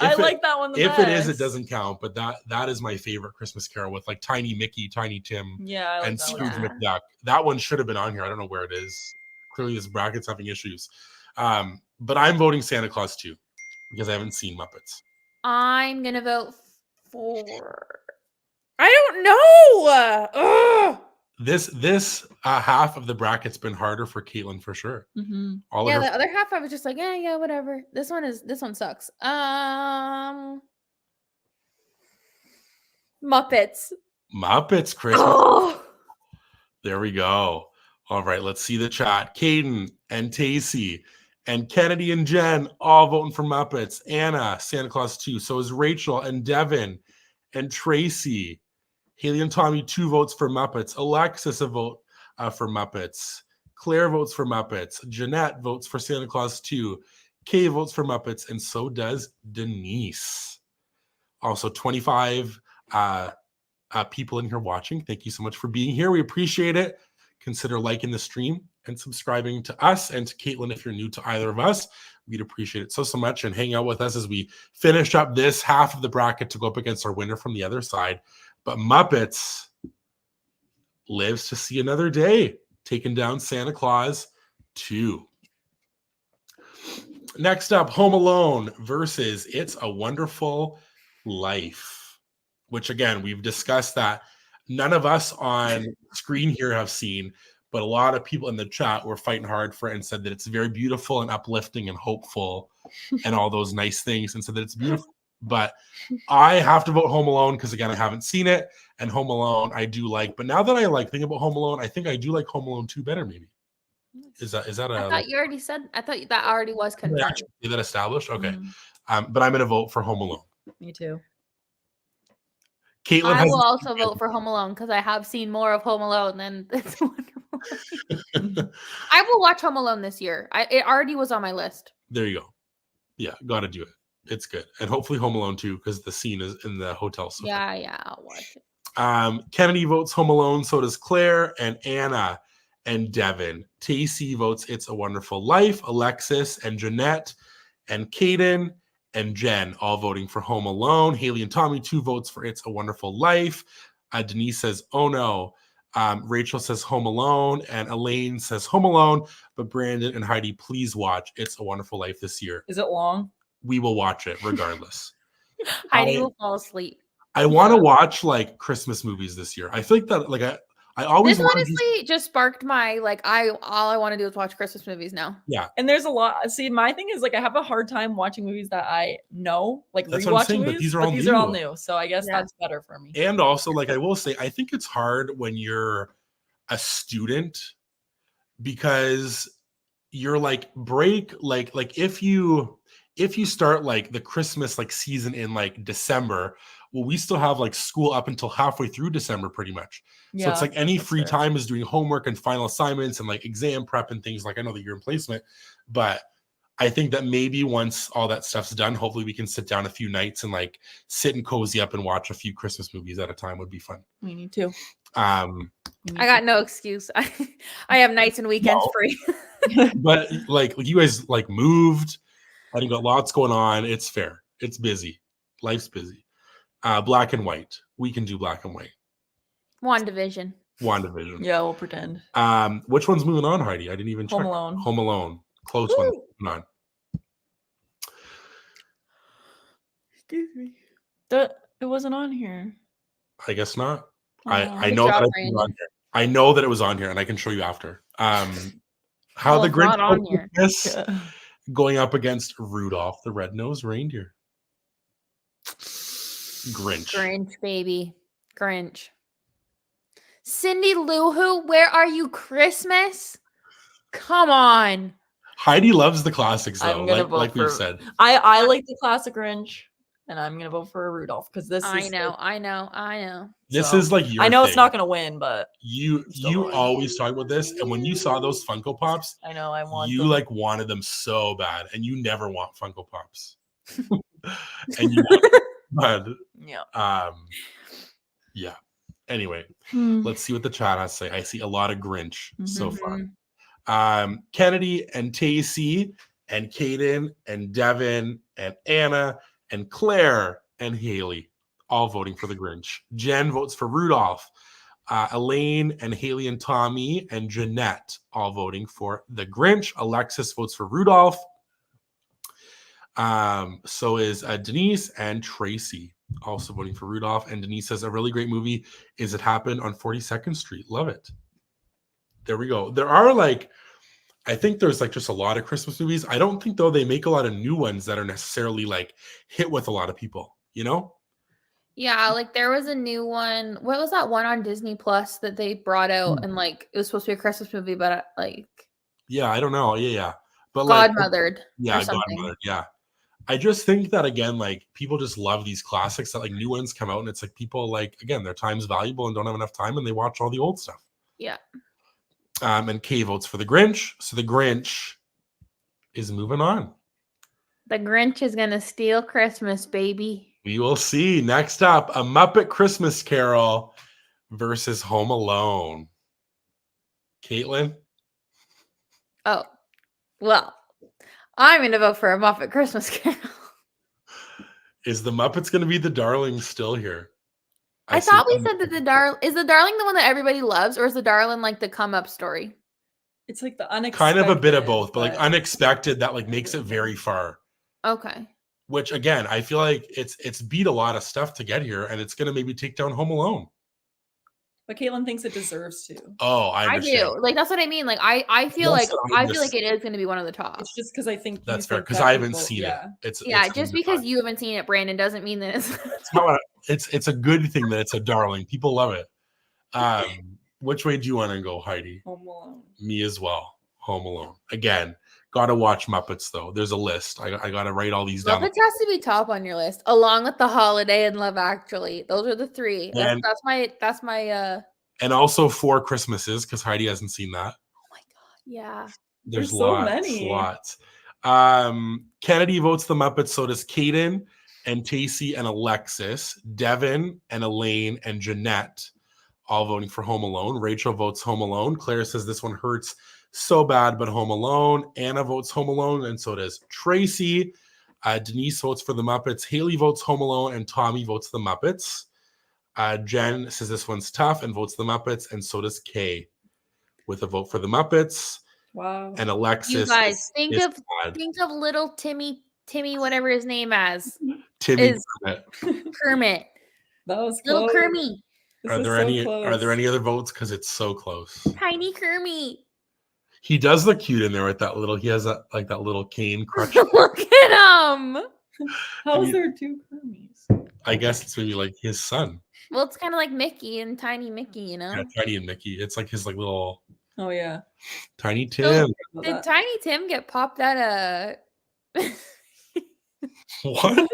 I like that one the If best. it is, it doesn't count. But that is my favorite Christmas Carol with like Tiny Mickey, Tiny Tim, Yeah, I like and that Scrooge one. McDuck. That one should have been on here. I don't know where it is. Clearly, this bracket's having issues. But I'm voting Santa Claus 2 because I haven't seen Muppets. I'm gonna vote for. I don't know. Ugh. This half of the bracket's been harder for Caitlin for sure. Mm-hmm. All Yeah, of her the other half I was just like, yeah, whatever. This one sucks. Muppets. Muppets Christmas. Oh, There we go. All right, let's see the chat. Caden and Tacey and Kennedy and Jen all voting for Muppets. Anna, Santa Claus 2. So is Rachel and Devin and Tracy. Haley and Tommy, 2 votes for Muppets. Alexis, a vote for Muppets. Claire votes for Muppets. Jeanette votes for Santa Claus 2. Kay votes for Muppets, and so does Denise. Also, 25 people in here watching. Thank you so much for being here. We appreciate it. Consider liking the stream and subscribing to us and to Caitlin if you're new to either of us. We'd appreciate it so much, and hang out with us as we finish up this half of the bracket to go up against our winner from the other side. But Muppets lives to see another day, taking down Santa Claus 2. Next up, Home Alone versus It's a Wonderful Life, which again, we've discussed that none of us on screen here have seen, but a lot of people in the chat were fighting hard for it and said that it's very beautiful and uplifting and hopeful and all those nice things, and said that it's beautiful. But I have to vote Home Alone because, again, I haven't seen it, and Home Alone I do like. But now that I think about Home Alone, I think I do like Home Alone 2 better, maybe. Is that a... I thought you already said. I thought that already was confirmed. Is that established? Okay. Mm. But I'm going to vote for Home Alone. Me too. Caitlin I will also vote for Home Alone because I have seen more of Home Alone than It's a Wonderful Life. I will watch Home Alone this year. It already was on my list. There you go. Yeah, got to do it. It's good. And hopefully Home Alone 2 because the scene is in the hotel. So Yeah, I'll watch it. Kennedy votes Home Alone. So does Claire and Anna and Devin. Tacey votes It's a Wonderful Life. Alexis and Jeanette and Caden and Jen all voting for Home Alone. Haley and Tommy, 2 votes for It's a Wonderful Life. Denise says, oh no. Rachel says Home Alone, and Elaine says Home Alone. But Brandon and Heidi, please watch It's a Wonderful Life this year. Is it long? We will watch it regardless. Heidi will fall asleep. I want to watch Christmas movies this year. I feel like that I always this honestly just sparked my all I want to do is watch Christmas movies now. Yeah. And there's a lot. See, my thing is I have a hard time watching movies that I know, That's rewatching what I'm saying, movies. but these are all new. So I guess that's better for me. And also, I will say, I think it's hard when you're a student because you're break if you start the Christmas season in December. Well, we still have school up until halfway through December pretty much. So it's any free time is doing homework and final assignments and exam prep and things. I know that you're in placement, but I think that maybe once all that stuff's done, hopefully we can sit down a few nights and sit and cozy up and watch a few Christmas movies at a time. Would be fun. We need to. I got no excuse. I have nights and weekends free. But you guys moved and you got lots going on. It's fair. It's busy. Life's busy. Black and white. We can do black and white. WandaVision. Yeah, we'll pretend. Which one's moving on, Heidi? I didn't even check. Home Alone. Close one. Moving on. Excuse me. It wasn't on here. I guess not. Oh, I know that it was on here. I know that it was on here, and I can show you after. How the Grinch on here. Going up against Rudolph the Red-Nosed Reindeer. Grinch, baby. Grinch. Cindy Lou Who, where are you, Christmas? Come on. Heidi loves the classics though. I'm gonna vote like we've for. said. I like the classic Grinch, and I'm gonna vote for Rudolph because this I is. know. This So, is like your I know thing. it's not gonna win, but You going. always talk about this, and when you saw those Funko Pops, I know I want. you them. like wanted them so bad, and you never want Funko Pops. And you but Yeah. yeah. Anyway, let's see what the chat has to say. I see a lot of Grinch so far. Kennedy and Tacey and Kaden and Devin and Anna and Claire and Haley all voting for the Grinch. Jen votes for Rudolph. Elaine and Haley and Tommy and Jeanette all voting for the Grinch. Alexis votes for Rudolph. So is Denise and Tracy also voting for Rudolph. And Denise says a really great movie is It Happened on 42nd Street. Love it. There we go. There are I think there's just a lot of Christmas movies. I don't think though they make a lot of new ones that are necessarily hit with a lot of people, you know? Yeah, there was a new one. What was that one on Disney Plus that they brought out and it was supposed to be a Christmas movie, but yeah, I don't know. Yeah. But Godmothered. Yeah, or something. Godmothered. Yeah. I just think that again, people just love these classics that new ones come out and it's people again, their time's valuable and don't have enough time and they watch all the old stuff. Yeah. And Kay votes for the Grinch. So the Grinch is moving on. The Grinch is gonna steal Christmas, baby. We will see. Next up, A Muppet Christmas Carol versus Home Alone. Caitlin? Oh, well, I'm gonna vote for A Muppet Christmas Carol. Is the Muppets going to be the darling still here? I thought we said that is the darling the one that everybody loves, or is the darling the come up story? It's the unexpected. Kind of a bit of both, but unexpected that makes it very far. Okay. Which again, I feel it's beat a lot of stuff to get here, and it's going to maybe take down Home Alone. But Caitlin thinks it deserves to. Oh, I understand. do. That's what I mean. I feel I feel like it is going to be one of the top. It's just because I think that's fair because I haven't seen it. It's just because you haven't seen it, Brandon, doesn't mean that it's a good thing that it's a darling. People love it. Which way do you want to go, Heidi? Home Alone. Me as well. Home Alone. Again, gotta watch Muppets though. There's a list. I gotta write all these down. Muppets has to be top on your list, along with The Holiday and Love Actually. Those are the three. That's my. And also 4 Christmases because Heidi hasn't seen that. Oh my god! Yeah. There's lots. Kennedy votes the Muppets. So does Kaden and Tacey and Alexis, Devin and Elaine and Jeanette, all voting for Home Alone. Rachel votes Home Alone. Claire says this one hurts so bad, but Home Alone. Anna votes Home Alone, and so does Tracy. Denise votes for the Muppets. Haley votes Home Alone, and Tommy votes the Muppets. Jen says this one's tough and votes the Muppets, and so does Kay with a vote for the Muppets. Wow. And Alexis. You guys think of little Timmy, whatever his name as. Timmy Kermit. That was little close. Kermit. Are there any other votes? Because it's so close. Tiny Kermit. He does look cute in there with that little. He has that little cane crutch. Look at him. How is there 2 Kermits? I guess it's maybe his son. Well, it's kind of like Mickey and Tiny Mickey, Yeah, Tiny and Mickey. It's his little. Oh yeah. Tiny Tim. So, did Tiny Tim get popped out of? What?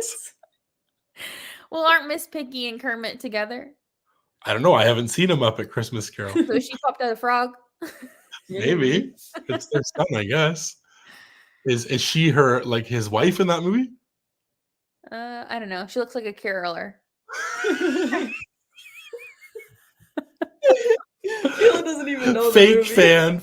Well, aren't Miss Piggy and Kermit together? I don't know. I haven't seen him up at Christmas Carol. So she popped out a frog. Maybe it's their son, I guess. Is she his wife in that movie? I don't know. She looks like a caroler. Kayla doesn't even know. Fake fan.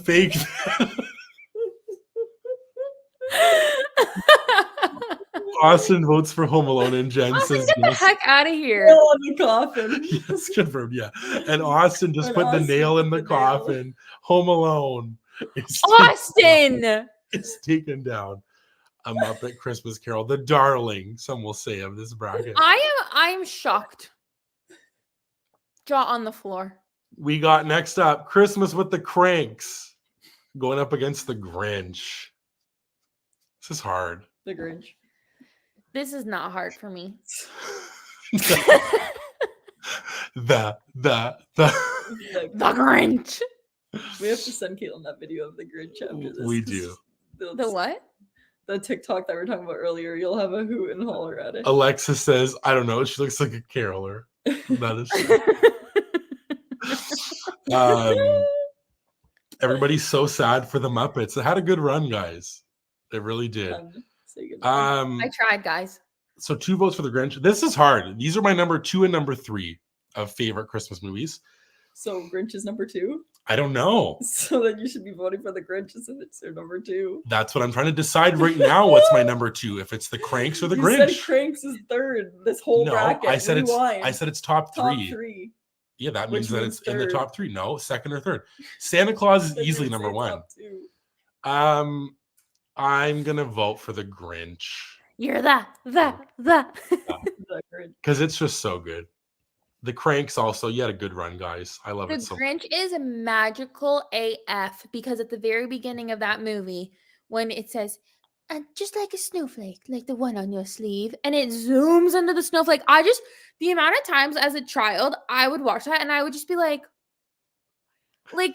Austin votes for Home Alone, and Jen says, "Get the heck out of here!" Nail in the coffin. Yes, confirmed. Yeah, and Austin just put the nail in the coffin. Home Alone. Austin is taken down. A Muppet Christmas Carol, the darling, some will say, of this bracket. I am shocked. Jaw on the floor. We got next up Christmas with the Cranks going up against the Grinch. This is hard. The Grinch. This is not hard for me. The The Grinch. We have to send Caitlin that video of the Grinch after this. We do. The what? The TikTok that we were talking about earlier. You'll have a hoot and holler at it. Alexa says, I don't know. She looks like a caroler. That is. Everybody's so sad for the Muppets. It had a good run, guys. It really did. Say goodbye. I tried, guys. So 2 votes for the Grinch. This is hard. These are my number 2 and number 3 of favorite Christmas movies. So Grinch is number 2? I don't know. So then you should be voting for the Grinch since it's their number 2. That's what I'm trying to decide right now. What's my number 2? If it's the Cranks or the You Grinch. said Cranks is third. This whole bracket. I said Rewind. it's top 3. Top 3. Yeah, that Which means that means it's in the third. top 3. No, second or third. Santa Claus is I easily didn't number say 1. top 2. I'm gonna vote for the Grinch You're the. The Grinch. because it's just so good. The Cranks also, you had a good run, guys. I love The it so much. Grinch is magical AF because at the very beginning of that movie, when it says, and just like a snowflake, like the one on your sleeve, and it zooms into the snowflake. The amount of times as a child, I would watch that and I would just be like what?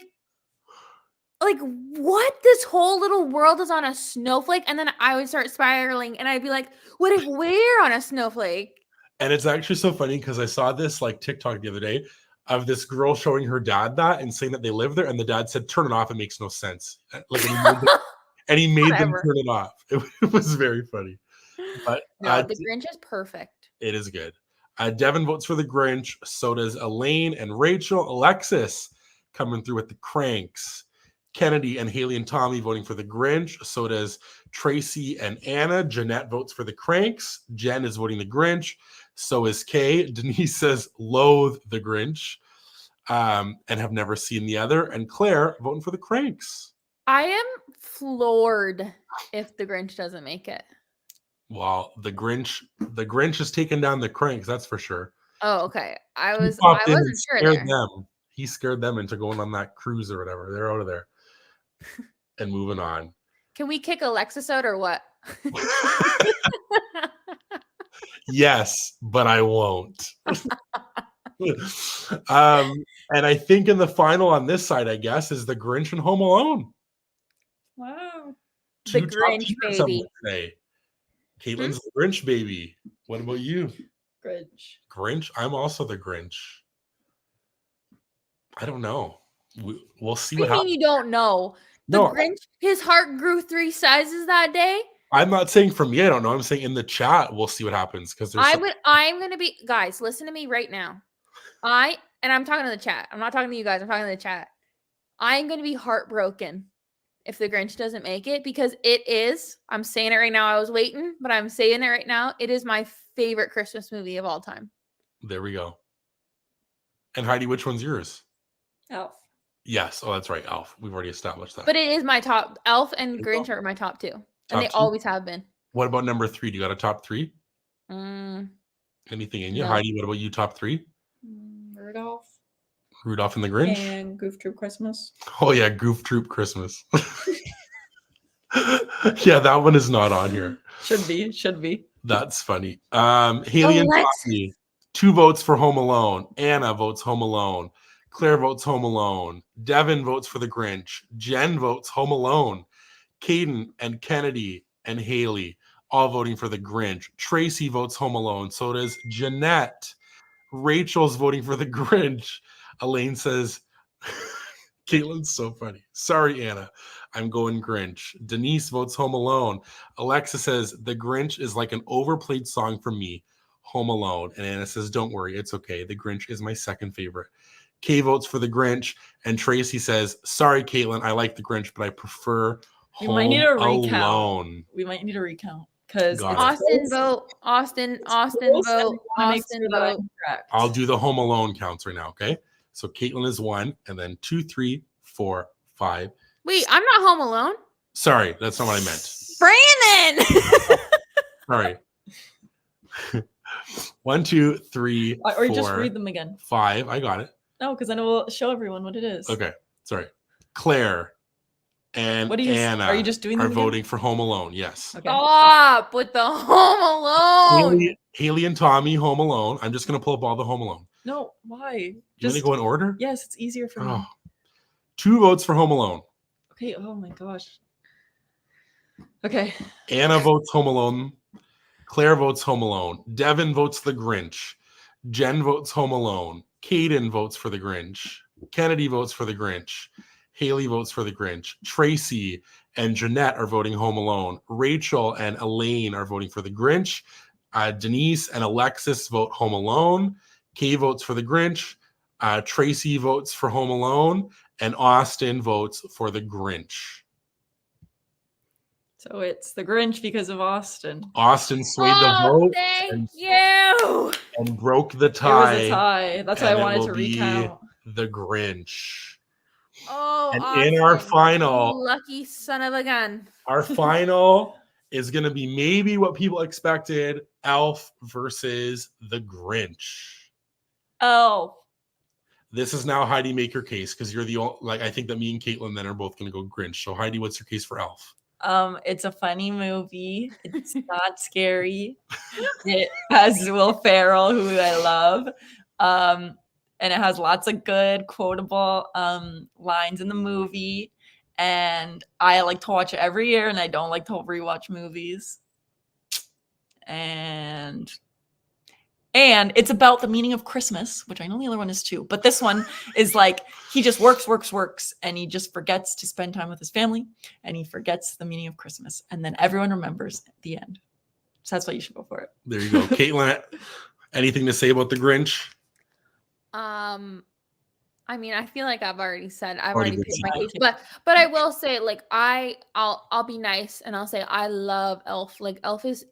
This whole little world is on a snowflake? And then I would start spiraling and I'd be like, what if we're on a snowflake? And it's actually so funny because I saw this like TikTok the other day of this girl showing her dad that and saying that they live there, and the dad said, "Turn it off. It makes no sense." Like, and he made them Whatever. turn it off. It was very funny. But No, the Grinch is perfect. it is good. Devin votes for the Grinch. So does Elaine and Rachel. Alexis coming through with the Cranks. Kennedy and Haley and Tommy voting for the Grinch. So does Tracy and Anna. Jeanette votes for the Cranks. Jen is voting the Grinch. So is Kay. Denise says loathe the Grinch and have never seen the other. And Claire voting for the Cranks. I am floored if the Grinch doesn't make it. Well, the Grinch has taken down the Cranks, that's for sure. Oh, okay. I He wasn't popped in and sure scared there. them. He scared them into going on that cruise or whatever. They're out of there and moving on. Can we kick Alexis out or what? Yes, but I won't. And I think in the final on this side, I guess, is the Grinch and Home Alone. Wow. The Two top Grinch, tiers, some baby. would say. Caitlin's the Grinch baby. What about you? Grinch. Grinch? I'm also the Grinch. I don't know. We'll see What what do you mean happens. you don't know? The No, Grinch, his heart grew 3 sizes that day. I'm not saying for me, I don't know. I'm saying in the chat, we'll see what happens because there's I'm gonna be, guys, listen to me right now. I'm talking to the chat. I'm not talking to you guys. I'm talking to the chat. I'm gonna be heartbroken if the Grinch doesn't make it because it is. I'm saying it right now. I was waiting, but I'm saying it right now. It is my favorite Christmas movie of all time. There we go. And Heidi, which one's yours? Elf. Yes. Oh, that's right. Elf. We've already established that. But it is my top. Elf and There you Grinch are my top 2. Top And they 2? always have been. What about number 3? Do you got a top 3? Mm, Anything in you? No. Heidi, what about you? Top 3? Rudolph. Rudolph and the Grinch? And Goof Troop Christmas. Oh, yeah. Goof Troop Christmas. Yeah, that one is not on here. Should be. That's funny. Haley and Alexa. Tommy, 2 votes for Home Alone. Anna votes Home Alone. Claire votes Home Alone. Devin votes for the Grinch. Jen votes Home Alone. Caden and Kennedy and Haley all voting for the Grinch. Tracy votes Home Alone. So does Jeanette. Rachel's voting for the Grinch. Elaine says, Caitlin's so funny. Sorry, Anna. I'm going Grinch. Denise votes Home Alone. Alexa says, the Grinch is like an overplayed song for me. Home Alone. And Anna says, don't worry. It's okay. The Grinch is my second favorite. Kay votes for the Grinch. And Tracy says, sorry, Caitlin. I like the Grinch, but I prefer We might need a Home recount. Alone. We might need a recount because Got it. Austin vote. Austin vote. Austin vote. I'll do the Home Alone counts right now, okay? So Caitlin is 1, and then 2, 3, 4, 5. Wait, I'm not home alone. Sorry, that's not what I meant. Brandon. Sorry. 1, 2, 3, Or 4, just read them again. 5. I got it. No, because then it will show everyone what it is. Okay. Sorry. Claire and What do you? Anna Are you just doing are them again? voting for Home Alone. Yes. Okay. Stop with the home alone. Haley and Tommy, Home Alone. I'm just going to pull up all the Home Alone. No, why? You want to Just go in order? yes, it's easier for me. Oh. 2 votes for Home Alone. Okay. Oh my gosh. Okay. Anna votes Home Alone. Claire votes Home Alone. Devin votes The Grinch. Jen votes Home Alone. Caden votes for The Grinch. Kennedy votes for The Grinch. Haley votes for The Grinch. Tracy and Jeanette are voting Home Alone. Rachel and Elaine are voting for The Grinch. Denise and Alexis vote Home Alone. Kay votes for The Grinch. Tracy votes for Home Alone. And Austin votes for The Grinch. So it's The Grinch because of Austin. Austin swayed the vote Thank you. and broke the It tie. was a tie. That's why I and it wanted will to be recount. The Grinch. Oh, And in our Austin, final- you lucky son of a gun. Our final is going to be maybe what people expected: Elf versus The Grinch. Oh, This is now Heidi, make your case, because you're the only, like, I think that me and Caitlin then are both going to go Grinch. So Heidi, what's your case for Elf? it's a funny movie. It's not scary. It has Will Ferrell, who I love. And it has lots of good quotable lines in the movie. And I like to watch it every year, and I don't like to rewatch movies. And it's about the meaning of Christmas, which I know the other one is too. But this one is like he just works, and he just forgets to spend time with his family, and he forgets the meaning of Christmas. And then everyone remembers at the end. So that's why you should go for it. There you go. Caitlin, anything to say about The Grinch? I mean, I feel like I've already said I've Already already been picked my said. case, but I will say, like, I'll be nice and I'll say I love Elf. Like, Elf is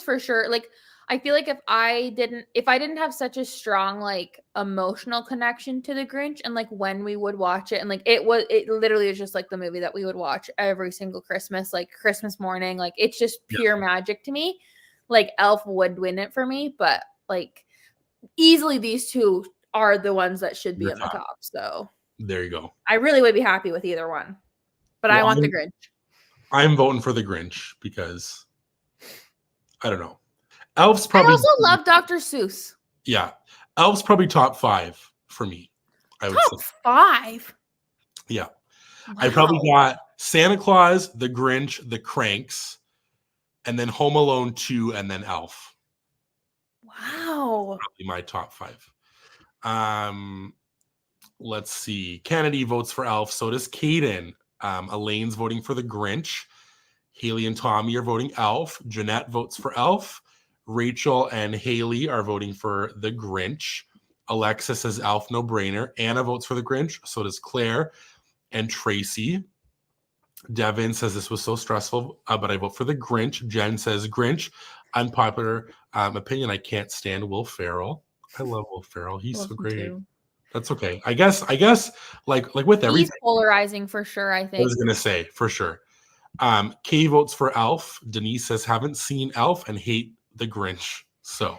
for sure. Like, I feel like if I didn't have such a strong like emotional connection to The Grinch, and like when we would watch it, and like it literally is just like the movie that we would watch every single Christmas, like Christmas morning, like it's just pure magic to me. Like, Elf would win it for me, but like easily these two are the ones that should be The in the top. So There you go. I really would be happy with either one, but I Well, want The Grinch. I'm voting for The Grinch because I don't know. Elf's I probably also love Dr. Seuss. yeah. Elf's probably top 5 for me. I would Top say 5. yeah. I probably got Santa Claus, The Grinch, The Cranks, and then Home Alone 2, and then Elf. Wow. Probably my top 5. Let's see. Kennedy votes for Elf. So does Caden. Elaine's voting for The Grinch. Haley and Tommy are voting Elf. Jeanette votes for Elf. Rachel and Haley are voting for The Grinch. Alexa says Elf, no brainer. Anna votes for The Grinch. So does Claire and Tracy. Devin says this was so stressful, but I vote for The Grinch. Jen says Grinch. Unpopular opinion. I can't stand Will Ferrell. I love Will Ferrell. He's Love so him great. too. That's okay. I guess like with everything. He's polarizing for sure, I I think. was gonna say for sure. Kay votes for Elf. Denise says haven't seen Elf and hate The Grinch. So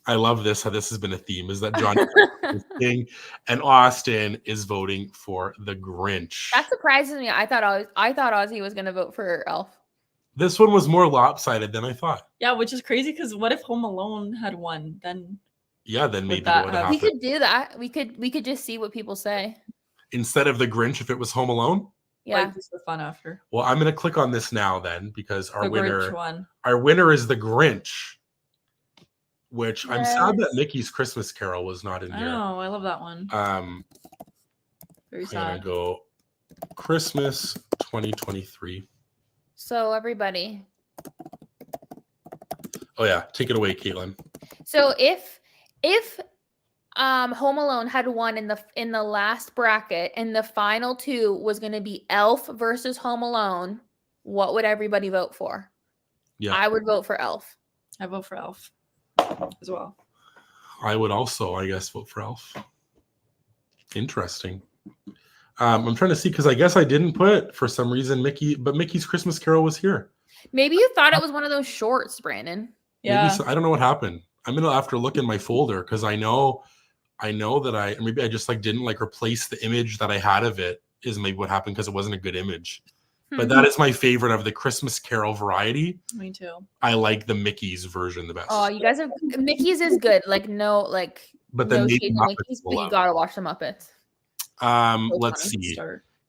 I love this, how this has been a theme, is that John is king and Austin is voting for The Grinch. That surprises me. I thought Ozzy was gonna vote for Elf. This one was more lopsided than I thought. Yeah, which is crazy because what if Home Alone had won? Then Yeah, then maybe that what would have We happened. could do that. We could just see what people say. Instead of The Grinch, if it was Home Alone. Yeah. like just for fun after Well, I'm gonna click on this now then, because the Grinch one. our winner is The Grinch. Which I'm sad that Yes. Mickey's Christmas Carol was not in I here. know, I love that one. Very Very I'm gonna sad. go Christmas 2023. So everybody. Oh yeah, take it away, Caitlin. So if Home Alone had won in the last bracket and the final two was going to be Elf versus Home Alone, what would everybody vote for? Yeah, I would vote for Elf. I vote for Elf as well. I would also, I guess, vote for Elf. Interesting. I'm trying to see because I guess I didn't put for some reason Mickey, but Mickey's Christmas Carol was here. Maybe you thought it was one of those shorts, Brandon. Yeah. Maybe so, I don't know what happened. I'm gonna have to look in my folder because I know that maybe I just like didn't like replace the image that I had of it is maybe what happened because it wasn't a good image. But that is my favorite of the Christmas Carol variety. Me too. I like the Mickey's version the best. Oh, you guys are Mickey's is good. Like no, like but then no maybe shade to Mickey's, but you gotta watch the Muppets. Let's see.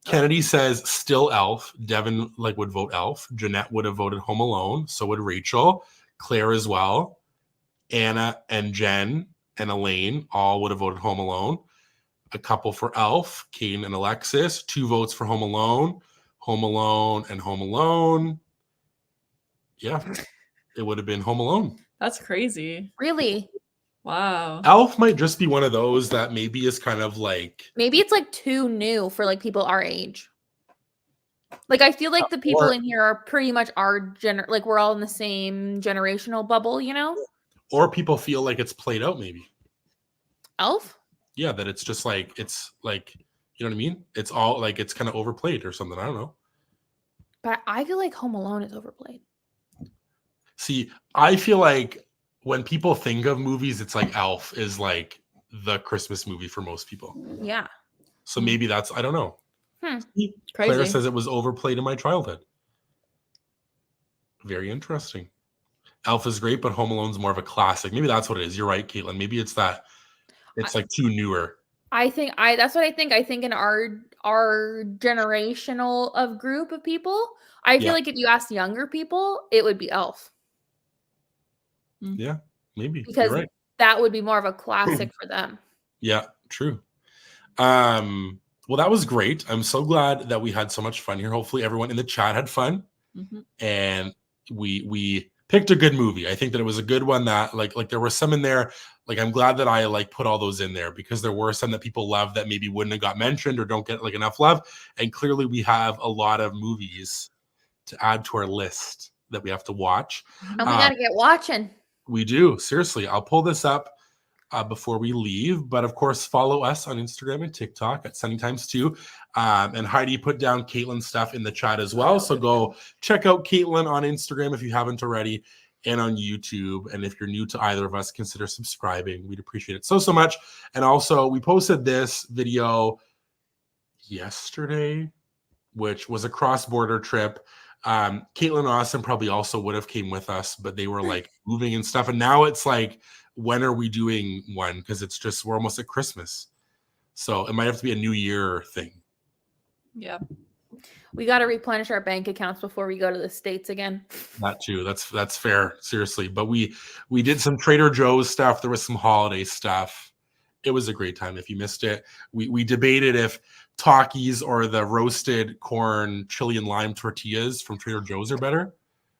Kennedy says still Elf. Devin would vote Elf. Jeanette would have voted Home Alone. So would Rachel. Claire as well. Anna and Jen and Elaine all would have voted Home Alone. A couple for Elf. Caden and Alexis. 2 votes for Home Alone. Home Alone and Home Alone. Yeah, it would have been Home Alone. That's crazy. Really? Wow. Elf might just be one of those that maybe is kind of like... Maybe it's like too new for like people our age. Like I feel like the people in here are pretty much our like we're all in the same generational bubble, you know? Or people feel like it's played out maybe. Elf? Yeah, that it's just like, it's like, you know what I mean? It's all like, it's kind of overplayed or something. I don't know. But I feel like Home Alone is overplayed. See, I feel like when people think of movies, it's like Elf is like the Christmas movie for most people. Yeah. So maybe that's, I don't know. Crazy. Claire says it was overplayed in my childhood. Very interesting. Elf is great, but Home Alone's more of a classic. Maybe that's what it is. You're right, Caitlin. Maybe it's that it's like too newer. I think that's what I think. I think in our generational of group of people, I feel like if you ask younger people, it would be Elf. Yeah, maybe. Because you're right. That would be more of a classic for them. Yeah, true. Well, that was great. I'm so glad that we had so much fun here. Hopefully everyone in the chat had fun. And we picked a good movie. I think that it was a good one that like there were some in there. Like I'm glad that I like put all those in there because there were some that people love that maybe wouldn't have got mentioned or don't get like enough love. And clearly we have a lot of movies to add to our list that we have to watch. And we got to get watching. We do. Seriously. I'll pull this up before we leave. But of course, follow us on Instagram and TikTok at sunnytimestwo. And Heidi put down Caitlin's stuff in the chat as well. So go check out Caitlin on Instagram if you haven't already and on YouTube. And if you're new to either of us, consider subscribing. We'd appreciate it so much. And also, we posted this video yesterday, which was a cross-border trip. Caitlin and Austin probably also would have came with us, but they were like moving and stuff. And now it's like, when are we doing one? Because it's just, we're almost at Christmas. So it might have to be a New Year thing. Yeah. We got to replenish our bank accounts before we go to the States again. That too. That's fair. Seriously. But we did some Trader Joe's stuff. There was some holiday stuff. It was a great time. If you missed it, we debated if Takis or the roasted corn chili and lime tortillas from Trader Joe's are better.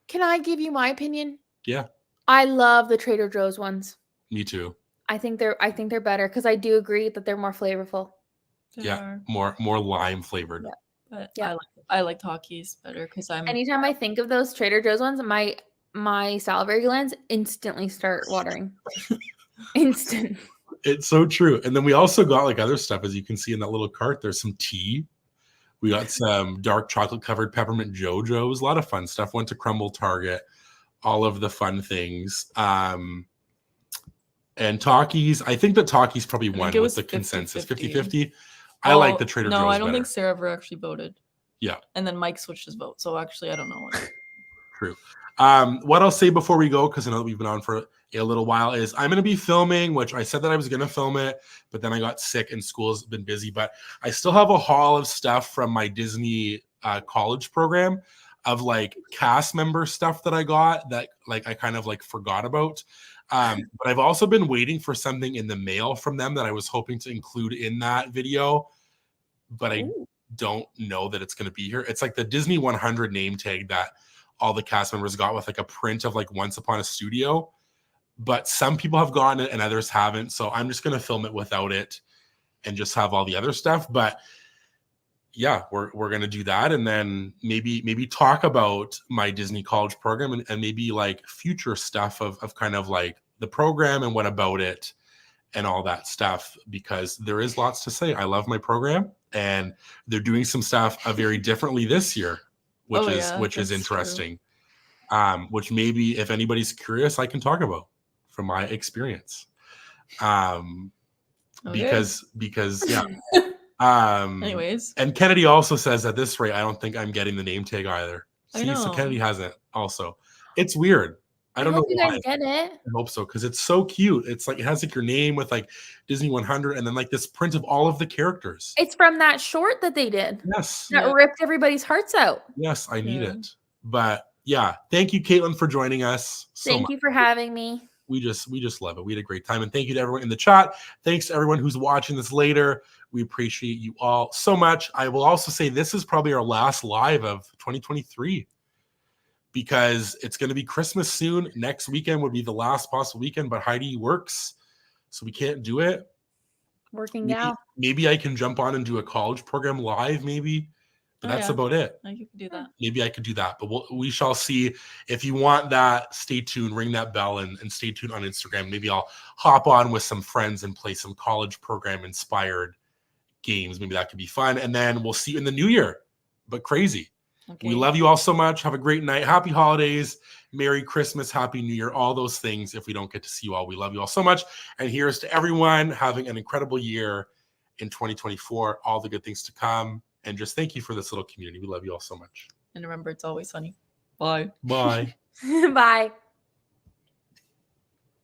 Can I give you my opinion? Yeah. I love the Trader Joe's ones. Me too. I think they're better because I do agree that they're more flavorful. Yeah, more lime flavored. Yeah. But yeah. I like Takis better because I'm. Anytime I think of those Trader Joe's ones, my salivary glands instantly start watering. Instant. It's so true. And then we also got like other stuff, as you can see in that little cart. There's some tea. We got some dark chocolate covered peppermint JoJo's. A lot of fun stuff. Went to Crumble Target. All of the fun things. And Takis, I think that Takis probably won with the consensus 50-50. I like the Trader Joe's No, I don't better. think Sarah ever actually voted. Yeah. And then Mike switched his vote. So actually, I don't know what. True. What I'll say before we go, because I know that we've been on for a little while, is I'm going to be filming, which I said that I was going to film it, but then I got sick and school's been busy. But I still have a haul of stuff from my Disney college program of like cast member stuff that I got that like I kind of like forgot about. But I've also been waiting for something in the mail from them that I was hoping to include in that video, but I don't know that it's going to be here. It's like the Disney 100 name tag that all the cast members got with like a print of like Once Upon a Studio, but some people have gotten it and others haven't. So I'm just going to film it without it and just have all the other stuff. But yeah, we're going to do that. And then maybe talk about my Disney college program and maybe like future stuff of kind of like the program and what about it and all that stuff, because there is lots to say. I love my program and they're doing some stuff very differently this year, which is interesting. Which maybe if anybody's curious, I can talk about from my experience. Because yeah. Anyways. And Kennedy also says at this rate, I don't think I'm getting the name tag either. I See, so know. Kennedy hasn't also. It's weird. I don't know hope you why. guys get it. I hope so, because it's so cute. It's like it has like your name with like Disney 100 and then like this print of all of the characters. It's from that short that they did. Yes. That Yeah. ripped everybody's hearts out. Yes, I need Yeah. it. But yeah, thank you, Caitlin, for joining us. Thank you for having me. We just love it. We had a great time. And thank you to everyone in the chat. Thanks to everyone who's watching this later. We appreciate you all so much. I will also say this is probably our last live of 2023 because it's going to be Christmas soon. Next weekend would be the last possible weekend, but Heidi works, so we can't do it. Working gal. Maybe I can jump on and do a college program live, maybe. But Oh, that's yeah. about it. Like you could do that. Maybe I could do that, but we shall see. If you want that, stay tuned, ring that bell, and stay tuned on Instagram. Maybe I'll hop on with some friends and play some college program inspired games. Maybe that could be fun. And then we'll see you in the new year, but crazy. Okay. We love you all so much. Have a great night. Happy holidays. Merry Christmas. Happy New Year. All those things. If we don't get to see you all, we love you all so much. And here's to everyone having an incredible year in 2024. All the good things to come. And just thank you for this little community. We love you all so much. And remember, it's always sunny. Bye. Bye. Bye.